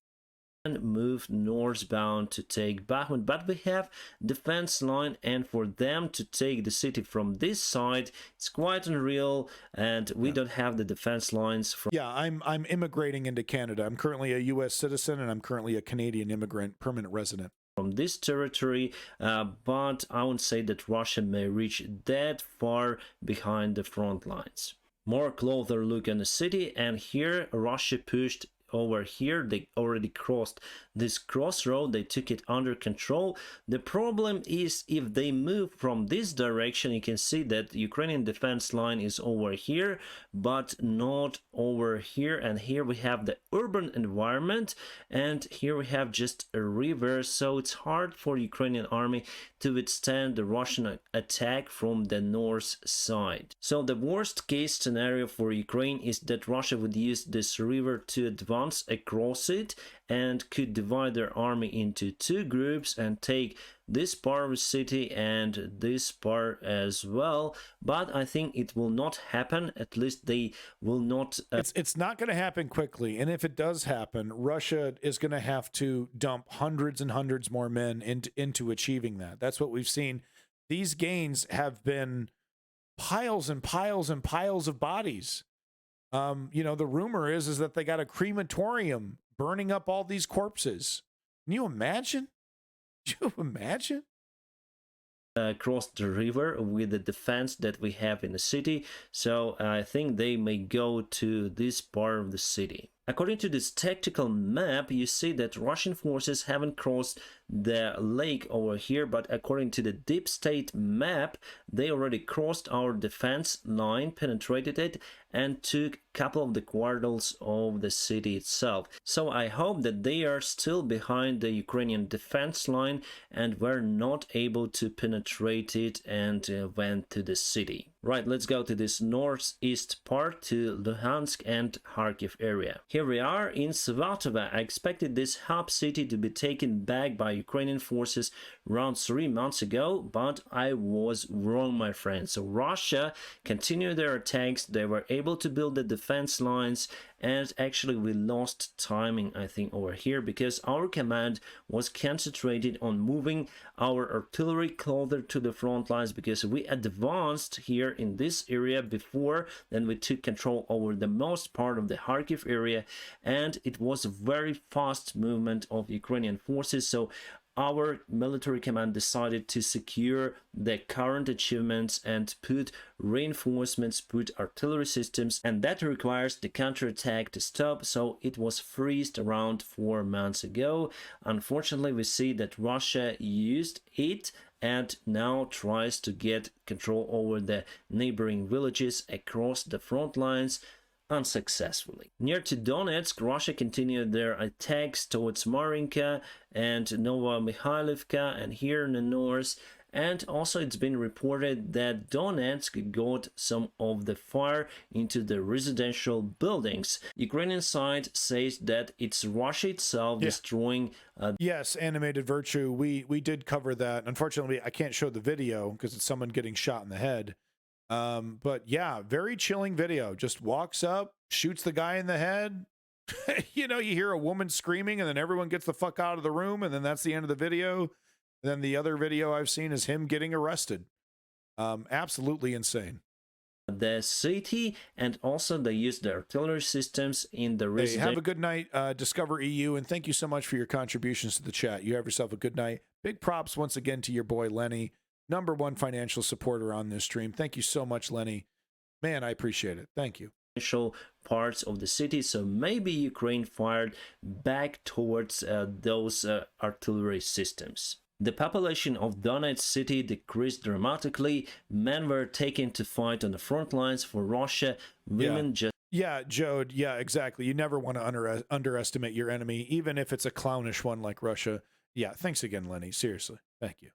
Move northbound to take Bakhmut, but we have defense line, and for them to take the city from this side, it's quite unreal, and we don't have the defense lines from I'm immigrating into Canada. I'm currently a US citizen, and I'm currently a Canadian immigrant, permanent resident from this territory, but I wouldn't say that Russia may reach that far behind the front lines. More closer look at the city, and here Russia pushed over here. They already crossed this crossroad, they took it under control. The problem is if they move from this direction, you can see that the Ukrainian defense line is over here but not over here, and here we have the urban environment, and here we have just a river, so it's hard for Ukrainian army to withstand the Russian attack from the north side. So the worst case scenario for Ukraine is that Russia would use this river to advance across it and could divide their army into two groups and take this part of the city and this part as well. But I think it will not happen. At least they will not. It's not going to happen quickly. And if it does happen, Russia is going to have to dump hundreds and hundreds more men into achieving that. That's what we've seen. These gains have been piles and piles and piles of bodies. You know, the rumor is that they got a crematorium burning up all these corpses. Can you imagine? Can you imagine? Across the river with the defense that we have in the city, so I think they may go to this part of the city. According to this tactical map, you see that Russian forces haven't crossed the lake over here, but according to the deep state map, they already crossed our defense line, penetrated it, and took a couple of the quarters of the city itself. So I hope that they are still behind the Ukrainian defense line and were not able to penetrate it and went to the city. Right, let's go to this northeast part, to Luhansk and Kharkiv area. Here we are in Svatova. I expected this hub city to be taken back by Ukrainian forces around 3 months ago, but I was wrong, my friends. So Russia continued their attacks. They were able to build the defense lines, and actually we lost timing, I think, over here, because our command was concentrated on moving our artillery closer to the front lines, because we advanced here in this area before then we took control over the most part of the Kharkiv area, and it was a very fast movement of Ukrainian forces. So our military command decided to secure the current achievements and put reinforcements, put artillery systems, and that requires the counterattack to stop. So it was freezed around 4 months ago. Unfortunately, we see that Russia used it and now tries to get control over the neighboring villages across the front lines unsuccessfully. Near to Donetsk, Russia continued their attacks towards Marinka and Novomikhailivka, and here in the north. And also it's been reported that Donetsk got some of the fire into the residential buildings. Ukrainian side says that it's Russia itself destroying. Yes, Animated Virtue, we did cover that. Unfortunately, I can't show the video because it's someone getting shot in the head. But yeah, very chilling video. Just walks up, shoots the guy in the head. You know, you hear a woman screaming, and then everyone gets the fuck out of the room, and then that's the end of the video. Then the other video I've seen is him getting arrested. Absolutely insane. The city, and also they use the artillery systems in the residential. Hey, have a good night, Discover EU, and thank you so much for your contributions to the chat. You have yourself a good night. Big props once again to your boy Lenny, #1 financial supporter on this stream. Thank you so much, Lenny. Man, I appreciate it. Thank you. Parts of the city, so maybe Ukraine fired back towards those artillery systems. The population of Donetsk city decreased dramatically. Men were taken to fight on the front lines for Russia. Women just... Yeah, Jode. Yeah, exactly. You never want to underestimate your enemy, even if it's a clownish one like Russia. Yeah, thanks again, Lenny. Seriously. Thank you.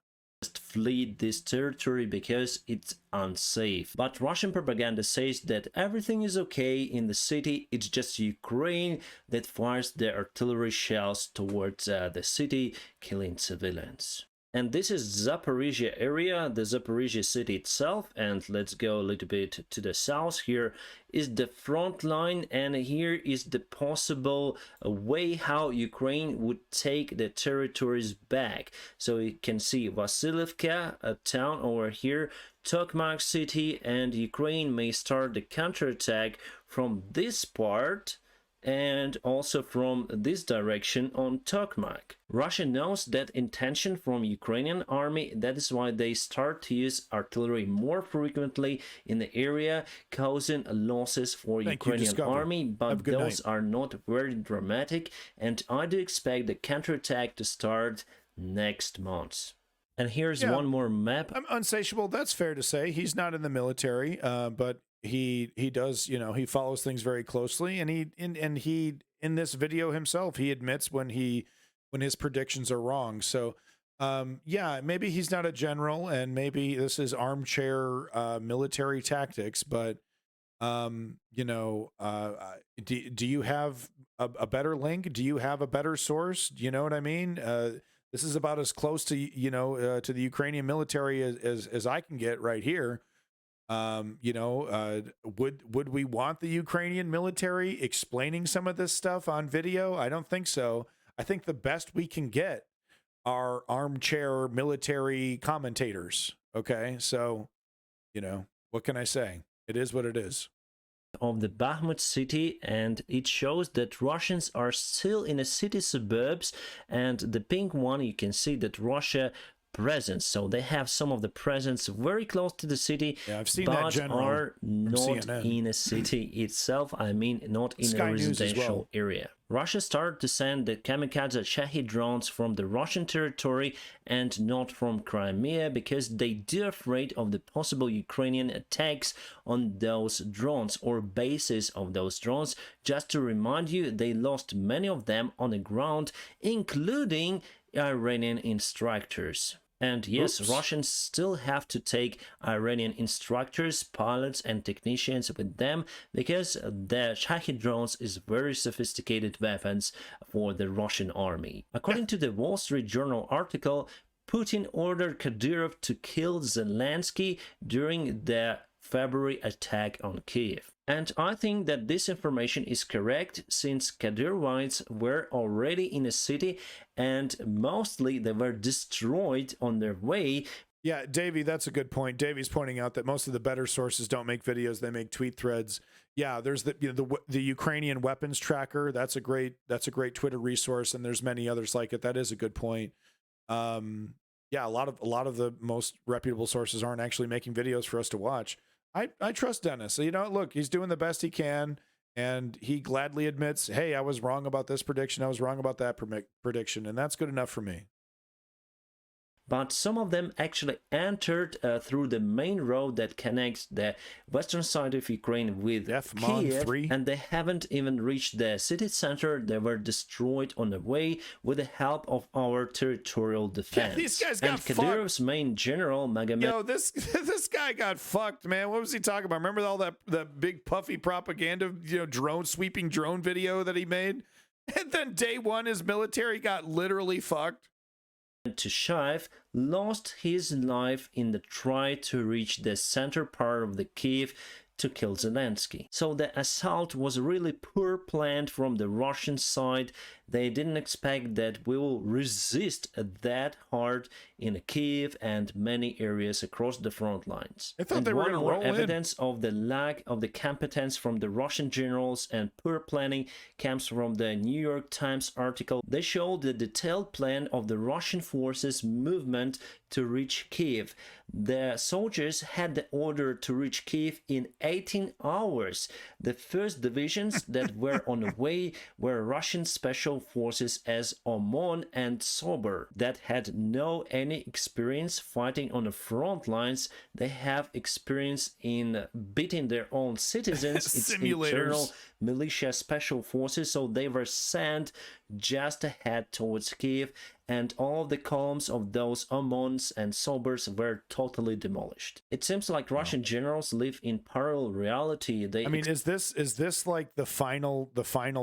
Flee this territory because it's unsafe. But Russian propaganda says that everything is okay in the city. It's just Ukraine that fires the artillery shells towards the city, killing civilians. And this is Zaporizhia area, the Zaporizhia city itself. And let's go a little bit to the south. Here is the front line, and here is the possible way how Ukraine would take the territories back. So you can see Vasilivka, a town over here, Tokmak city, and Ukraine may start the counterattack from this part and also from this direction on Tokmak. Russia knows that intention from Ukrainian army. That is why they start to use artillery more frequently in the area, causing losses for Ukrainian army, but those are not very dramatic, and I do expect the counterattack to start next month. And here's one more map. I'm Unsatiable, that's fair to say. He's not in the military, but he does, you know, he follows things very closely, and he in this video himself, he admits when his predictions are wrong. So yeah, maybe he's not a general, and maybe this is armchair military tactics, but you know, do you have a better link? Do you have a better source? Do you know what I mean? This is about as close to, you know, to the Ukrainian military as I can get right here. You know, would we want the Ukrainian military explaining some of this stuff on video? I don't think so. I think the best we can get are armchair military commentators. Okay, so, you know, what can I say? It is what it is. Of the Bakhmut city, and it shows that Russians are still in the city suburbs, and the pink one, you can see that Russia presence. So they have some of the presence very close to the city, I've seen but that general are from not CNN. in a city itself. I mean, not in Sky a News as residential well. area. Russia started to send the kamikaze Shahed drones from the Russian territory and not from Crimea because they do afraid of the possible Ukrainian attacks on those drones or bases of those drones. Just to remind you, they lost many of them on the ground, including Iranian instructors. And yes, Oops. Russians still have to take Iranian instructors, pilots and technicians with them because the Shahed drones is very sophisticated weapons for the Russian army. According to the Wall Street Journal article, Putin ordered Kadyrov to kill Zelensky during the February attack on Kiev. And I think that this information is correct since Kadyrovites were already in a city and mostly they were destroyed on their way. Yeah, Davey, that's a good point. Davey's pointing out that most of the better sources don't make videos; they make tweet threads. Yeah, there's the Ukrainian weapons tracker. That's a great Twitter resource, and there's many others like it. That is a good point. Yeah, a lot of the most reputable sources aren't actually making videos for us to watch. I trust Dennis. So, look, he's doing the best he can, and he gladly admits, hey, I was wrong about this prediction. I was wrong about that prediction, and that's good enough for me. But some of them actually entered through the main road that connects the western side of Ukraine with Kiev, and they haven't even reached the city center. They were destroyed on the way with the help of our territorial defense. Yeah, these guys got fucked. Kadyrov's main general, Magomed... Yo, this guy got fucked, man. What was he talking about? Remember all that big puffy propaganda, sweeping drone video that he made? And then day one, his military got literally fucked. Tushayev lost his life in the try to reach the center part of the Kiev to kill Zelensky. So the assault was really poor planned from the Russian side. They didn't expect that we will resist that hard in Kiev and many areas across the front lines. I thought and they were one going to more roll evidence of the lack of the competence from the Russian generals and poor planning comes from the New York Times article. They showed the detailed plan of the Russian forces movement to reach Kiev. The soldiers had the order to reach Kiev in 18 hours. The first divisions that were on the way were Russian special forces as Omon and Sober that had no any experience fighting on the front lines. They have experience in beating their own citizens. It's internal militia special forces, so they were sent just ahead towards Kiev, and all the columns of those Omons and Sobers were totally demolished. It seems like Russian generals live in parallel reality. I mean, is this like the final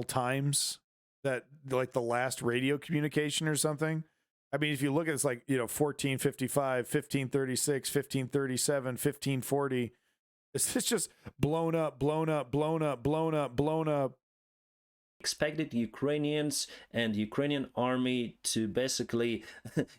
times, that like the last radio communication or something? I mean, if you look at it, it's like 1455, 1536, 1537, 1540. It's just blown up. Expected Ukrainians and Ukrainian army to basically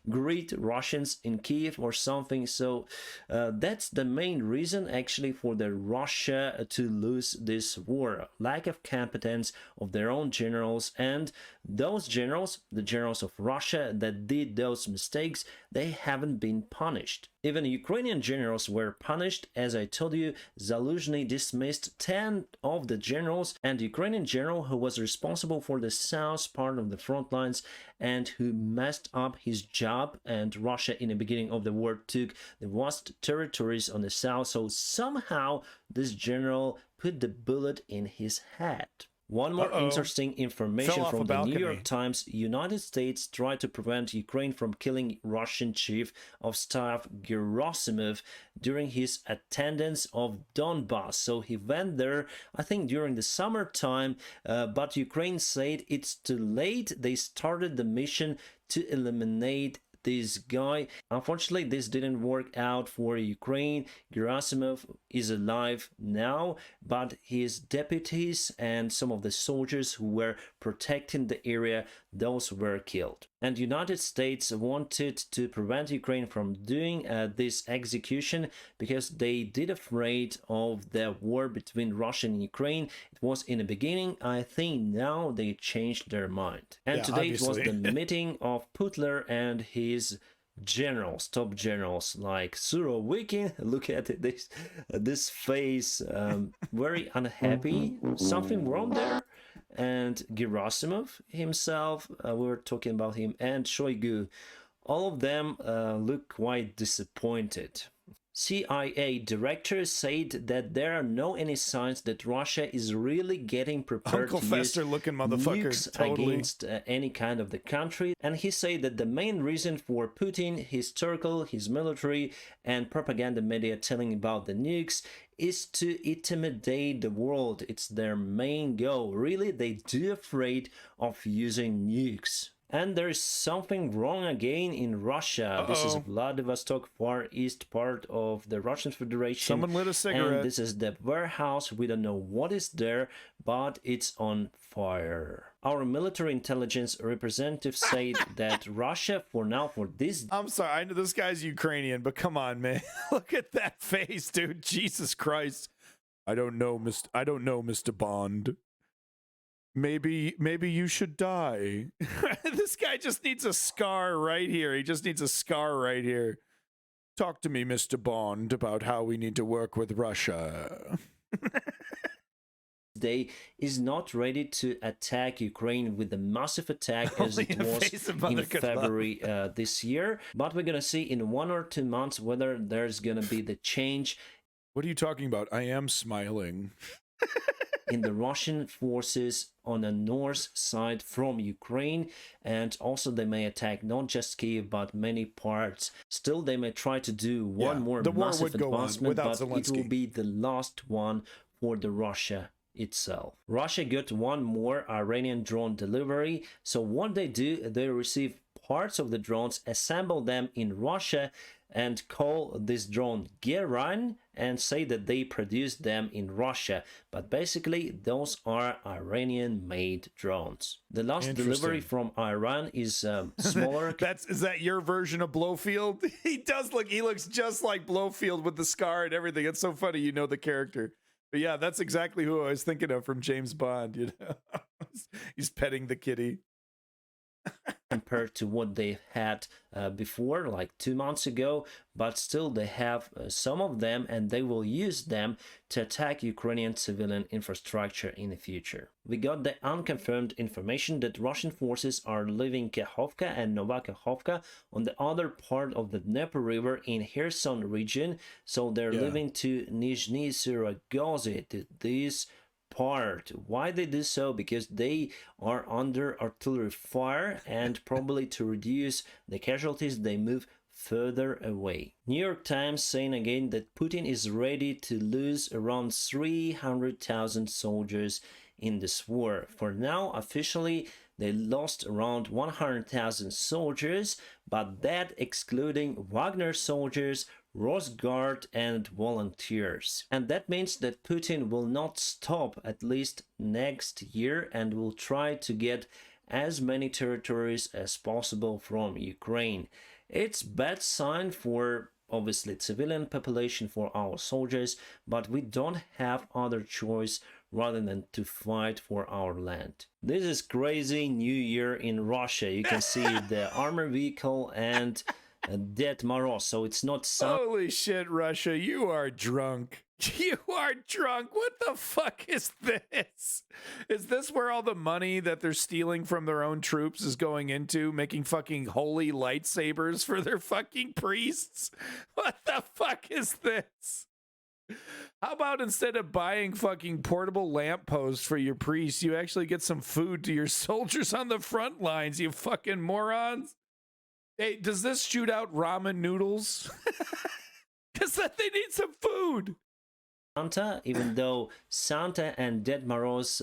greet Russians in Kiev or something. So that's the main reason actually for the Russia to lose this war. Lack of competence of their own generals, and those generals, the generals of Russia that did those mistakes, they haven't been punished. Even Ukrainian generals were punished. As I told you, Zaluzhny dismissed 10 of the generals, and the Ukrainian general who was responsible for the south part of the front lines and who messed up his job, and Russia in the beginning of the war took the vast territories on the south, so somehow this general put the bullet in his head. One more interesting information from the New York Times. United States tried to prevent Ukraine from killing Russian Chief of Staff Gerasimov during his attendance of Donbass. So he went there, I think, during the summertime, but Ukraine said it's too late. They started the mission to eliminate this guy. Unfortunately, this didn't work out for Ukraine. Gerasimov is alive now, but his deputies and some of the soldiers who were protecting the area, those were killed. And the United States wanted to prevent Ukraine from doing this execution because they did afraid of the war between Russia and Ukraine. It was in the beginning. I think now they changed their mind. And today it was the meeting of Putler and his generals, top generals like Surovikin. Look at this face, very unhappy. Something wrong there. And Gerasimov himself, we were talking about him, and Shoigu. All of them look quite disappointed. CIA director said that there are no any signs that Russia is really getting prepared Uncle to Fester use looking motherfucker, nukes totally. against any kind of the country. And he said that the main reason for Putin, his circle, his military and propaganda media telling about the nukes is to intimidate the world. It's their main goal. Really, they do afraid of using nukes. And there is something wrong again in Russia. This is Vladivostok, far east part of the Russian Federation. Someone lit a cigarette. And this is the warehouse. We don't know what is there, but it's on fire. Our military intelligence representative said that Russia, for now, for this... I'm sorry, I know this guy's Ukrainian, but come on, man. Look at that face, dude. Jesus Christ. I don't know, Mr. Bond. Maybe you should die. This guy just needs a scar right here. He just needs a scar right here. Talk to me, Mr. Bond, about how we need to work with Russia. Day is not ready to attack Ukraine with the massive attack as it was in February this year. But we're gonna see in 1 or 2 months whether there's gonna be the change. What are you talking about? I am smiling. In the Russian forces on the north side from Ukraine, and also they may attack not just Kyiv but many parts. Still, they may try to do one more massive advancement, but it will be the last one for the Russia itself. Russia got one more Iranian drone delivery, so what they do, they receive parts of the drones, assemble them in Russia, and call this drone Geran and say that they produced them in Russia. But basically, those are Iranian-made drones. The last delivery from Iran is smaller. Is that your version of Blofeld? He looks just like Blofeld with the scar and everything. It's so funny, you know the character. But yeah, that's exactly who I was thinking of from James Bond, you know. He's petting the kitty. Compared to what they had before, like 2 months ago, but still they have some of them, and they will use them to attack Ukrainian civilian infrastructure in the future. We got the unconfirmed information that Russian forces are leaving Kakhovka and Novakakhovka on the other part of the Dnieper River in Kherson region, so they're leaving to Nizhny Surogosy, to this part. Why they do so? Because they are under artillery fire, and probably to reduce the casualties they move further away. New York Times saying again that Putin is ready to lose around 300,000 soldiers in this war. For now, officially, they lost around 100,000 soldiers, but that excluding Wagner soldiers, Rosguard and volunteers. And that means that Putin will not stop at least next year and will try to get as many territories as possible from Ukraine. It's bad sign for obviously civilian population, for our soldiers, but we don't have other choice rather than to fight for our land. This is crazy New Year in Russia. You can see the armor vehicle and Ded Moroz, so it's not some... Holy shit, Russia, you are drunk. You are drunk. What the fuck is this? Is this where all the money that they're stealing from their own troops is going into? Making fucking holy lightsabers for their fucking priests? What the fuck is this? How about instead of buying fucking portable lampposts for your priests, you actually get some food to your soldiers on the front lines, you fucking morons? Hey, does this shoot out ramen noodles? Because they need some food. Santa, even though Santa and Ded Moroz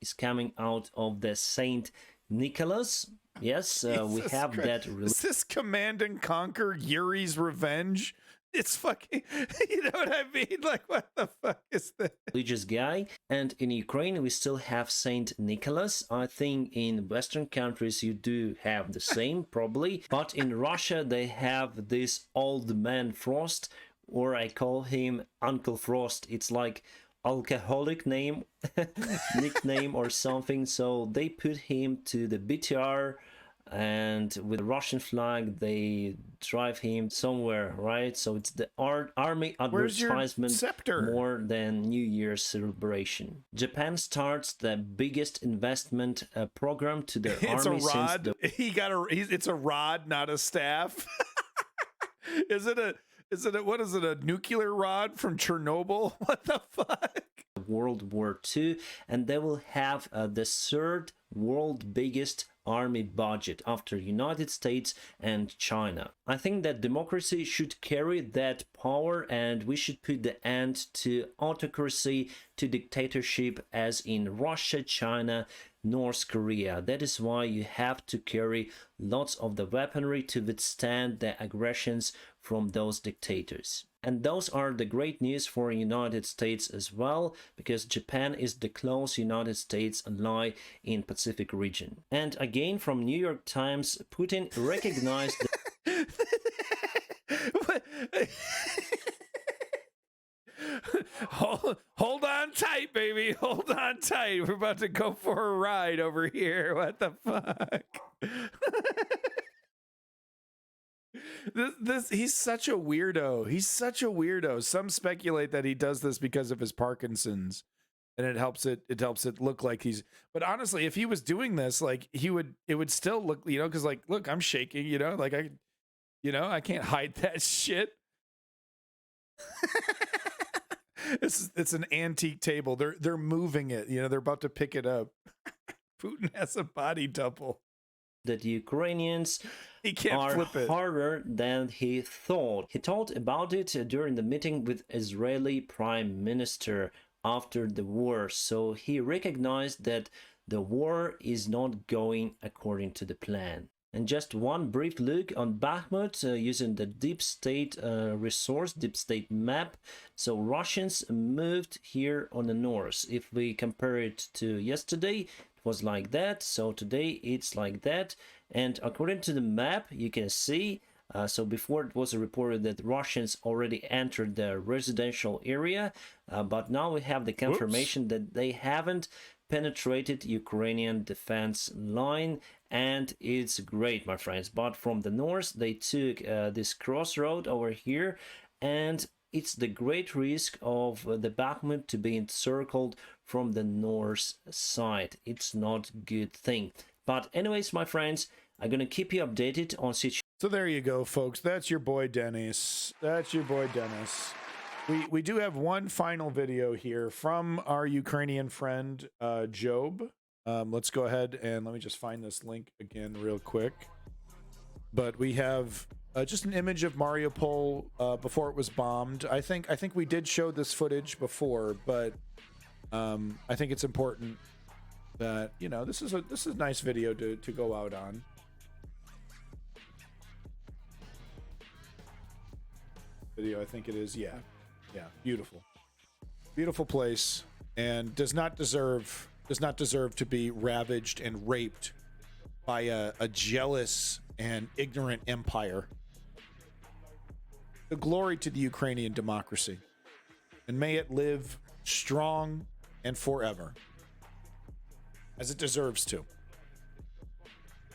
is coming out of the Saint Nicholas. Yes, we have that. Is this Command and Conquer Yuri's Revenge? It's fucking, you know what I mean? Like, what the fuck is this? Religious guy. And in Ukraine, we still have Saint Nicholas. I think in Western countries, you do have the same, probably. But in Russia, they have this old man Frost, or I call him Uncle Frost. It's like alcoholic name, nickname or something. So they put him to the BTR and with the Russian flag they drive him somewhere, right? So it's the army advertisement more than New Year's celebration. Japan starts the biggest investment program to their army It's a rod. It's a rod, not a staff. Is it what is it, a nuclear rod from Chernobyl? What the fuck? World War II, and they will have the third world biggest army budget after United States and China. I think that democracy should carry that power, and we should put the end to autocracy, to dictatorship, as in Russia, China, North Korea. That is why you have to carry lots of the weaponry to withstand the aggressions from those dictators. And those are the great news for United States as well, because Japan is the close United States ally in Pacific region. And again, from New York Times, Putin recognized Hold on tight, baby. Hold on tight. We're about to go for a ride over here. What the fuck? He's such a weirdo. He's such a weirdo. Some speculate that he does this because of his Parkinson's, and it helps it look like he's. But honestly, if he was doing this, like it would still look, because like, look, I'm shaking, like I can't hide that shit. It's an antique table. They're moving it. They're about to pick it up. Putin has a body double. That the Ukrainians are harder than he thought. He talked about it during the meeting with Israeli Prime Minister after the war. So he recognized that the war is not going according to the plan. And just one brief look on Bakhmut using the Deep State resource, Deep State map. So Russians moved here on the north. If we compare it to yesterday, it was like that. So today it's like that. And according to the map, you can see, so before it was reported that Russians already entered the residential area, but now we have the confirmation that they haven't penetrated Ukrainian defense line, and it's great, my friends. But from the north, they took this crossroad over here, and it's the great risk of the Bakhmut to be encircled from the north side. It's not a good thing. But anyways, my friends, I'm gonna keep you updated on situation. So there you go, folks. That's your boy Dennis. That's your boy Dennis. We do have one final video here from our Ukrainian friend, Job. Let's go ahead and let me just find this link again real quick. But we have just an image of Mariupol before it was bombed. I think we did show this footage before, but I think it's important that this is a nice video to go out on. Video, I think it is. Yeah, beautiful place, and does not deserve to be ravaged and raped by a jealous and ignorant empire. The glory to the Ukrainian democracy, and may it live strong and forever, as it deserves to.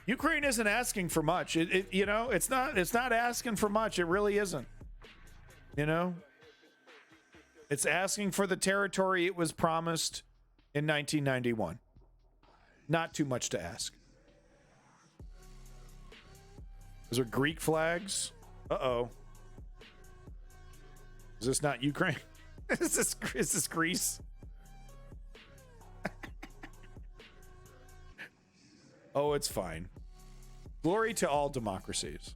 Ukraine isn't asking for much. It's not asking for much. It really isn't. It's asking for the territory it was promised in 1991. Not too much to ask. Those are Greek flags. Uh-oh. Is this not Ukraine? Is this Greece? Oh, it's fine. Glory to all democracies.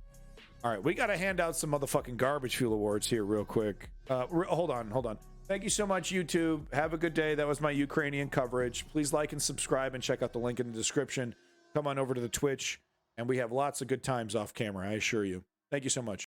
All right, we got to hand out some motherfucking garbage fuel awards here real quick. Hold on. Thank you so much, YouTube. Have a good day. That was my Ukrainian coverage. Please like and subscribe and check out the link in the description. Come on over to the Twitch, and we have lots of good times off camera, I assure you. Thank you so much.